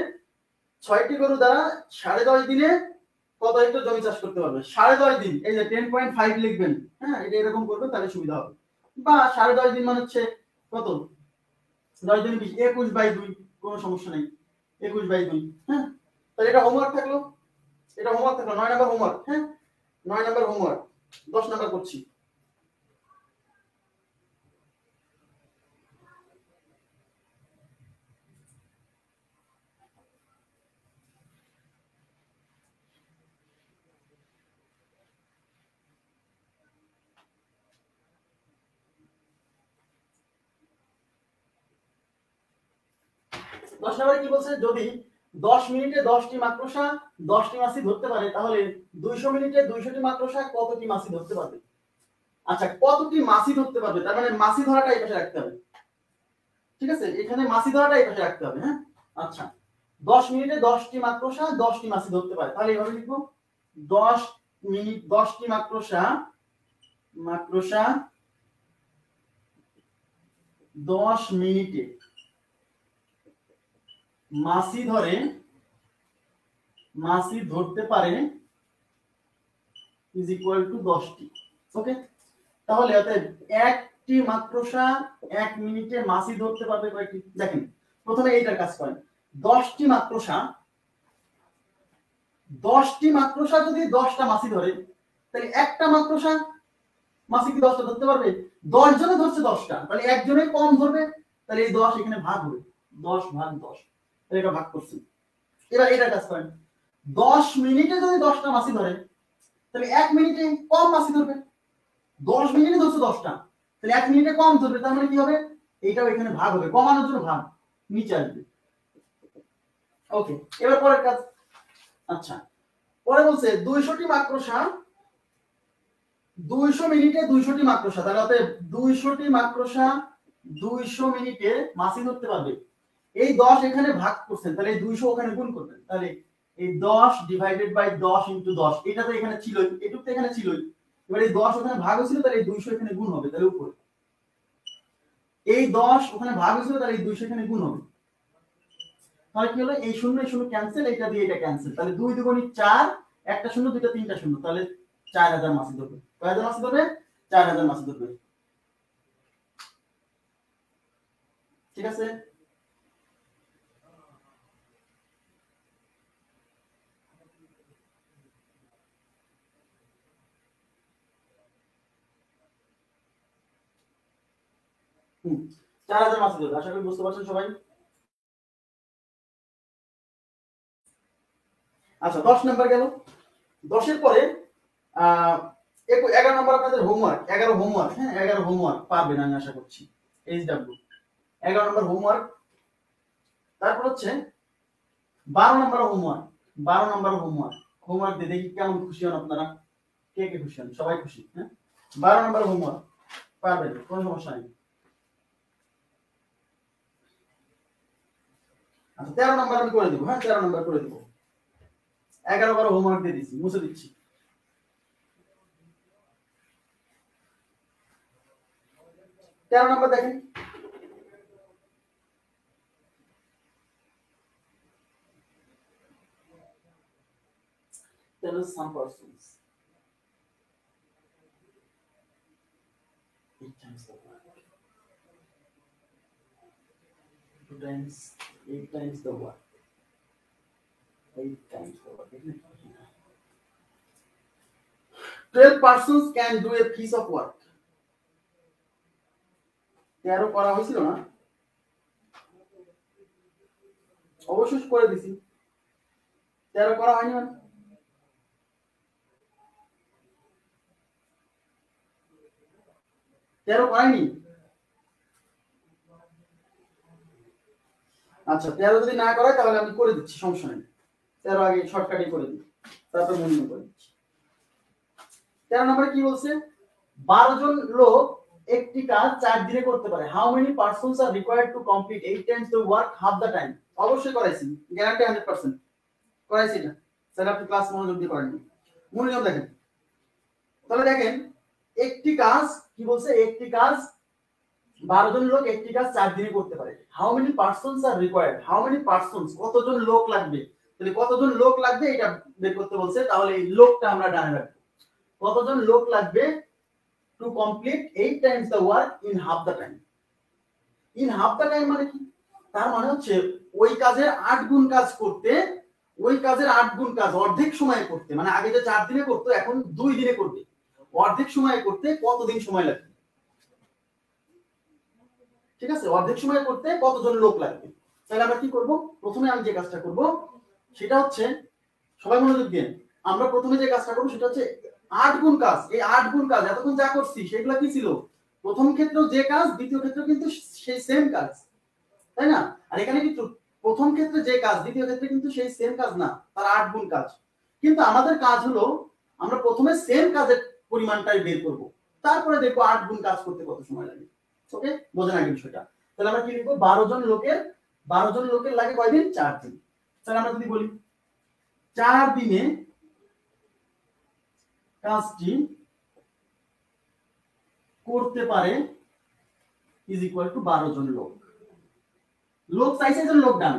6টি গরু দ্বারা 10.5 দিনে কত হেক্টর জমি চাষ করতে পারবে। 10.5 দিন, এই যে 10.5 লিখবেন, হ্যাঁ এটা এরকম করবেন তাহলে সুবিধা হবে। বা 10.5 দিন মানে হচ্ছে কত, 10 দিন 20, 21/2, কোনো সমস্যা নেই, 21/2, হ্যাঁ। তাহলে এটা হোমওয়ার্ক থাকলো, এটা হোমওয়ার্ক থাকলো, 9 নাম্বার হোমওয়ার্ক, হ্যাঁ 9 নাম্বার হোমওয়ার্ক। 10 নাম্বার করছি। কি বলছে, যদি 10 মিনিটে 10টি মাকড়সা 10টি মাছি ধরতে পারে, তাহলে 200 মিনিটে 200টি মাকড়সা কতটি মাছি ধরতে পারবে। আচ্ছা কতটি মাছি ধরতে পারবে, তার মানে মাছি ধরাটা এই পাশে রাখতে হবে, ঠিক আছে, এখানে মাছি ধরাটা এই পাশে রাখতে হবে, হ্যাঁ। আচ্ছা 10 মিনিটে 10টি মাকড়সা 10টি মাছি ধরতে পারে, তাহলে এইভাবে লিখবো, 10 মিনিট 10টি মাকড়সা 10 মিনিটে মাছি ধরতে পারে ইজ ইকুয়াল টু 10টি। ওকে, তাহলে অতএব একটি মাকড়সা 1 মিনিটে মাছি ধরতে পারবে কয়টি। দেখেন প্রথমে এইটার কাজ করেন, 10টি মাকড়সা যদি 10টা মাছি ধরে, তাহলে একটা মাকড়সা মাছি কি 10টা ধরতে পারবে? 10 জনে ধরছে 10টা, তাহলে একজনে কম ধরবে, তাহলে এই 10 এখানে ভাগ হবে, 10 ভাগ 10, তাহলে এটা ভাগ করছি। এবার এটার কাজ করেন, 10 মিনিটে যদি 10টা মাছি ধরে তাহলে 1 মিনিটে কম মাছি ধরবে। 10 মিনিটে ধরছে 10টা, তাহলে 1 মিনিটে কম ধরবে, তার মানে কি হবে এইটাও এখানে ভাগ হবে, কমানোর জন্য ভাগ নিচে আসবে। ওকে, এবার পরের কাজ। আচ্ছা, পরে বলছে 200টি মাকড়সা 200 মিনিটে 200টি মাকড়সা, তাহলে অতএব 200টি মাকড়সা 200 মিনিটে মাছি ধরতে পারবে। এই 10 এখানে ভাগ করছেন, তাহলে এই 200 ওখানে গুণ করবেন, তাহলে এই 10 ডিভাইডেড বাই 10 ইনটু 10, এটা তো এখানে ছিলই, এটুকু তো এখানে ছিলই। এবার এই 10 ওখানে ভাগ হয়েছিল, তাহলে এই 200 এখানে গুণ হবে, তাহলে উপরে এই 10 ওখানে ভাগ হয়েছিল, তাহলে এই 200 এখানে গুণ হবে। তাহলে কি হলো, এই শূন্য এই শূন্য ক্যান্সেল, এটা দিয়ে এটা ক্যান্সেল, তাহলে 2 দুগুণে 4, একটা শূন্য দুইটা তিনটা শূন্য, তাহলে 4000 মাছি ধরবে। কয় হাজার মাছি ধরবে? 4000 মাছি ধরবে। ঠিক আছে, হুম, 4000 মাছি ধরবে। আশা করি বুঝতে পারছেন সবাই। আচ্ছা, 10 নাম্বার গেল। 10 এর পরে 11 নাম্বার আপনাদের হোমওয়ার্ক, 11 হোমওয়ার্ক, হ্যাঁ 11 হোমওয়ার্ক পারবেন আমি আশা করছি। HW 11 number homework. তারপর হচ্ছে 12 number homework, 12 number homework. Homework দিয়ে দেখি কেমন খুশি হন আপনারা, কে কে খুশি হন? সবাই খুশি, হ্যাঁ 12 নাম্বার হোমওয়ার্ক পারবেন, কোনো সমস্যা নেই। আচ্ছা, 13 নাম্বার আমি করে দেবো, হ্যাঁ 13 নাম্বার করে দেবো। 11-12 হোমওয়ার্ক দিয়ে দিচ্ছি, মুছে দিচ্ছি। 13 নাম্বার দেখেন, there is some persons 8 times the work, 2 times 8 times the work, 8 times the work, 12 persons can do a piece of work। 13 করা হয়েছিল না? অবশ্যই করে দিছি। 13 করা হয়নি মানে 13 করায়নি। আচ্ছা, 13 যদি না করায় তাহলে আমি করে দিচ্ছি, সমস্যা নেই। 13 আগে শর্টকাটে করে দিই, তারপর মনে করে দিচ্ছি। 13 নম্বরে কি বলছে? 12 জন লোক একটি কাজ 4 দিনে করতে পারে। How many persons R required to complete 8 Times the work half the time? অবশ্যই করাইছি, গ্যারান্টি 100% করাইছি না। স্যার আপনি ক্লাস মনোযোগ দিয়ে করেননি। মনোযোগ দেখেন, তাহলে দেখেন একটি কাজ কি বলছে, একটি কাজ 12 জন লোক একটি কাজ 4 দিনে করতে পারে। How many persons R required, how many persons কতজন লোক লাগবে, তাহলে কতজন লোক লাগবে এটা বের করতে বলছে। তাহলে এই লোকটা আমরা ডানে রাখবো, কতজন লোক লাগবে to complete 8 Times the work in half the time. In half the time মানে কি? তার মানে হচ্ছে ওই কাজের 8 গুণ কাজ করতে, ওই কাজের 8 গুণ কাজ অর্ধেক সময়ে করতে, মানে আগে যে 4 দিনে করতো এখন 2 দিনে করবে, অর্ধেক সময়ে করতে কতদিন সময় লাগবে? ঠিক আছে, অর্ধেক সময় করতে কতজন লোক লাগবে? তাহলে আমরা কি করব? প্রথমে আমি যে কাজটা করব সেটা হচ্ছে, সবাই মনোযোগ দিন, আমরা প্রথমে যে কাজটা করব সেটা হচ্ছে 8 গুণ কাজ। এই 8 গুণ কাজ এতক্ষণ যা করছি সেগুলো কি ছিল? প্রথম ক্ষেত্রেও যে কাজ, দ্বিতীয় ক্ষেত্রেও কিন্তু সেই সেম কাজ, তাই না? আর এখানে কিন্তু প্রথম ক্ষেত্রে যে কাজ, দ্বিতীয় ক্ষেত্রে কিন্তু সেই সেম কাজ না, তার 8 গুণ কাজ। কিন্তু আমাদের কাজ হলো আমরা প্রথমে সেম কাজের পরিমাণটাই বের করব, তারপরে দেখবো 8 গুণ কাজ করতে কত সময় লাগে। ওকে, বোঝেন আগে বিষয়টা। তাহলে আমরা কি লিখবো? 12 জন লোকের লাগে কয়দিন? 4 দিন। তাহলে আমরা যদি বলি 4 দিনে কাজটি করতে পারে ইজ ইকুয়াল টু 12 জন লোক। লোক চাইছে জন, লোক ডান।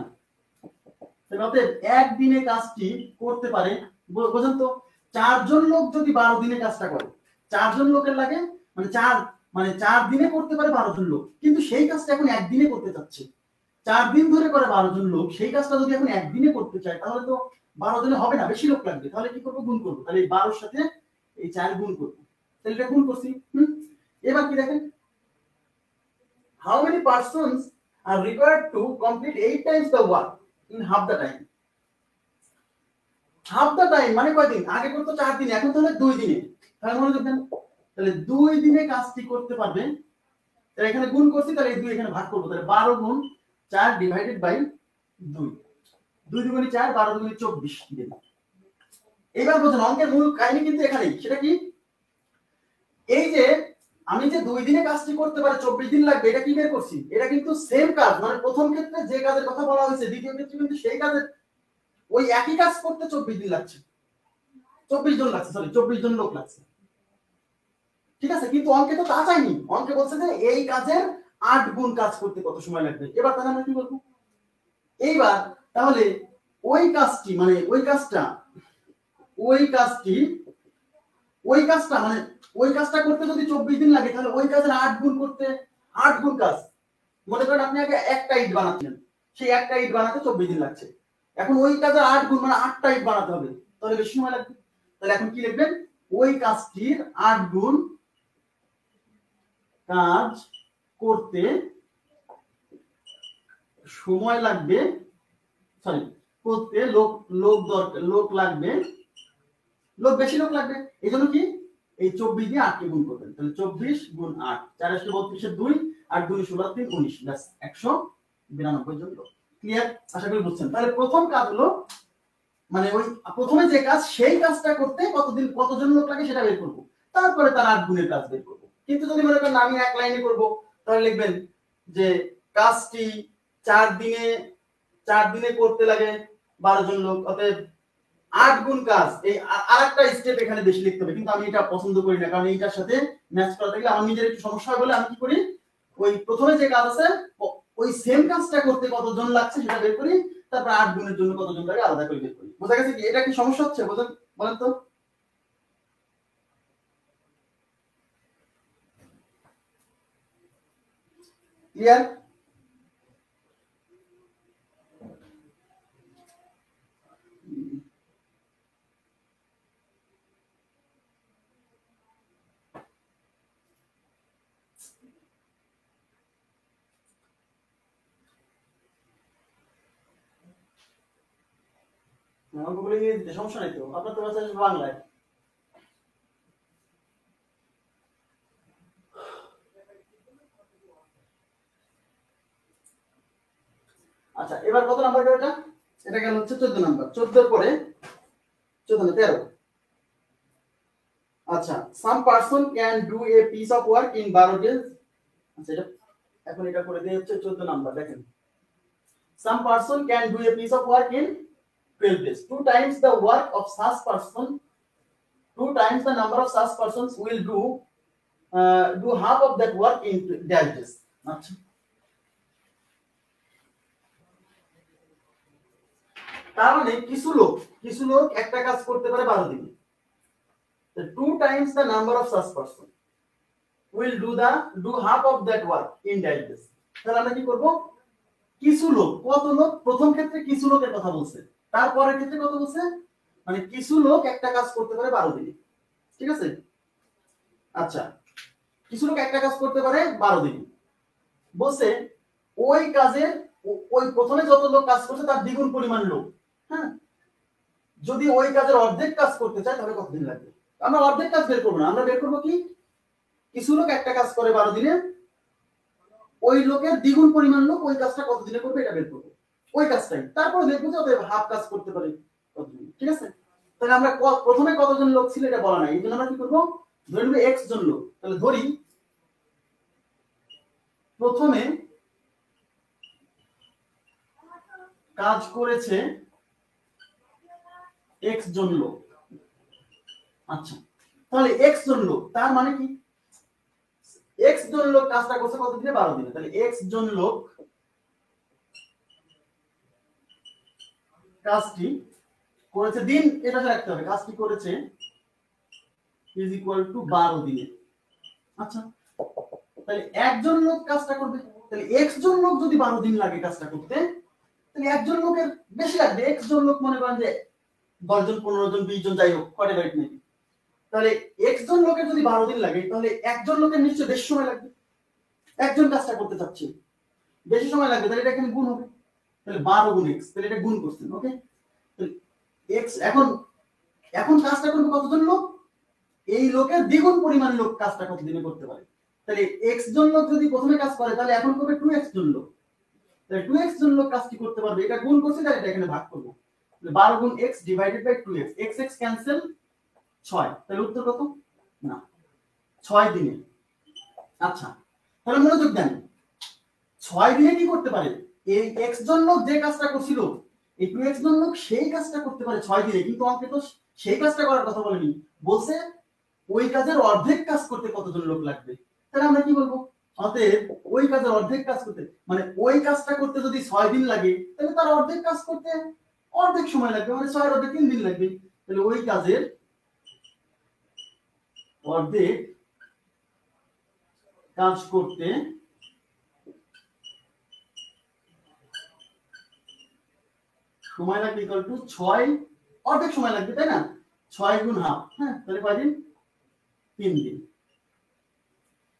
তাহলে একদিনে কাজটি করতে পারে, বোঝেন তো, 4 জন লোক যদি 12 দিনে কাজটা করে, 4 জন লোকের লাগে মানে 4 দিনে করতে পারে 12 জন লোক, কিন্তু সেই কাজটা এখন একদিনে করতে চাচ্ছে। 4 দিন ধরে করে 12 জন লোক, সেই কাজটা যদি এখন একদিনে করতে চায় তাহলে তো 12 দিনে হবে না, বেশি লোক লাগবে। তাহলে কি করবো? গুণ করবো। তাহলে এই 12 এর সাথে এই 4 গুণ করবো, তাহলে এটা গুণ করছি। এবার কি দেখেন, how many persons are required to complete 8 times the work in half the time? Half the time মানে কয়দিন, আগে করতো 4 দিনে, এখন তাহলে 2 দিনে। তাহলে মনে রাখবেন, তাহলে 2 দিনে কাজটি করতে পারবে। তাহলে এখানে গুণ করছি, তাহলে এই 2 এখানে ভাগ করব, তাহলে 12 গুণ 4 ডিভাইডেড বাই 2, 2 দুগুণে 4, 12 দুগুণে 24 দিন। এইবার বুঝুন অঙ্কের মূল কাহিনী কিন্তু এখানেই। সেটা কি, এই যে আমি যে 2 দিনে কাজটি করতে পারে 24 দিন লাগবে, এটা কি বের করছি, এটা কিন্তু সেম কাজ, মানে প্রথম ক্ষেত্রে যে কাজের কথা বলা হয়েছে দ্বিতীয় ক্ষেত্রে কিন্তু সেই কাজের ওই একই কাজ করতে 24 দিন লাগছে, 24 জন লাগছে, সরি 24 জন লোক লাগছে। ঠিক আছে, কিন্তু অঙ্কে তো তা চাইনি, অঙ্কে বলছে যে এই কাজের 8 গুণ কাজ করতে কত সময় লাগবে। এবার তাহলে আমরা কি বলবো, এইবার তাহলে ওই কাজটি মানে ওই কাজটা মানে ওই কাজটা করতে যদি 24 দিন লাগে, তাহলে ওই কাজের 8 গুণ করতে 8 গুণ কাজ। মনে করেন আপনি আগে একটা ইট বানাচ্ছেন, সেই একটা ইট বানাতে 24 দিন লাগছে, এখন ওই কাজের 8 গুণ মানে 8টা ইট বানাতে হবে, তাহলে বেশি সময় লাগবে। তাহলে এখন কি লিখবেন, ওই কাজটির 8 গুণ কাজ করতে সময় লাগবে, সরি করতে লোক লাগবে, লোক বেশি লোক লাগবে। এই জন্য কি এই 24 দিয়ে 8 কে গুণ করবেন, তাহলে 24 গুণ 8, 4 × 32 এর 2, 8 × 16 3 19, ব্যাস 192 জন লোক। ক্লিয়ার? আশা করি বুঝছেন। তাহলে প্রথম কাজ হলো মানে ওই প্রথমে যে কাজ সেই কাজটা করতে কতজন লোক লাগে সেটা বের করব, তারপরে তার 8 গুণের কাজ বের করব। কিন্তু যদি মনে করেন আমি এক লাইনে করব, তাহলে লিখবেন যে কাজটি 4 দিনে করতে লাগে 12 জন লোক, অতএব 8 গুণ কাজ। এই আরেকটা স্টেপ এখানে বেশি লিখতে হবে, কিন্তু আমি এটা পছন্দ করি না, কারণ এইটার সাথে ম্যাচ করা থাকলে আমার নিজের একটু সমস্যা হয় বলে আমি কি করি, ওই প্রথমে যে কাজ আছে ওই সেম কাজটা করতে কতজন লাগছে সেটা বের করি, তারপর 8 গুণের জন্য কতজন লাগে আলাদা করে বের করি। বোঝা গেছে কি? এটা কি সমস্যা হচ্ছে বলেন তো? ক্লিয়ার? অঙ্কগুলো ইংরেজিতে, সমস্যা নাই তো, আপনার তো বাচ্চা বাংলায়। আচ্ছা, এবার কত নাম্বার গেল এটা? এটা গেল হচ্ছে 14 নাম্বার। 14 এর পরে 14 না 13। আচ্ছা, some person can do a piece of work in 12 days। আচ্ছা, এটা এখন এটা করে দিয়ে হচ্ছে 14 নাম্বার। দেখেন, some person can do a piece of work in 12 days, 2 times the work of such person, 2 times the number of such persons will do half of that work in dash days। আচ্ছা, তার মানে কিছু লোক একটা কাজ করতে পারে 12 দিনে। 2 times the number of such person will do half of that work in dash days। তাহলে আমরা কি করব, কিছু লোক, কত লোক, প্রথম ক্ষেত্রে কিছু লোকের কথা বলছে, তারপরের ক্ষেত্রে কত বলছে, মানে কিছু লোক একটা কাজ করতে পারে 12 দিনে। ঠিক আছে? আচ্ছা, কিছু লোক একটা কাজ করতে পারে 12 দিনে বলছে, ওই কাজের ওই প্রথমে যত লোক কাজ করছে তার দ্বিগুণ পরিমাণ লোক, হ্যাঁ, যদি ওই কাজের অর্ধেক কাজ করতে চায় তাহলে কতদিন লাগবে। আমরা অর্ধেক কাজ বের করবো না, আমরা বের করবো কি, কিছু লোক একটা কাজ করে 12 দিনে, ওই লোকের দ্বিগুণ পরিমাণ লোক ওই কাজটা কত দিনে করবে এটা বের করবো, ওই কাজটাই। তারপর দেখবো যে ওদের হাফ কাজ করতে পারে কতদিন। ঠিক আছে? তাহলে আমরা প্রথমে কতজন লোক ছিল এটা বলা নাই, এই জন্য আমরা কি করবো, ধরে নেবো x জন লোক। তাহলে ধরি প্রথমে কাজ করেছে x জন লোক। আচ্ছা, তাহলে x জন লোক, তার মানে কি x জন লোক কাজটা করছে কত দিনে, 12 দিনে। তাহলে x জন লোক কাজটি করেছে, দিন এটা রাখতে হবে, কাজটি করেছে ইজ ইকুয়াল টু 12 দিনে। আচ্ছা, তাহলে একজন লোক কাজটা করবে, তাহলে x জন লোক যদি 12 দিন লাগে কাজটা করতে, তাহলে একজন লোকের বেশি লাগবে। x জন লোক মনে করেন যে 10 জন 15 জন 20 জন যাই হোক, হোয়াটএভার ইট মে বি, তাহলে x জন লোকের যদি 12 দিন লাগে, তাহলে একজন লোকের নিশ্চয়ই বেশি সময় লাগবে, একজন কাজটা করতে চাচ্ছে বেশি সময় লাগবে, তাহলে এটা এখানে গুণ হবে, তাহলে 12 গুণ x, তাহলে এটা গুণ করছেন। ওকে, এক্স এখন এখন কাজটা করবে কতজন লোক, এই লোকের দ্বিগুণ পরিমাণ লোক কাজটা কতদিনে করতে পারে। তাহলে এক্স জন লোক যদি প্রথমে কাজ করে তাহলে এখন করবে 2x জন লোক, তাহলে 2x জন লোক কাজটি করতে পারবে। এটা গুণ করছি তাহলে এটা এখানে ভাগ করব, 12 গুণ x divided by 2x, x x cancel 6, তাহলে উত্তর কত না 6 দিনে। আচ্ছা তাহলে মনোযোগ দেন, 6 দিনে কি করতে পারে, এই x জন লোক যে কাজটা করছিল এই 2x জন লোক সেই কাজটা করতে পারে 6 দিনে, কিন্তু অঙ্কে তো সেই কাজটা করার কথা বলেনি, বলছে ওই কাজের অর্ধেক কাজ করতে কতজন লোক লাগবে। তাহলে আমরা কি বলবো, অতএব ওই কাজের অর্ধেক কাজ করতে মানে ওই কাজটা করতে যদি 6 দিন লাগে তাহলে তার অর্ধেক কাজ করতে অর্ধেক সময় লাগবে, মানে 6 এর অর্ধেক 3 দিন লাগবে। তাহলে ওই কাজের অর্ধেক কাজ করতে সময় লাগবে ইকুয়াল টু 6 অর্ধেক সময় লাগবে, তাই না, 6 গুণ হাফ, হ্যাঁ তাহলে কয় দিন, 3 দিন,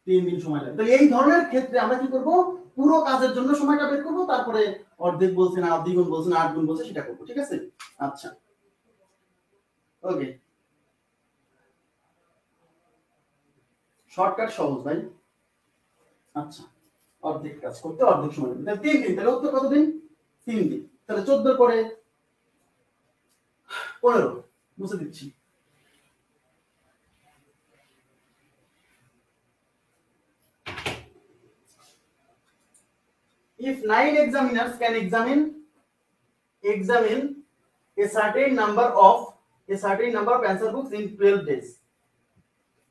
3 দিন সময় লাগবে। তাহলে এই ধরনের ক্ষেত্রে আমরা কি করব, পুরো কাজের জন্য সময়টা বের করব, তারপরে অর্ধেক বলছে না, দ্বিগুণ বলছে না, 8 গুণ বলছে সেটা করব, ঠিক আছে। আচ্ছা ওকে, শর্টকাট সহজ ভাই। আচ্ছা অর্ধেক কাজ করতে অর্ধেক সময় লাগবে, তাহলে 3 দিন, তাহলে উত্তর কত দিন, 3 দিন। তাহলে 14 পরে 15 মুছে দিচ্ছি। If 9 examiners can examine a certain number of answer books in 12 days,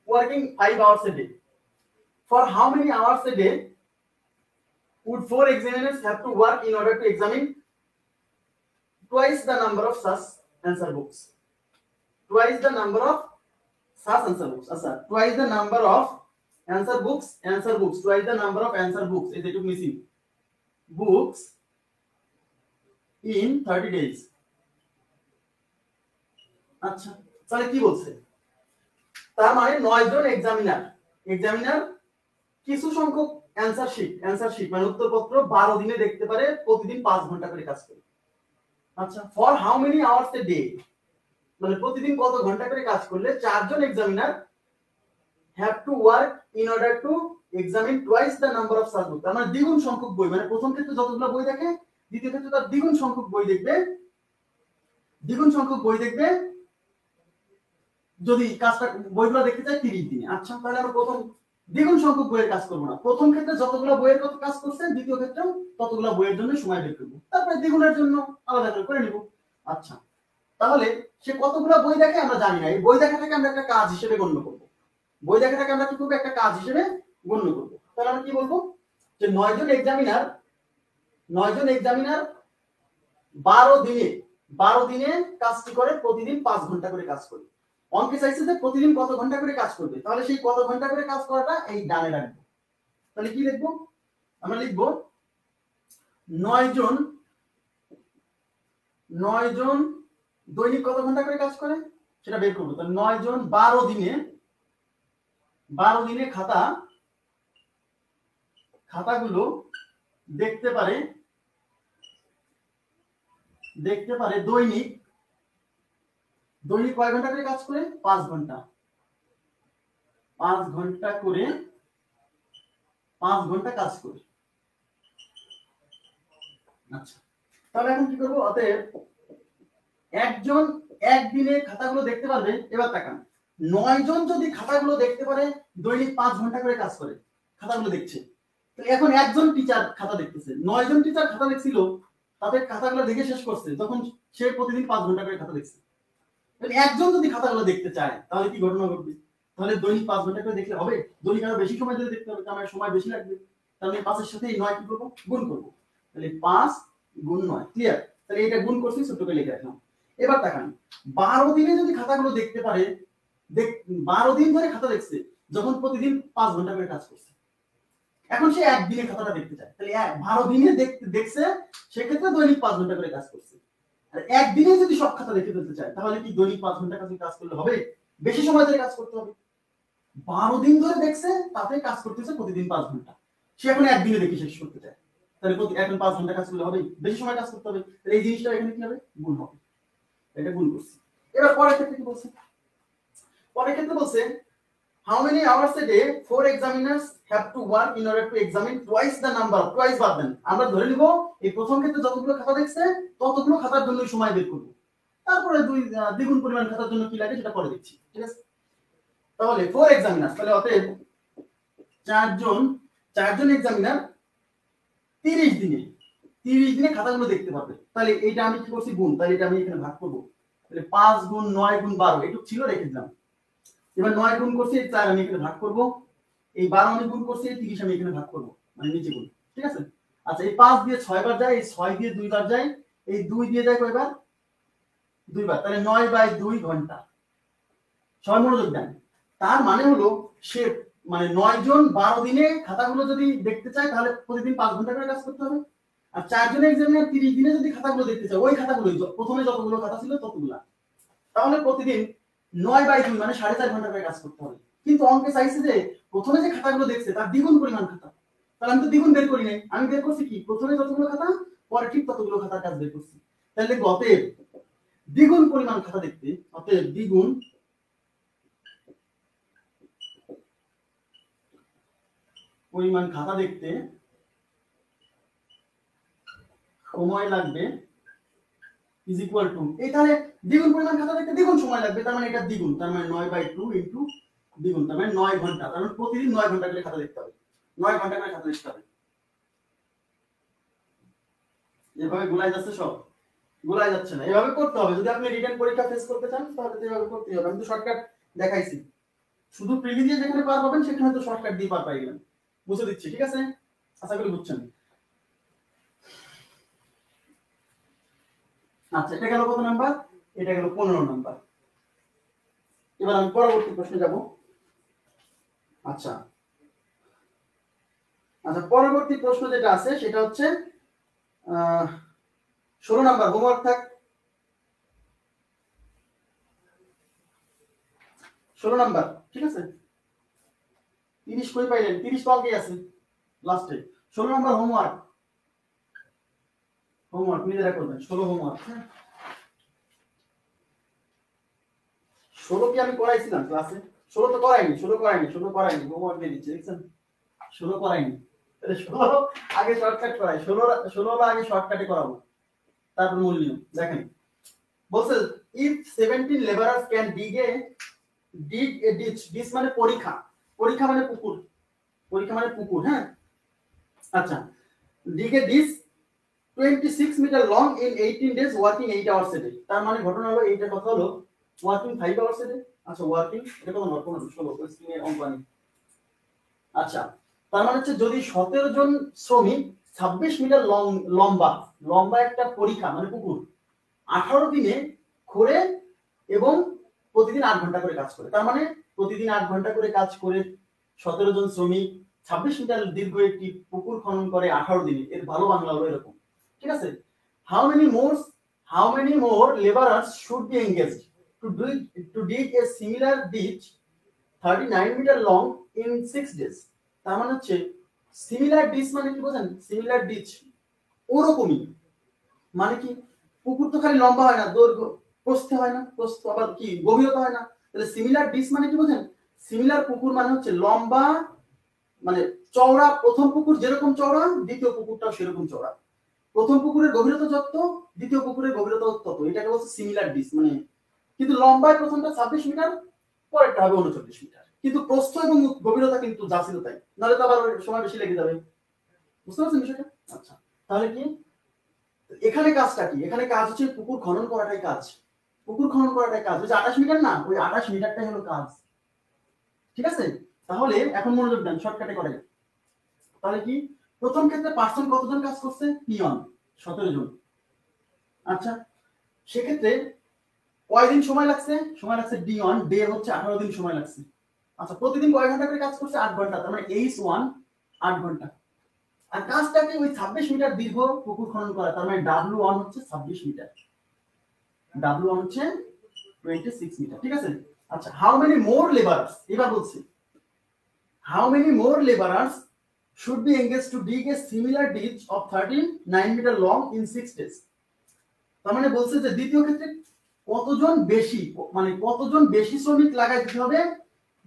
working 5 hours a day, for how many hours a day would 4 examiners have to work in order to examine twice the number of such answer books? Twice the number of such answer books. Twice the number of answer books. Twice the number of answer books. Is it missing? Books in 30 days. আচ্ছা তাহলে কি বলছে, তার মানে 9 জন examiner কিছু সংখ্যক answer sheet মানে উত্তরপত্র 12 দিনে দেখতে পারে, প্রতিদিন 5 ঘন্টা করে কাজ করে। আচ্ছা for how many hours a day, মানে প্রতিদিন কত ঘন্টা করে কাজ করলে 4 জন examiner have to work in order to examine twice the number of subject, তার মানে দ্বিগুণ সংখ্যক বই, মানে প্রথম ক্ষেত্রে যতগুলো বই দেখে দ্বিতীয় ক্ষেত্রে তার দ্বিগুণ সংখ্যক বই দেখবে যদি কাজটা বইগুলো দেখতে চাই 30 দিনে। আচ্ছা তাহলে আমরা প্রথম দ্বিগুণ সংখ্যক বইয়ের কাজ করব না, প্রথম ক্ষেত্রে যতগুলো বইয়ের কথা কাজ করছে দ্বিতীয় ক্ষেত্রেও ততগুলো বইয়ের জন্য সময় বের করব, তারপরে দ্বিগুণের জন্য আলাদা করে নিব। আচ্ছা তাহলে সে কতগুলো বই দেখে আমরা জানি না, এই বই দেখাটাকে আমরা একটা কাজ হিসেবে গণ্য করব, বই দেখাটাকে আমরা কি করব, একটা কাজ হিসেবে গণ্য করব। তাহলে আমরা কি বলবো যে 9 জন এক্সামিনার 12 দিনে কাজটি করে, প্রতিদিন 5 ঘন্টা করে কাজ করে। অঙ্কে চাইছে যে প্রতিদিন কত ঘন্টা করে কাজ করবে, তাহলে সেই কত ঘন্টা করে কাজ করাটা এই ডানে রাখবো। তাহলে কি লিখবো, আমরা লিখবো 9 জন দৈনিক কত ঘন্টা করে কাজ করে সেটা বের করবো। তাহলে 9 জন 12 দিনে খাতাগুলো দেখতে পারে দৈনিক কয় ঘন্টা করে কাজ করে, 5 ঘন্টা করে 5 ঘন্টা কাজ করে। আচ্ছা তাহলে এখন কি করবো, অতএব একজন একদিনে খাতাগুলো দেখতে পারবে। এবার তাকান 9 জন যদি খাতাগুলো দেখতে পারে দৈনিক 5 ঘন্টা করে কাজ করে, খাতাগুলো দেখছে, তাহলে এখন একজন টিচার খাতা দেখতেছে, 9 জন টিচার খাতা দেখছিল, তাদের খাতাগুলো দেখে শেষ করছে তখন সে প্রতিদিন 5 ঘন্টা করে খাতা দেখছে। একজন যদি খাতাগুলো দেখতে চায় তাহলে কি ঘটনা ঘটবে, তাহলে দৈনিক 5 ঘন্টা করে দেখলে হবে, দৈনিক আরো বেশি সময় ধরে দেখতে হবে, তাহলে সময় বেশি লাগবে, তাহলে 5 এর সাথে এই 9 কি করব, গুণ করব। তাহলে 5 গুণ 9 ক্লিয়ার, তাহলে এটা গুণ করছি ছোট করে লিখে রাখলাম। এবার তাকান 12 দিনে যদি খাতাগুলো দেখতে পারে, 12 দিন ধরে খাতা দেখছে, যখন প্রতিদিন 5 ঘন্টা করে কাজ করছে, এখন সে একদিনে খাতাটা দেখতে চায়, তাহলে 12 দিনে দেখছে, সেক্ষেত্রে দৈনিক 5 ঘন্টা করে কাজ করছে। আর একদিনে যদি সব খাতা দেখে ফেলতে চায় তাহলে কি দৈনিক 5 ঘন্টা কাজ করলে হবে, বেশি সময় ধরে কাজ করতে হবে। 12 দিন ধরে দেখছে, তাতে কাজ করতেছে প্রতিদিন 5 ঘন্টা, সে এখন একদিনে দেখে শেষ করতে চায়, তাহলে এখন 5 ঘন্টা কাজ করলে হবে, বেশি সময় কাজ করতে হবে, তাহলে এই জিনিসটা এখানে কি হবে, গুণ হবে। এটা গুণ করছি। এবার পরের ক্ষেত্রে কি বলছে, পরের ক্ষেত্রে বলছে how many hours a day 4 examiners have to work in order to examine twice the number, twice বাদ দেন, আমরা ধরে নিব এই প্রথম ক্ষেত্রে যতগুলো খাতা দেখছে ততগুলো খাতার জন্য সময় বের করব, তারপরে দ্বিগুণ পরিমাণ খাতার জন্য কি লাগে সেটা পরে দেখছি, ঠিক আছে। তাহলে 4 এক্সামিনার, তাহলে অতএব চারজন এক্সামিনার 30 দিনে খাতাগুলো দেখতে পাবে। তাহলে এইটা আমি কি করছি গুণ, তাহলে এটা আমি এখানে ভাগ করব, তাহলে 5 গুণ 9 গুণ 12 এটুক ছিল রেখে দিলাম। এবার 9 গুণ করছি 4 আমি এখানে ভাগ করব, এই 12 আমি গুণ করছি 30 আমি এখানে ভাগ করব, মানে নিচে গুণ, ঠিক আছে। আচ্ছা এই 5 দিয়ে 6 বার যায়, এই 6 দিয়ে 2 বার যায়, এই 2 দিয়ে যায় কয়বার, 2 বার, তাহলে 9/2 ঘন্টা। সবাই মনোযোগ দেন, তার মানে হলো সে মানে 9 জন 12 দিনে খাতাগুলো যদি দেখতে চায় তাহলে প্রতিদিন 5 ঘন্টা করে কাজ করতে হবে। আর 4 জন এক্সামিনার 30 দিনে যদি খাতাগুলো দেখতে চায়, ওই খাতাগুলোই প্রথমে যতগুলো খাতা ছিল ততগুলা, তাহলে প্রতিদিন 9/2 মানে 4.5 ঘন্টা করে কাজ করতে হবে। কিন্তু অঙ্কে চাইছে যে প্রথমে যে খাতাগুলো দেখছে তার দ্বিগুণ পরিমাণ খাতা, তাহলে আমি তো দ্বিগুণ বের করি নাই, আমি বের করছি কি প্রথমে যতগুলো খাতা পরে ঠিক ততগুলো খাতার কাজ বের করছি। তাহলে অতএব দ্বিগুণ পরিমাণ খাতা দেখতে, অতএব দ্বিগুণ পরিমাণ খাতা দেখতে সময় লাগবে ইজ ইকুয়াল টু, এই তাহলে দ্বিগুণ পরিমাণ খাতা দেখতে দ্বিগুণ সময় লাগবে, তার মানে এটা দ্বিগুণ, তার মানে 9/2 ইনটু দ্বিগুণ, তার মানে 9 ঘন্টা, তার মানে প্রতিদিন 9 ঘন্টা করে খাতা দেখতে হবে, 9 ঘন্টা করে খাতা দেখতে হবে। এভাবে গুলাই যাচ্ছে, সব গুলাই যাচ্ছে না, এভাবে করতে হবে। যদি আপনি রিটেন পরীক্ষা ফেস করতে চান তাহলে এভাবে করতে হবে। আমি তো শর্টকাট দেখাইছি, শুধু প্রিলি দিয়ে যেখানে পার পাবেন সেখানে তো শর্টকাট দিয়ে পার পাই গেলেন, বুঝে দিচ্ছি, ঠিক আছে, আশা করি বুঝছেন। আচ্ছা এটা গেল কত নাম্বার, এটা গেল 15 নাম্বার। এবার আমি পরবর্তী প্রশ্নে যাব। আচ্ছা আচ্ছা পরবর্তী প্রশ্ন যেটা আছে সেটা হচ্ছে 16 নাম্বার, হোমওয়ার্ক থাক 16 নাম্বার, ঠিক আছে। 30 কই পাইলেন, 30 তো অঙ্কে আছে লাস্টে। 16 নাম্বার হোমওয়ার্ক, হোমওয়ার্ক নিজেরা করবেন, 16 হোমওয়ার্ক। 16 কি আমি করাইছিলাম ক্লাসে, 16 তো করাইনি, 16 করাইনি, হোমওয়ার্ক দিয়ে দিচ্ছি, দেখছেন 16 করাইনি, তাহলে 16 আগে শর্টকাট করাই, 16 আগে শর্টকাটে করাবো, তারপর মূল নিয়ম দেখেন। বলছে if 17 laborers can dig a ditch, ditch মানে পরীক্ষা, পরীক্ষা মানে পুকুর, পরীক্ষা মানে পুকুর, হ্যাঁ। আচ্ছা dig a ditch 26 metre long in 18 days working 8 hours a day, তার মানে ঘটনা হলো এইটা কথা হলো ওয়ার্কিং 5 hours a day। আচ্ছা ওয়ার্কিং এটা কত নম্বর, 16 স্ক্রিনে অঙ্ক আনি। আচ্ছা তার মানে হচ্ছে যদি 17 জন শ্রমিক 26 মিটার লম্বা একটা পরীক্ষা মানে পুকুর 18 দিনে খোঁড়ে এবং প্রতিদিন 8 ঘন্টা করে কাজ করে, তার মানে প্রতিদিন 8 ঘন্টা করে কাজ করে 17 জন শ্রমিক 26 মিটার দীর্ঘ একটি পুকুর খনন করে 18 দিনে, এর ভালো বাংলা হলো এরকম, ঠিক আছে। How many more laborers should be engaged to dig a similar ditch 39 metre long in 6 days, তার মানে হচ্ছে সিমিলার ডিচ মানে কি বোঝেন, সিমিলার ডিচ ওরকমই, মানে কি পুকুর তো খালি লম্বা হয় না, দৈর্ঘ্য প্রস্থ হয় না, প্রস্থ আবার কি গভীরতা হয় না, তাহলে সিমিলার ডিচ মানে কি বোঝেন, সিমিলার পুকুর মানে হচ্ছে লম্বা মানে চওড়া, প্রথম পুকুর যেরকম চওড়া দ্বিতীয় পুকুরটাও সেরকম চওড়া, প্রথম পুকুরের গভীরতা যত দ্বিতীয় পুকুরের গভীরতা তত, এটাকে বলছে সিমিলার ডিচ। মানে কিন্তু লম্বায় প্রথমটা 26 মিটার পরেরটা হবে 39 মিটার, কিন্তু প্রস্থ এবং গভীরতা কিন্তু যা ছিল তাই, নাহলে তো আবার সময় বেশি লেগে যাবে, বুঝতে পারছেন বিষয়টা। আচ্ছা তাহলে কি এখানে কাজটা কি, এখানে কাজ হচ্ছে পুকুর খনন করাটাই কাজ, পুকুর খনন করাটাই কাজ, ওই 28 মিটার না, ওই 28 মিটারটাই হলো কাজ, ঠিক আছে। তাহলে এখন মনোযোগ দেন, শর্টকাটে করাই। তাহলে কি প্রথম ক্ষেত্রে পার্সন কতজন কাজ করছে, পিয়ন 17 জন। আচ্ছা সেক্ষেত্রে কয়দিন সময় লাগছে, D1 ডে হচ্ছে 18 দিন সময় লাগছে। আচ্ছা প্রতিদিন কয় ঘন্টা করে কাজ করছে, 8 ঘন্টা, তার মানে H1 8 ঘন্টা। আর কাজটাকে ওই 26 মিটার দীর্ঘ পুকুর খনন করা, তার মানে W1 হচ্ছে 26 মিটার, W1 হচ্ছে 26 মিটার, ঠিক আছে। আচ্ছা হাউ মেনি মোর লেবারার্স, এবার বলছি how many more labourers should be engaged to dig a similar ditch of 39 meter long in 6 days, তার মানে বলছে যে দ্বিতীয় ক্ষেত্রে কতজন বেশি, মানে কতজন বেশি শ্রমিক লাগাই দিতে হবে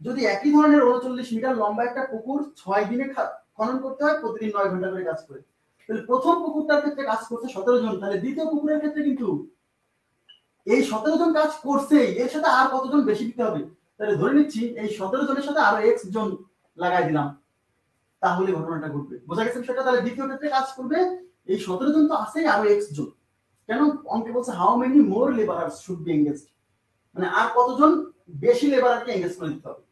যদি একই ধরনের 39 মিটার লম্বা একটা পুকুর 6 দিনে খনন করতে হয়, প্রতিদিন 9 ঘন্টা করে কাজ করে। তাহলে প্রথম পুকুরটার ক্ষেত্রে কাজ করছে 17 জন, তাহলে দ্বিতীয় পুকুরের ক্ষেত্রে কিন্তু এই 17 জন কাজ করছে, এর সাথে আর কতজন বেশি দিতে হবে, তাহলে ধরে নিচ্ছি এই 17 জনের সাথে আরো x জন লাগাই দিলাম, তাহলে ঘটনাটা ঘটবে। বোঝা গেছে সেটা? তাহলে দ্বিতীয় ক্ষেত্রে কাজ করবে এই 17 জন তো আছেই, আরো x জন। কেন অঙ্কে বলছে how many more labourers should be engaged, মানে আর কতজন বেশি লেবারকে এনগেজ করে দিতে হবে।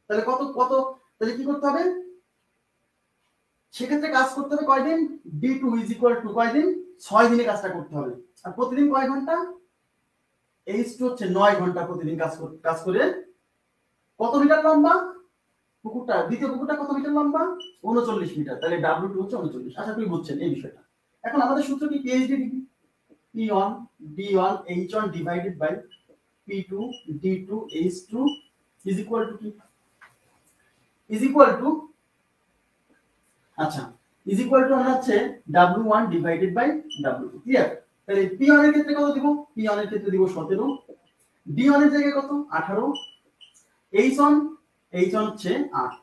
তাহলে কত কত তাহলে কি করতে হবে, সেক্ষেত্রে কাজ করতে হবে কয়দিন, d2 ইজ ইকুয়াল টু কয়দিন, 6 দিনে কাজটা করতে হবে। আর প্রতিদিন কয় ঘন্টা, h2 হচ্ছে 9 ঘন্টা প্রতিদিন কাজ করে কত মিটার লম্বা পুকুরটা, দ্বিতীয় পুকুরটা কত মিটার লম্বা, 39 মিটার, তাহলে w2 হচ্ছে 39। আশা করি বুঝছেন এই বিষয়টা। এখন আমাদের সূত্র কি, PhD degree, P1 D1 H1 divided by P2 D2 H2 is equal to কি, ইজ ইকুয়াল টু, আচ্ছা ইজ ইকুয়াল টু আমরা হচ্ছে W1 divided by W2, clear? তাহলে P1 এর ক্ষেত্রে কত দিব, P1 এর ক্ষেত্রে দিব 17, D1 এর জায়গায় কত 18, H1 হচ্ছে 8,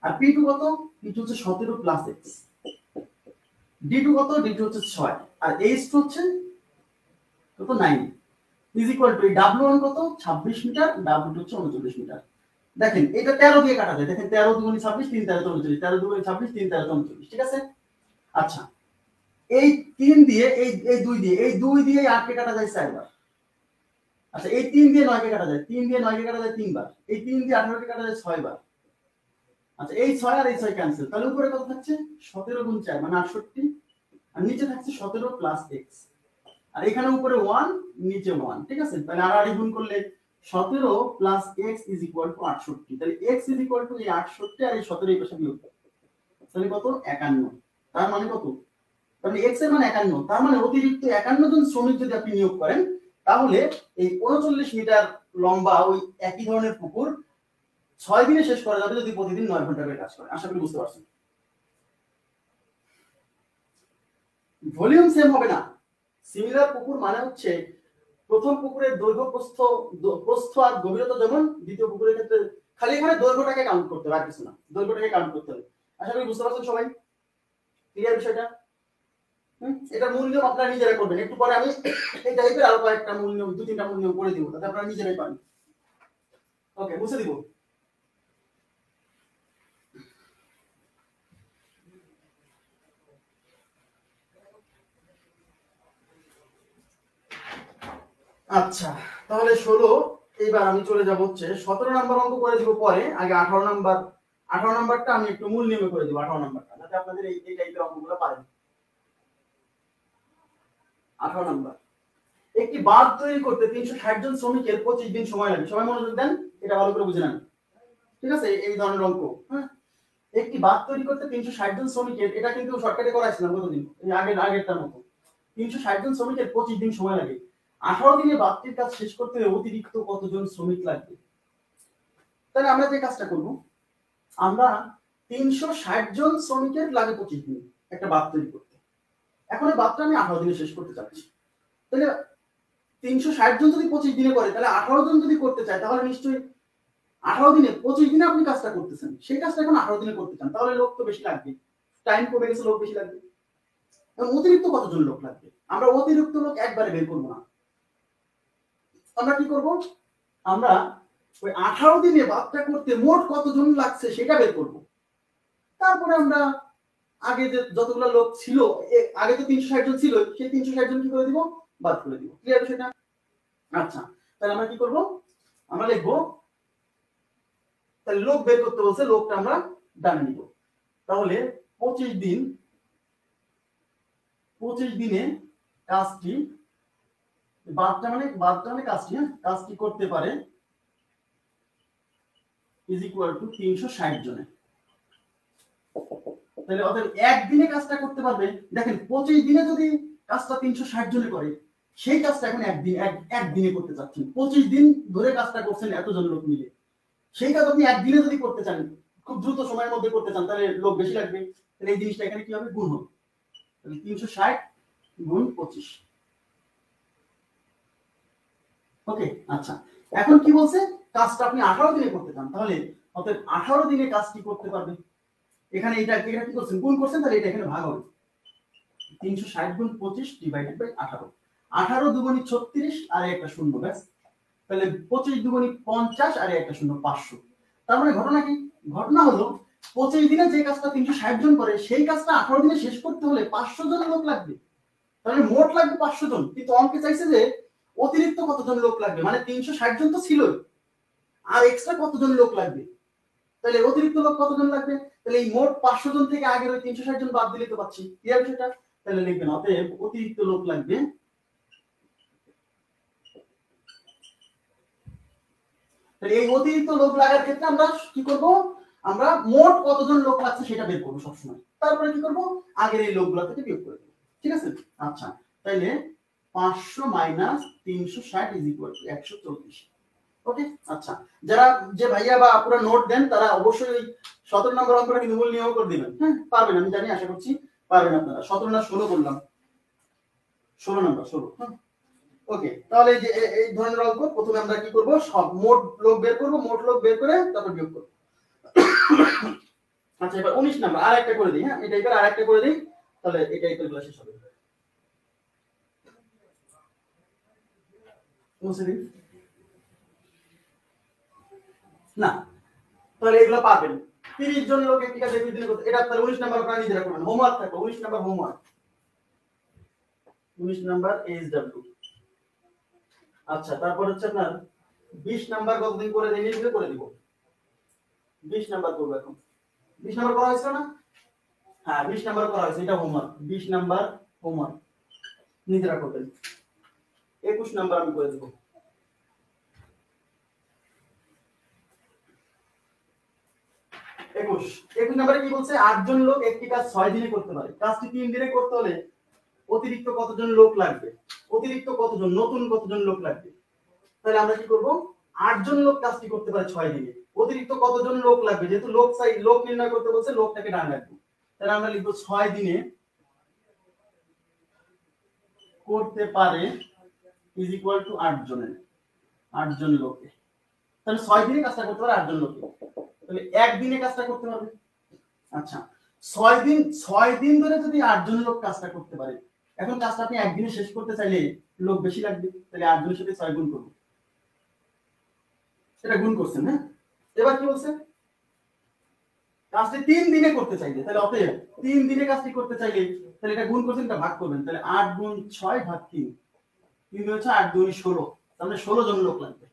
আর P2 কত, P2 হচ্ছে 17 প্লাস x, D2 কত, D2 হচ্ছে 6, আর H2 হচ্ছে কত 9, ইজ ইকুয়াল টু W1 কত 26 মিটার, W2 হচ্ছে 39 মিটার। দেখেন এটা 13 দিয়ে কাটা যায়, দেখেন 13 দুগুণে 26 3 13 39, 13 দুগুণে 26 3 13 39, ঠিক আছে? আচ্ছা এই 3 দিয়ে এই 2 দিয়ে, এই 2 দিয়ে 8 কে কাটা যায় 4 বার। আচ্ছা এই 3 দিয়ে 9 কে কাটা যায়, 3 দিয়ে 9 কে কাটা যায় 3 বার, এই 3 দিয়ে 18 কে কাটা যায় 6 বার। আচ্ছা এই 6 আর এই 6 ক্যান্সেল, তাহলে উপরে কত থাকছে 17 গুণ 4 মানে 68, আর নিচে থাকছে 17 প্লাস x, আর এখানে উপরে 1 নিচে 1, ঠিক আছে? তাহলে আর গুণ করলে 17 plus x is equal two 68, তাহলে x ইজ ইকুয়াল টু এই 68 আর এই 17 এই পাশে বিয়োগ, তাহলে কত 51, তার মানে কত, তাহলে x এর মান 51, তার মানে অতিরিক্ত 51 জন শ্রমিক যদি আপনি নিয়োগ করেন তাহলে এই 39 মিটার লম্বা ওই একই ধরনের পুকুর 6 দিনে শেষ করা যাবে যদি প্রতিদিন 9 ঘন্টা করে কাজ করে। আশা করি বুঝতে পারছেন। ভলিউম সেম হবে না, সিমিলার পুকুর মানে হচ্ছে প্রথম পুকুরের দৈর্ঘ্য প্রস্থ আর গভীরতা যেমন, দ্বিতীয় পুকুরের ক্ষেত্রে খালি এখানে দৈর্ঘ্যটাকে কাউন্ট করতে হবে আর কিছু না, দৈর্ঘ্যটাকে কাউন্ট করতে হবে। আশা করি বুঝতে পারছেন সবাই, ক্লিয়ার বিষয়টা? এটা মূল নিয়ম আপনারা নিজেরা করবেন, একটু পরে আমি এই টাইপের আরো কয়েকটা মূল নিয়ম 2-3টা মূল নিয়ম করে দিব, তাতে আপনারা নিজেরাই পারেন। ওকে মুছে দিব। আচ্ছা তাহলে 16, এইবার আমি চলে যাব হচ্ছে 17 নাম্বার অঙ্ক করে দিব পরে, আগে 18 নাম্বারটা আমি একটু মূল নিয়মে করে দিব, 18 নাম্বারটা যাতে আপনাদের এই টাইপের অঙ্কগুলো পারেন। 18 নাম্বার, একটি বাঁধ তৈরি করতে 360 জন শ্রমিকের 25 দিন সময় লাগে। সবাই মনোযোগ দেন, এটা ভালো করে বুঝে নেন, ঠিক আছে? এই ধরনের অঙ্ক, হ্যাঁ, একটি বাঁধ তৈরি করতে 360 জন শ্রমিকের, এটা কিন্তু শর্টকাটে করাইছিলাম কতদিন, এই আগেরটার মতো 360 জন শ্রমিকের 25 দিন সময় লাগে। 18 দিনে বাঁধটির কাজ শেষ করতে অতিরিক্ত কতজন শ্রমিক লাগবে? তাহলে আমরা যে কাজটা করব, আমরা 360 জন শ্রমিকের লাগে 25 দিন একটা বাঁধ তৈরি করতে। এখন এই বাঁধটা আমি 18 দিনে শেষ করতে চাচ্ছি, তাহলে 360 জন যদি 25 দিনে করে, তাহলে 18 জন যদি করতে চায় তাহলে নিশ্চয়ই 18 দিনে 25 দিনে আপনি কাজটা করতেছেন, সেই কাজটা এখন 18 দিনে করতে চান, তাহলে লোক তো বেশি লাগবে, টাইম কমে গেছে, লোক বেশি লাগবে। এবং অতিরিক্ত কতজন লোক লাগবে? আমরা অতিরিক্ত লোক একবারে বের করব না, আমরা কি করব, আমরা ওই 18 দিনে বাঁধটা করতে মোট কতজন লাগছে সেটা বের করব। তারপরে আমরা আগে যে যতগুলো লোক ছিল, আগে তো 360 জন ছিল, সেই 360 জন কি করে দিব, বাদ করে দিব, ক্লিয়ার বিষয়টা? আচ্ছা তাহলে আমরা কি করব, আমরা লিখব, তাহলে লোক বের করতে বলছে, লোকটা আমরা ডানে নিব। তাহলে 25 দিনে কাজটি, বাদটা মানে কাজটি, হ্যাঁ, কাজটি করতে পারে ইজ ইকুয়াল টু 360 জনে। তাহলে অতএব একদিনে কাজটা করতে পারবে, দেখেন 25 দিনে যদি কাজটা 360 জনে করে, সেই কাজটা এখন একদিনে করতে চাচ্ছেন। 25 দিন ধরে কাজটা করছেন এতজন লোক মিলে, সেই কাজ আপনি একদিনে যদি করতে চান, খুব দ্রুত সময়ের মধ্যে করতে চান, তাহলে লোক বেশি লাগবে। তাহলে এই জিনিসটা এখানে কি হবে, গুণ হবে। 360 গুণ 25, ওকে, আচ্ছা এখন কি বলছে, কাজটা আপনি 18 দিনে করতে চান, তাহলে অতএব 18 দিনে কাজটি করতে পারবে। এখানে এটা কি করছেন, গুণ করছেন, তাহলে এটা এখানে ভাগ হবে 360 গুণ 25 ডিভাইডেড বাই 18। 18 দুগুণী 36 আর একটা শূন্য, ব্যাস। তাহলে 25 দুগুণী 50 আর একটা শূন্য, 500। তার মানে ঘটনা কি, ঘটনা হলো 25 দিনে যে কাজটা 360 জন করে সেই কাজটা 18 দিনে শেষ করতে হলে 500 জন লোক লাগবে। তাহলে মোট লাগবে 500 জন, কিন্তু অঙ্কে চাইছে যে অতিরিক্ত কতজন লোক লাগবে, মানে 360 জন তো ছিলই, আর এক্সট্রা কতজন লোক লাগবে, তাহলে অতিরিক্ত লোক কতজন লাগবে, তাহলে এই মোট 500 জন থেকে আগের ওই 360 জন বাদ দিলে তো পাচ্ছি, ক্লিয়ার বিষয়টা। তাহলে লিখবেন অতএব অতিরিক্ত লোক লাগবে, তাহলে এই অতিরিক্ত লোক লাগার ক্ষেত্রে আমরা কি করব, আমরা মোট কতজন লোক লাগছে সেটা বের করব সবসময়, তারপরে কি করব, আগের এই লোকগুলো থেকে বিয়োগ করে দেব, ঠিক আছে। আচ্ছা তাহলে 500 মাইনাস 360 ইজ ইকুয়াল টু 134। ওকে, আচ্ছা যারা যে ভাইয়া বা আপুরা নোট দেন তারা অবশ্যই 17 নম্বর অঙ্কটা কিন্তু মূল নিয়ম করে দিবেন, হ্যাঁ পারবেন, আমি জানি, আশা করছি পারবেন আপনারা। 17 না 16 বললাম, 16 নম্বর, 16। হ্যাঁ ওকে, তাহলে যে এই ধরনের অঙ্ক প্রথমে আমরা কি করব, সব মোট লোক বের করব, মোট লোক বের করে তারপর বিয়োগ করব। আচ্ছা এবার 19 নাম্বার আরেকটা করে দিই, হ্যাঁ এটা এবার আরেকটা করে দিই, তাহলে এটা এগুলো শেষ হবে। না তাহলে এগুলো পাবেন 30 জন লোক একটি কাজ একটি দিনে করতে, এটা তাহলে 19 নাম্বার আপনারা নিজেরা করবেন, হোমওয়ার্ক থাকবে 19 নাম্বার হোমওয়ার্ক, 19 নাম্বার এইচডব্লিউ। আচ্ছা তারপর হচ্ছে আপনার 20 নাম্বার কতদিন করে দেই, নিজে করে দিব, 20 নাম্বার করব এখন। 20 নাম্বার করা হয়েছে না, হ্যাঁ 20 নাম্বার করা হয়েছে, এটা হোমওয়ার্ক, 20 নাম্বার হোমওয়ার্ক নিজেরা করবেন। 21 নাম্বার আমি করে দেব। 21 নাম্বারে কি বলছে, 8 জন লোক একটি কাজ 6 দিনে করতে পারে, কাজটি 3 দিনে করতে হলে অতিরিক্ত কতজন লোক লাগবে, অতিরিক্ত কতজন, নতুন কতজন লোক লাগবে। তাহলে আমরা কি করব, 8 জন লোক কাজটি করতে পারে 6 দিনে, অতিরিক্ত কতজন লোক লাগবে, যেহেতু লোক চাই, লোক নির্ণয় করতে বলছে, লোকটাকে ডান রাখবো, তাহলে আমরা লিখব 6 দিনে করতে পারে ইজ ইকুয়াল টু 8 জনের, 8 জন লোকে। তাহলে 6 দিনে কাজটা করতে পারে 8 জন লোকে, তাহলে এক দিনে কাজটা করতে পারবে। আচ্ছা 6 দিন ধরে যদি 8 জন লোক কাজটা করতে পারে, এখন কাজটা আপনি একদিনে শেষ করতে চাইলে লোক বেশি লাগবে, তাহলে 8 জনের সাথে 6 গুণ করব, এটা গুণ করছেন, হ্যাঁ। এবার কি বলছে, কাজটি 3 দিনে করতে চাইলে, তাহলে অতএব 3 দিনে কাজটি করতে চাইলে, তাহলে এটা গুণ করছেন, এটা ভাগ করবেন, তাহলে 8 গুণ 6 ভাগ 3, 3 হচ্ছে 8 দুই 16, তাহলে 16 জন লোক লাগবে।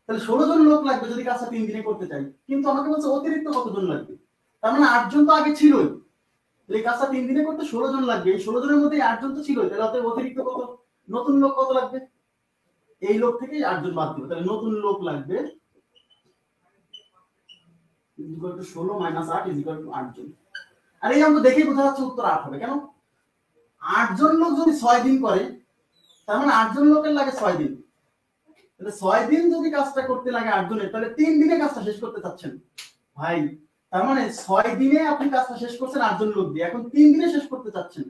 তাহলে 16 জন লোক লাগবে যদি কাজটা 3 দিনে করতে চাই, কিন্তু আমাকে বলছে অতিরিক্ত কতজন লাগবে, তার মানে 8 জন তো আগে ছিলই, এই কাজটা 3 দিনে করতে 16 জন লাগবে, এই 16 জনের মধ্যে 8 জন তো ছিলই, তাহলে অতএব অতিরিক্ত কত, নতুন লোক কত লাগবে, এই লোক থেকে 8 জন বাদ দিব, তাহলে নতুন লোক লাগবে equal to 16 minus 8 equal to 8 জন। আর এই অঙ্ক দেখেই বোঝা যাচ্ছে উত্তর 8 হবে, কেন, 8 জন লোক যদি 6 দিন করে, তার মানে 8 জন লোকের লাগে 6 দিন, তাহলে 6 দিন যদি কাজটা করতে লাগে 8 জনের, তাহলে 3 দিনে কাজটা শেষ করতে চাচ্ছেন ভাই, তার মানে 6 দিনে আপনি কাজটা শেষ করছেন 8 জন লোক দিয়ে, এখন 3 দিনে শেষ করতে চাচ্ছেন,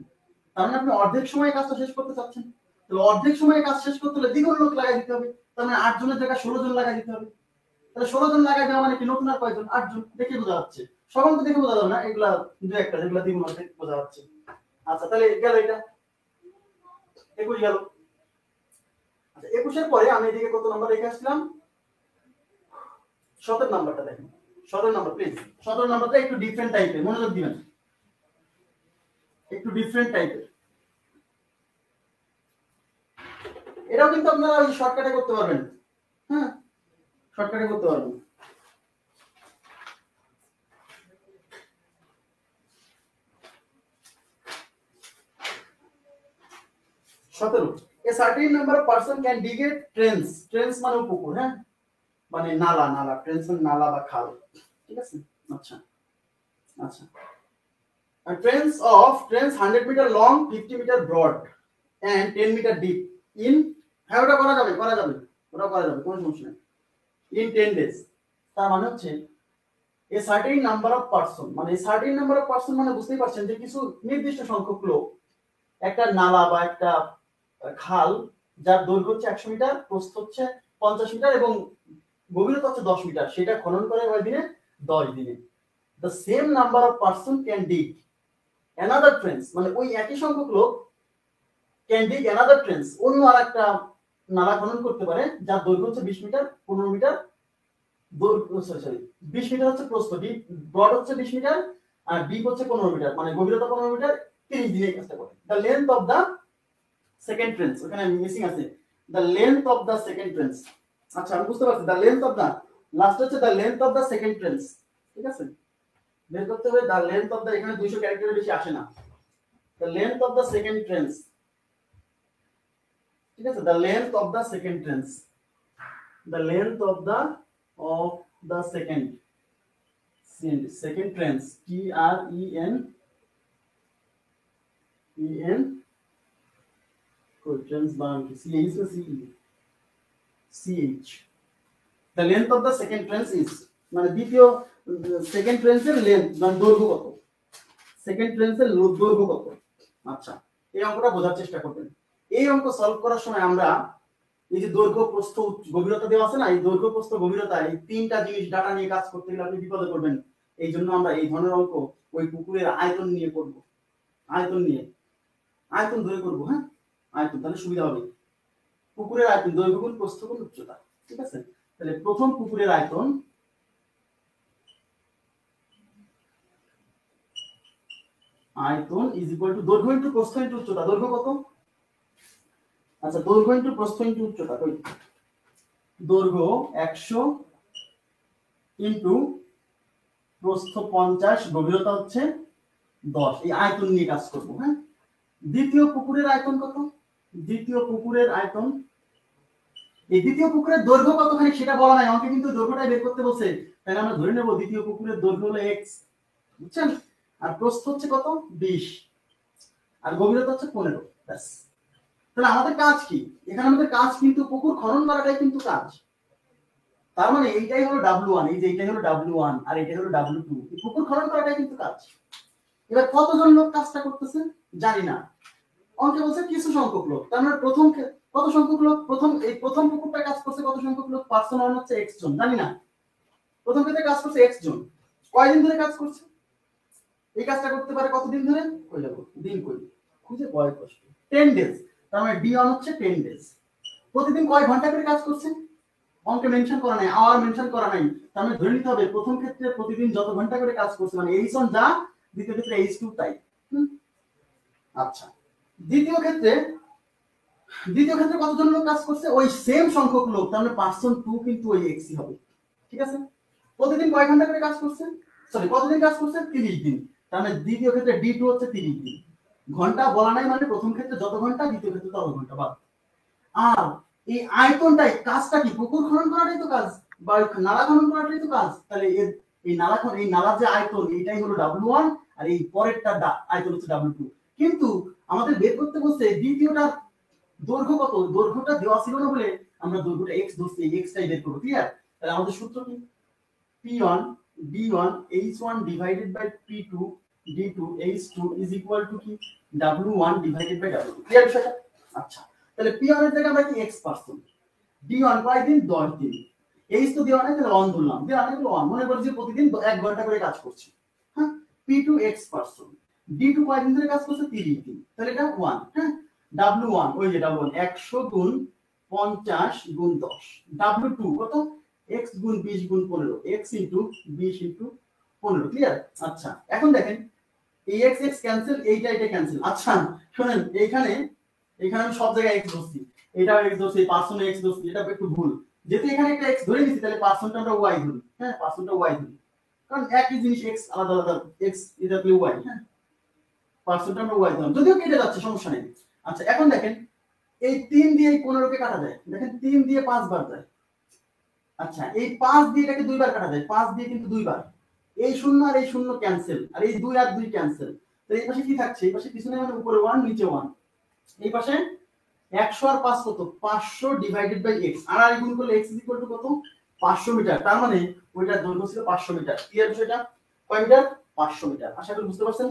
তার মানে আপনি অর্ধেক সময়ে কাজটা শেষ করতে চাচ্ছেন, তাহলে অর্ধেক সময়ে কাজ শেষ করতে হলে দ্বিগুণ লোক লাগাই দিতে হবে, তার মানে 8 জনের জায়গায় 16 জন লাগাই দিতে হবে, তাহলে 16 জন লাগাই দেওয়া মানে কি, নতুন আর কয়জন, 8 জন, দেখে বোঝা যাচ্ছে, সব অঙ্ক দেখে বোঝা যাবে না, এগুলা দু একটা যেগুলা দ্বিগুণ অর্ধেক বোঝা যাচ্ছে। আচ্ছা তাহলে গেল এটা 21 গেল। আচ্ছা 21 এর পরে আমি এদিকে কত নাম্বার রেখে আসলাম, 17 নাম্বারটা দেখেন, 17 নাম্বার প্লিজ, 17 নাম্বারটা একটু ডিফারেন্ট টাইপের, মনোযোগ দিবেন, একটু ডিফারেন্ট টাইপের, এটাও কিন্তু আপনারা ওই শর্টকাটে করতে পারবেন, হ্যাঁ শর্টকাটে করতে পারবেন। A certain number of person can dig a trench মানে পুকুর, হ্যাঁ মানে নালা, ট্রেন্স মানে নালা বা খাল, ঠিক আছে। আচ্ছা আচ্ছা a trench 100 meter long, 50 meter broad and 10 meter deep in, হ্যাঁ ওটা করা যাবে ওটা করা যাবে, কোনো সমস্যা নেই, in 10 days। তার মানে হচ্ছে a certain number of person, মানে a certain number of person মানে বুঝতেই পারছেন যে কিছু নির্দিষ্ট সংখ্যক লোক একটা নালা বা একটা খাল যার দৈর্ঘ্য হচ্ছে 100 মিটার, প্রস্থ হচ্ছে 50 মিটার এবং গভীরতা হচ্ছে 10 মিটার, সেটা খনন করে কয় দিনে? 10 দিনে। The same number of person can dig another trench, মানে ওই একই সংখ্যক লোক ক্যান ডিগ অ্যানাদার ট্রেন্স, অন্য আরেকটা নালা খনন করতে পারে যার দৈর্ঘ্য হচ্ছে 20 মিটার, 15 মিটার দৈর্ঘ্য, সরি 20 মিটার হচ্ছে প্রস্থ, ব্রড হচ্ছে 20 মিটার আর ডিপ হচ্ছে 15 মিটার, মানে গভীরতা 15 মিটার, 30 দিনে কাজটা করে। The length of the second trench, ওখানে মিসিং আছে, the length of the second trench. আচ্ছা আমি বুঝতে পারছি, the length of the, last হচ্ছে the length of the second trench, ঠিক আছে? বের করতে হবে দ্য লেন্থ অফ দ্য, এখানে 200 ক্যারেক্টারের বেশি আসে না, the length of the second trench, ঠিক আছে? The length of the second trench, the length of the second trench, TREN trench বানান কি CH না CH? the length of the second trench is, মানে দ্বিতীয় সেকেন্ড ট্রেন্সের লেন্থ মানে দৈর্ঘ্য কত, সেকেন্ড ট্রেন্সের দৈর্ঘ্য কত। আচ্ছা এই অঙ্কটা বোঝার চেষ্টা করবেন। এই অঙ্ক সলভ করার সময় আমরা এই যে দৈর্ঘ্য প্রস্থ গভীরতা দেওয়া আছে না, এই দৈর্ঘ্য প্রস্থ গভীরতা এই তিনটা জিনিস ডাটা নিয়ে কাজ করতে গেলে আপনি বিপদে পড়বেন। এই জন্য আমরা এই ধরনের অঙ্ক ওই পুকুরের আয়তন নিয়ে করব, আয়তন ধরে করব। হ্যাঁ আয়তন, তাহলে সুবিধা হবে। পুকুরের আয়তন দৈর্ঘ্য গুণ প্রস্থ গুণ উচ্চতা, ঠিক আছে? তাহলে প্রথম পুকুরের আয়তন ইজ ইকুয়াল টু দৈর্ঘ্য ইনটু প্রস্থ ইনটু উচ্চতা। দৈর্ঘ্য কত? আচ্ছা দৈর্ঘ্য ইনটু প্রস্থ ইনটু উচ্চতা, কই দৈর্ঘ্য 100 ইনটু প্রস্থ 50, গভীরতা হচ্ছে 10। এই আয়তন নিয়ে কাজ করব। হ্যাঁ দ্বিতীয় পুকুরের আয়তন কত? দ্বিতীয় পুকুরের আয়তন, এই দ্বিতীয় পুকুরের দৈর্ঘ্য কতখানি সেটা বলা নাই, আমাকে কিন্তু দৈর্ঘ্যটাই বের করতে বলছে, তাহলে আমরা ধরে নেব দ্বিতীয় পুকুরের দৈর্ঘ্য হলো x, বুঝছেন? আর প্রস্থ হচ্ছে কত? 20 আর গভীরতা হচ্ছে 15। ব্যাস, তাহলে আমাদের কাজ কি? এখানে আমাদের কাজ কিন্তু পুকুর খনন করাটাই কিন্তু কাজ। তার মানে এইটাই হলো W1, এই যে এইটাই হলো W1 আর এইটাই হলো W2, এই পুকুর খনন করাটাই কিন্তু কাজ। এবার কতজন লোক কাজটা করতেছে জানি না, অঙ্কে বলছে কিছু সংখ্যক লোক, তার মানে প্রথম কত সংখ্যক লোক, প্রথম পুকুরটা কাজ করছে কত সংখ্যক লোক, পার্সন ওয়ান হচ্ছে x জন, জানি না। প্রথম ক্ষেত্রে কাজ করছে x জন, কয়দিন ধরে কাজ করছে? এই কাজটা করতে পারে কতদিন ধরে? কই যাব দিন, কই খুঁজে কয় কষ্ট, 10 ডেজ। তার মানে D1 হচ্ছে 10 ডেজ। প্রতিদিন কয় ঘন্টা করে কাজ করছে? অঙ্কে মেনশন করা নাই, আওয়ার মেনশন করা নাই, তার মানে ধরে নিতে হবে প্রথম ক্ষেত্রে প্রতিদিন যত ঘন্টা করে কাজ করছে, মানে h1 যা, দ্বিতীয় ক্ষেত্রে h2 তাই। আচ্ছা দ্বিতীয় ক্ষেত্রে কতজন লোক কাজ করছে? ওই সেম সংখ্যক লোক, তার মানে পার্সন 2 কিন্তু ওই x হবে, ঠিক আছে? প্রতিদিন কয় ঘন্টা করে কাজ করছে? সরি কতদিন কাজ করছে? 30 দিন। তার মানে দ্বিতীয় ক্ষেত্রে D2 হচ্ছে 30 দিন। ঘন্টা বলা নাই, মানে প্রথম ক্ষেত্রে যত ঘন্টা, দ্বিতীয় ক্ষেত্রে তত ঘন্টা বাদ। আর এই আয়তনটাই কাজটা কি? পুকুর খনন করাটাই তো কাজ, বা নালা খনন করাটাই তো কাজ। তাহলে এই নালার যে আয়তন এইটাই হলো W1 আর এই পরেরটা আয়তন হচ্ছে W2। কিন্তু আমাদের বের করতে বলছে দ্বিতীয়টার দৈর্ঘ্য কত, দৈর্ঘ্যটা দেওয়া ছিল না বলে আমরা দৈর্ঘ্যটা x ধরছি, এই x টাই বের করব। ক্লিয়ার? তাহলে আমাদের সূত্র কি? P1 D1 H1 divided by P2 D2 H2 is equal to কি W1 divided by W2। Clear বিষয়টা? আচ্ছা তাহলে P1 এর জায়গায় আমরা কি x পারসন, D1 কয় দিন? 10 দিন। H তো দেওয়া নাই, তাহলে 1 ধরলাম, দেওয়া নাই তাহলে 1, মনে করি যে প্রতিদিন 1 ঘন্টা করে কাজ করছি। হ্যাঁ P2 x পারসন, D2 কয় দিন ধরে কাজ করছে? 30 দিন, তাহলে এটা 1। হ্যাঁ W1 ওই যে W1 100 গুণ 50 গুণ 10, W2 কত? x গুণ 20 গুণ 15, x ইনটু 20 ইনটু 15। ক্লিয়ার? আচ্ছা এখন দেখেন এই x x ক্যান্সেল, এটা ক্যান্সেল। আচ্ছা শুনেন, এইখানে আমি সব জায়গায় x ধরছি, এটাও x ধরছি, পার্সনে x ধরছি, এটা একটু ভুল। যেহেতু এখানে একটা x ধরে নিছি, তাহলে পার্সনটা আমরা y ধরি। হ্যাঁ পার্সনটা y ধরি, কারণ একই জিনিস x আলাদা আলাদা, x এটা কি y। হ্যাঁ পার্সনটা আমরা y ধরলাম, যদিও কেটে যাচ্ছে সমস্যা নেই। আচ্ছা এখন দেখেন এই 3 দিয়ে এই 15 কে কাটা যায়, দেখেন 3 দিয়ে 5 বার যায়। আচ্ছা এই 5 দিয়ে এটাকে 2 বার কাটা যায়, 5 দিয়ে কিন্তু 2 বার। এই 0 আর এই 0 ক্যান্সেল, আর এই 2 আর 2 ক্যান্সেল। তো এই পাশে কি থাকছে? এই পাশে কিছু নেই, মানে উপরে 1 নিচে 1। এই পাশে 100 আর 5 কত? 500 ডিভাইডেড বাই x, আর গুণ করলে x ইকুয়াল টু কত? 500 মিটার। তার মানে ওইটার দৈর্ঘ্য ছিল 500 মিটার। ক্লিয়ার বিষয়টা? কয় মিটার? 500 মিটার। আশা করি বুঝতে পারছেন।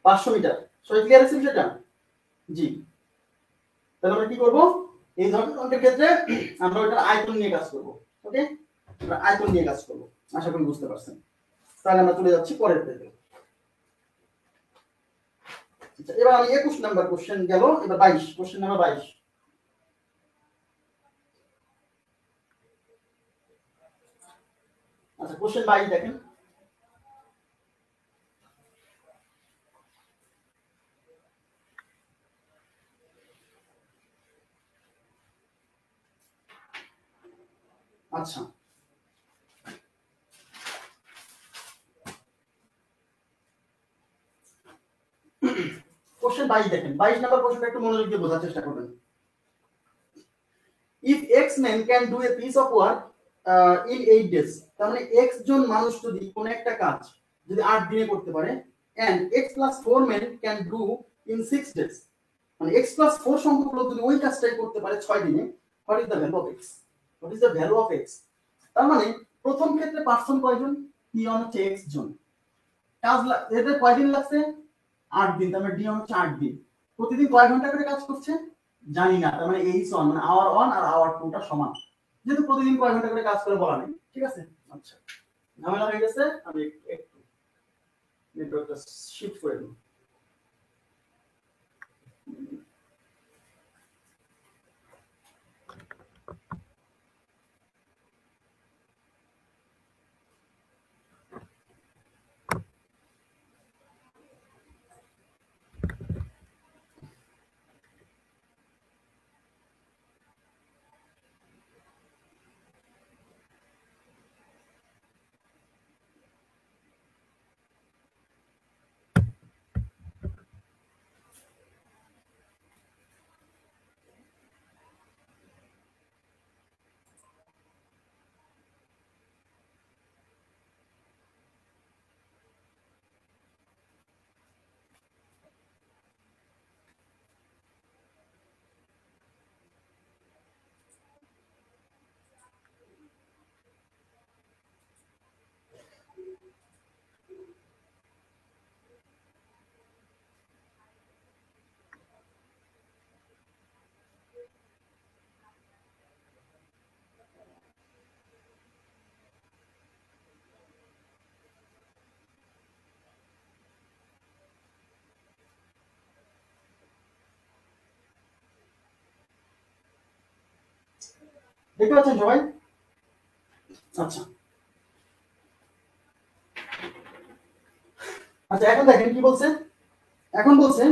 500 মিটার। সবাই ক্লিয়ার আছে বিষয়টা? জি তাহলে আমরা কি করব, এই ধরনের অঙ্কের ক্ষেত্রে আমরা ওটার আয়তন নিয়ে কাজ করব। ওকে, আমরা আয়তন নিয়ে কাজ করব, আশা করি বুঝতে পারছেন। তাহলে আমরা চলে যাচ্ছি পরের পেজে। আচ্ছা, এবার আমি 21 নাম্বার কোশ্চেন গেল, এবার 22, কোশ্চেন নাম্বার 22। আচ্ছা, কোশ্চেন 22 দেখেন। আচ্ছা, কোশ্চেন 22 দেখেন। 22 নাম্বার প্রশ্নটা একটু মনোযোগ দিয়ে বোঝার চেষ্টা করবেন। If x man can do a piece of work in 8 days, তার মানে এক্স জন মানুষ যদি কোন একটা কাজ যদি 8 দিনে করতে পারে, and X plus 4 man can do in 6 days, মানে এক্স প্লাস 4 সংখ্যক লোক যদি ওই কাজটাই করতে পারে 6 দিনে, what is the value of x? What is the value of x? তার মানে প্রথম ক্ষেত্রে পার্সন কয়জন? পি অন হচ্ছে এক্স জন, কাজ এদের কয়দিন লাগছে? 8 দিন। তার মানে ডি অন হচ্ছে 8 দিন। প্রতিদিন কয় ঘন্টা করে কাজ করছে জানি না, তার মানে এইচ অন মানে আওয়ার 1 আর আওয়ার 2 টা সমান, যেহেতু প্রতিদিন কয় ঘন্টা করে কাজ করে বলা নেই। ঠিক আছে, আচ্ছা ঝামেলা হয়ে গেছে, আমি একটু নেটওয়ার্কটা শিফট করে দিই। দেখতে পাচ্ছেন সবাই? আচ্ছা আচ্ছা, এখন দেখেন কি বলছে। এখন বলছে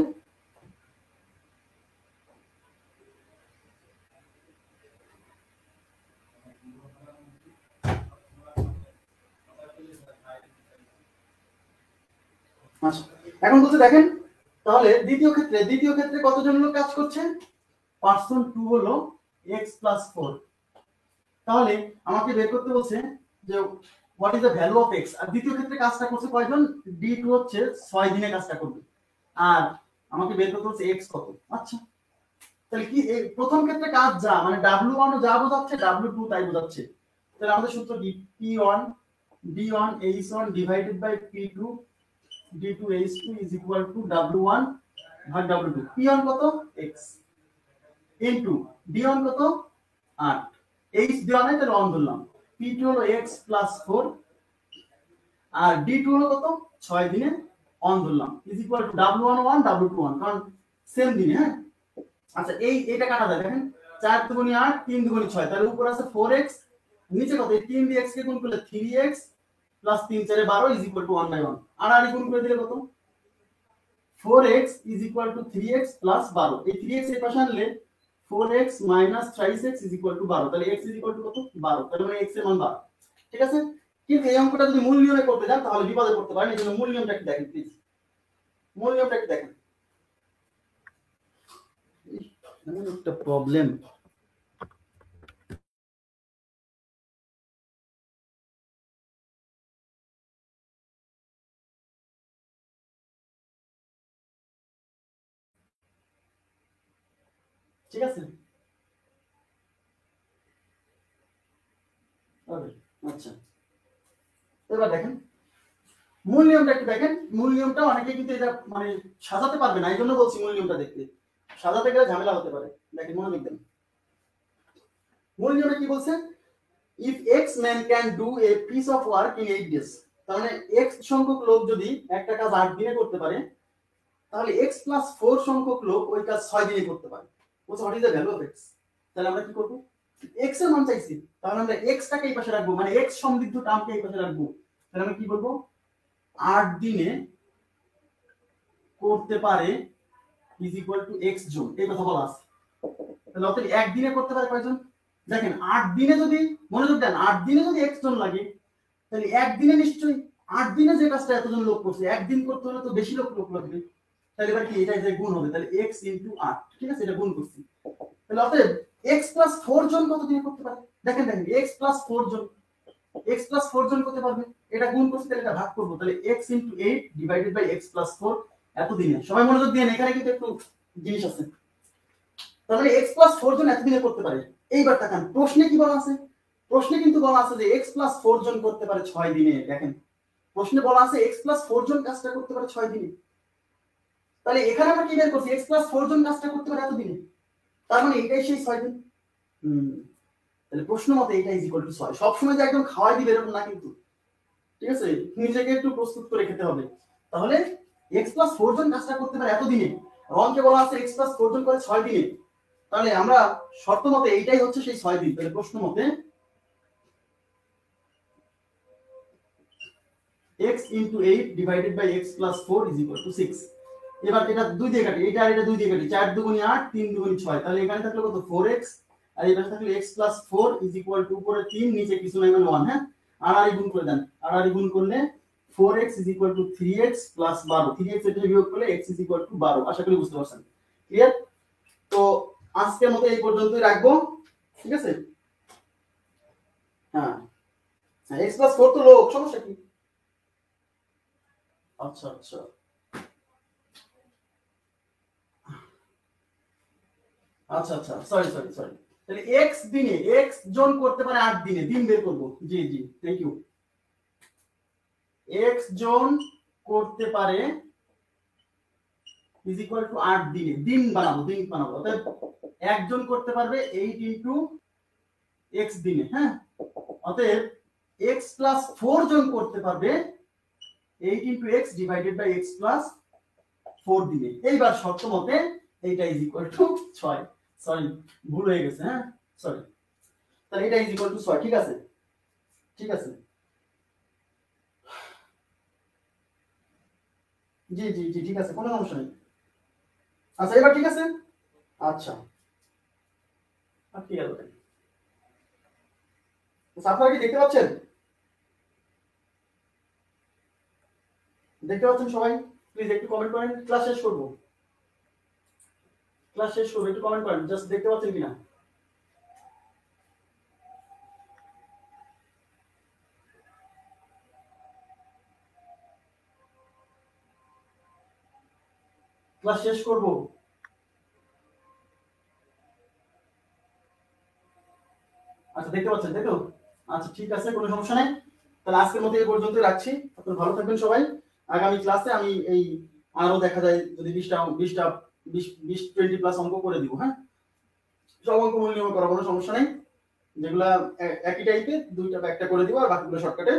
আচ্ছা, এখন বলছে দেখেন, তাহলে দ্বিতীয় ক্ষেত্রে কতজন লোক কাজ করছে? পার্সন 2 হলো x প্লাস 4। তাহলে আমাকে বের করতে বলছে যে what is the value of x। আর দ্বিতীয় ক্ষেত্রে কাজটা করছে কয়জন? d2 হচ্ছে 6 দিনে কাজটা করবে, আর আমাকে বের করতে বলছে x কত। আচ্ছা, তাহলে কি এই প্রথম ক্ষেত্রে কাজ যা মানে w1 যা বোঝাচ্ছে w2 তাই বোঝাচ্ছে। তাহলে আমাদের সূত্র কি? p1 d1 h1 divided by p2 d2 h2 is equal to w1 ভাগ w2। p1 কত? x ইনটু d1 কত? 8, h দেওয়া নাই তাহলে 1 ধরলাম, p2 হলো x প্লাস 4 আর d2 হলো কত? 6 দিনে 1 ধরলাম is equal to w1 1 w2 1, কারণ সেম দিনে। হ্যাঁ, আচ্ছা এইটা কাটা যায় দেখেন, 4 দুগুণে 8 3 দুগুণে 6, তাহলে উপরে আছে 4x, নিচে কত? 3 দিয়ে x কে গুণ করলে 3x plus 3 4 12 is equal two 1/1, আর গুণ করে দিলে কত? 4x is equal two 3x plus 12। এই 3x এর পাশে আনলে 4x minus 3x is equal two 12, তাহলে x ইজ ইকুয়াল টু কত? 12, তাহলে মানে x এর মান 12। ঠিক আছে, কিন্তু এই অঙ্কটা যদি মূল নিয়মে করতে যান তাহলে বিপদে পড়তে পারেন। এজন্য মূল নিয়মটা একটু দেখেন প্লিজ, মূল নিয়মটা একটু দেখেন। একটা প্রবলেম, ঠিক আছে? আচ্ছা, এবার দেখেন মূল নিয়মটা একটু দেখেন। মূল নিয়মটা অনেকে কিন্তু এটা মানে সাজাতে পারবে না, এই জন্য বলছি মূল নিয়মটা দেখতে। সাজাতে গেলে ঝামেলা হতে পারে। দেখেন মনোযোগ দেন, মূল নিয়মে কি বলছে, if x man can do a piece of work in 8 days, তার মানে এক্স সংখ্যক লোক যদি একটা কাজ 8 দিনে করতে পারে, তাহলে এক্স প্লাস 4 সংখ্যক লোক ওই কাজ 6 দিনে করতে পারে। বলছে what is the value of x. তাহলে আমরা কি করব, এক্স এর মান চাইছি, তাহলে আমরা এক্স টাকে এই পাশে রাখবো, মানে এক্স সমৃদ্ধ টার্মকে এই পাশে রাখবো। তাহলে আমরা কি বলবো, 8 দিনে করতে পারে ইজ ইকুয়াল টু এক্স জন, এই কথা বলা আছে। তাহলে অতএব একদিনে করতে পারে কয়জন, দেখেন 8 দিনে যদি, মনোযোগ দেন, 8 দিনে যদি এক্স জন লাগে, তাহলে একদিনে নিশ্চয়ই 8 দিনে যে কাজটা এতজন লোক করছে, একদিন করতে হলে তো বেশি লোক লাগবে। তাহলে এবার কি, এটা যে গুণ হবে, তাহলে x ইনটু 8, ঠিক আছে, এটা গুণ করছি। তাহলে অতএব x প্লাস 4 জন কত দিনে করতে পারে, দেখেন দেখেন x প্লাস 4 জন, x প্লাস 4 জন করতে পারবে, এটা গুণ করছি, তাহলে এটা ভাগ করব, তাহলে x into 8 divided by x plus 4 এত দিনে। সবাই মনোযোগ দেন, এখানে কিন্তু একটু জিনিস আছে। তার মানে x প্লাস 4 জন এত দিনে করতে পারে। এইবার তাকান প্রশ্নে কি বলা আছে, প্রশ্নে কিন্তু বলা আছে যে x প্লাস 4 জন করতে পারে 6 দিনে। দেখেন প্রশ্নে বলা আছে x প্লাস 4 জন কাজটা করতে পারে 6 দিনে। তাহলে এখানে আমরা কি বের করছি, x প্লাস 4 জন কাজটা করতে পারে এত দিনে, তার মানে এটাই সেই 6 দিন। তাহলে প্রশ্ন মতে এটা ইজ ইকুয়াল টু 6। সব সময় যে একদম খাওয়াই দিবে এরকম না কিন্তু, ঠিক আছে, নিজেকে একটু প্রস্তুত করে খেতে হবে। তাহলে x প্লাস 4 জন কাজটা করতে পারে এত দিনে, অঙ্কে বলা আছে x প্লাস 4 জন করে 6 দিনে। তাহলে আমরা শর্ত মতে এইটাই হচ্ছে সেই 6 দিন। তাহলে প্রশ্ন মতে x into 8 divided by x plus 4 is equal to 6। এবার এটা 2 দিয়ে কাটি, এটা আর এটা 2 দিয়ে কাটি, 4 দুগুণে 8, 3 দুগুণে 6, তাহলে এখানে থাকলো কত 4x, আর এখানে থাকলো x plus 4 is equal to উপরে 3 নিচে কিছু নাই মানে 1। হ্যাঁ, আর গুণ করে দেন, আর গুণ করলে 4x is equal to 3x plus 12, 3x এটা বিয়োগ করলে x is equal to 12। আশা করি বুঝতে পারছেন, ক্লিয়ার? তো আজকের মতো এই পর্যন্তই রাখবো, ঠিক আছে? হ্যাঁ, x plus 4 তো লোক, সমস্যা কি? আচ্ছা আচ্ছা আচ্ছা আচ্ছা, সরি সরি সরি। তাহলে x দিনে x জন করতে পারে 8 দিনে, দিন বের করব। জি জি, থ্যাংক ইউ। x জন করতে পারে ইজ ইকুয়াল টু 8 দিনে, দিন বানাবো, দিন বানাবো। অতএব একজন করতে পারবে 8 ইনটু x দিনে। হ্যাঁ, অতএব x প্লাস 4 জন করতে পারবে 8 into x divided by x plus 4 দিনে। এইবার শর্ত মতে এইটা ইজ ইকুয়াল টু 6। সরি, ভুল হয়ে গেছে, হ্যাঁ সরি। তাহলে এটা ইজ ইকুয়াল টু 6, ঠিক আছে, ঠিক আছে। জি জি জি, ঠিক আছে, কোনো সমস্যা নেই। আচ্ছা এবার ঠিক আছে, আচ্ছা ঠিক আছে। আপনারা কি দেখতে পাচ্ছেন, দেখতে পাচ্ছেন সবাই? প্লিজ একটু কমেন্ট করেন, ক্লাস শেষ করবো, ক্লাস শেষ করবো, একটু কমেন্ট করেন জাস্ট দেখতে পাচ্ছেন কিনা। ক্লাস শেষ করবো, আচ্ছা দেখতে পাচ্ছেন, তাই তো? আচ্ছা ঠিক আছে, কোনো সমস্যা নেই। তাহলে আজকের মতো এই পর্যন্তই রাখছি। আপনারা ভালো থাকবেন সবাই। আগামী ক্লাসে আমি এই আরো দেখা যায় যদি 20 প্লাস অঙ্ক করে দিব। হ্যাঁ, সব অঙ্ক মূল নিয়মে করাবো না, সমস্যা নেই। যেগুলা একই টাইপের দুইটা বা একটা করে দিব, আর বাকিগুলো শর্টকাটে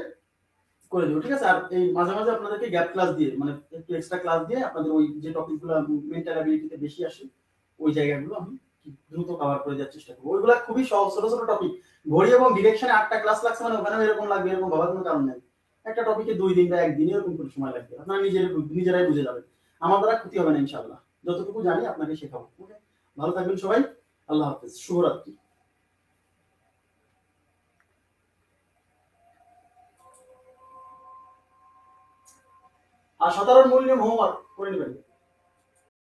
করে দিব, ঠিক আছে? আর এই মাঝে মাঝে আপনাদেরকে গ্যাপ ক্লাস দিয়ে, মানে একটু এক্সট্রা ক্লাস দিয়ে আপনাদের ওই যে টপিকগুলো মেন্টাল অ্যাবিলিটিতে বেশি আসে ওই জায়গাগুলো আমি দ্রুত কভার করে দেওয়ার চেষ্টা করবো। ওইগুলা খুবই সহজ, ছোট ছোট টপিক। ঘড়ি এবং ডিরেকশনে 8টা ক্লাস লাগছে মানে ওখানে এরকম লাগবে এরকম ভাবার কোনো কারণ নেই। একটা টপিকে 2 দিন বা 1 দিন এরকম করে সময় লাগবে, আপনারা নিজেরাই বুঝে যাবেন। আমার দ্বারা ক্ষতি হবে না ইনশাআল্লাহ, যতটুকু জানি আপনাকে শেখাবো। ওকে, ভালো থাকবেন সবাই, আল্লাহ হাফেজ, শুভরাত্রি। আর সাধারণ মূল নিয়ম হোমওয়ার্ক করে নেবেন।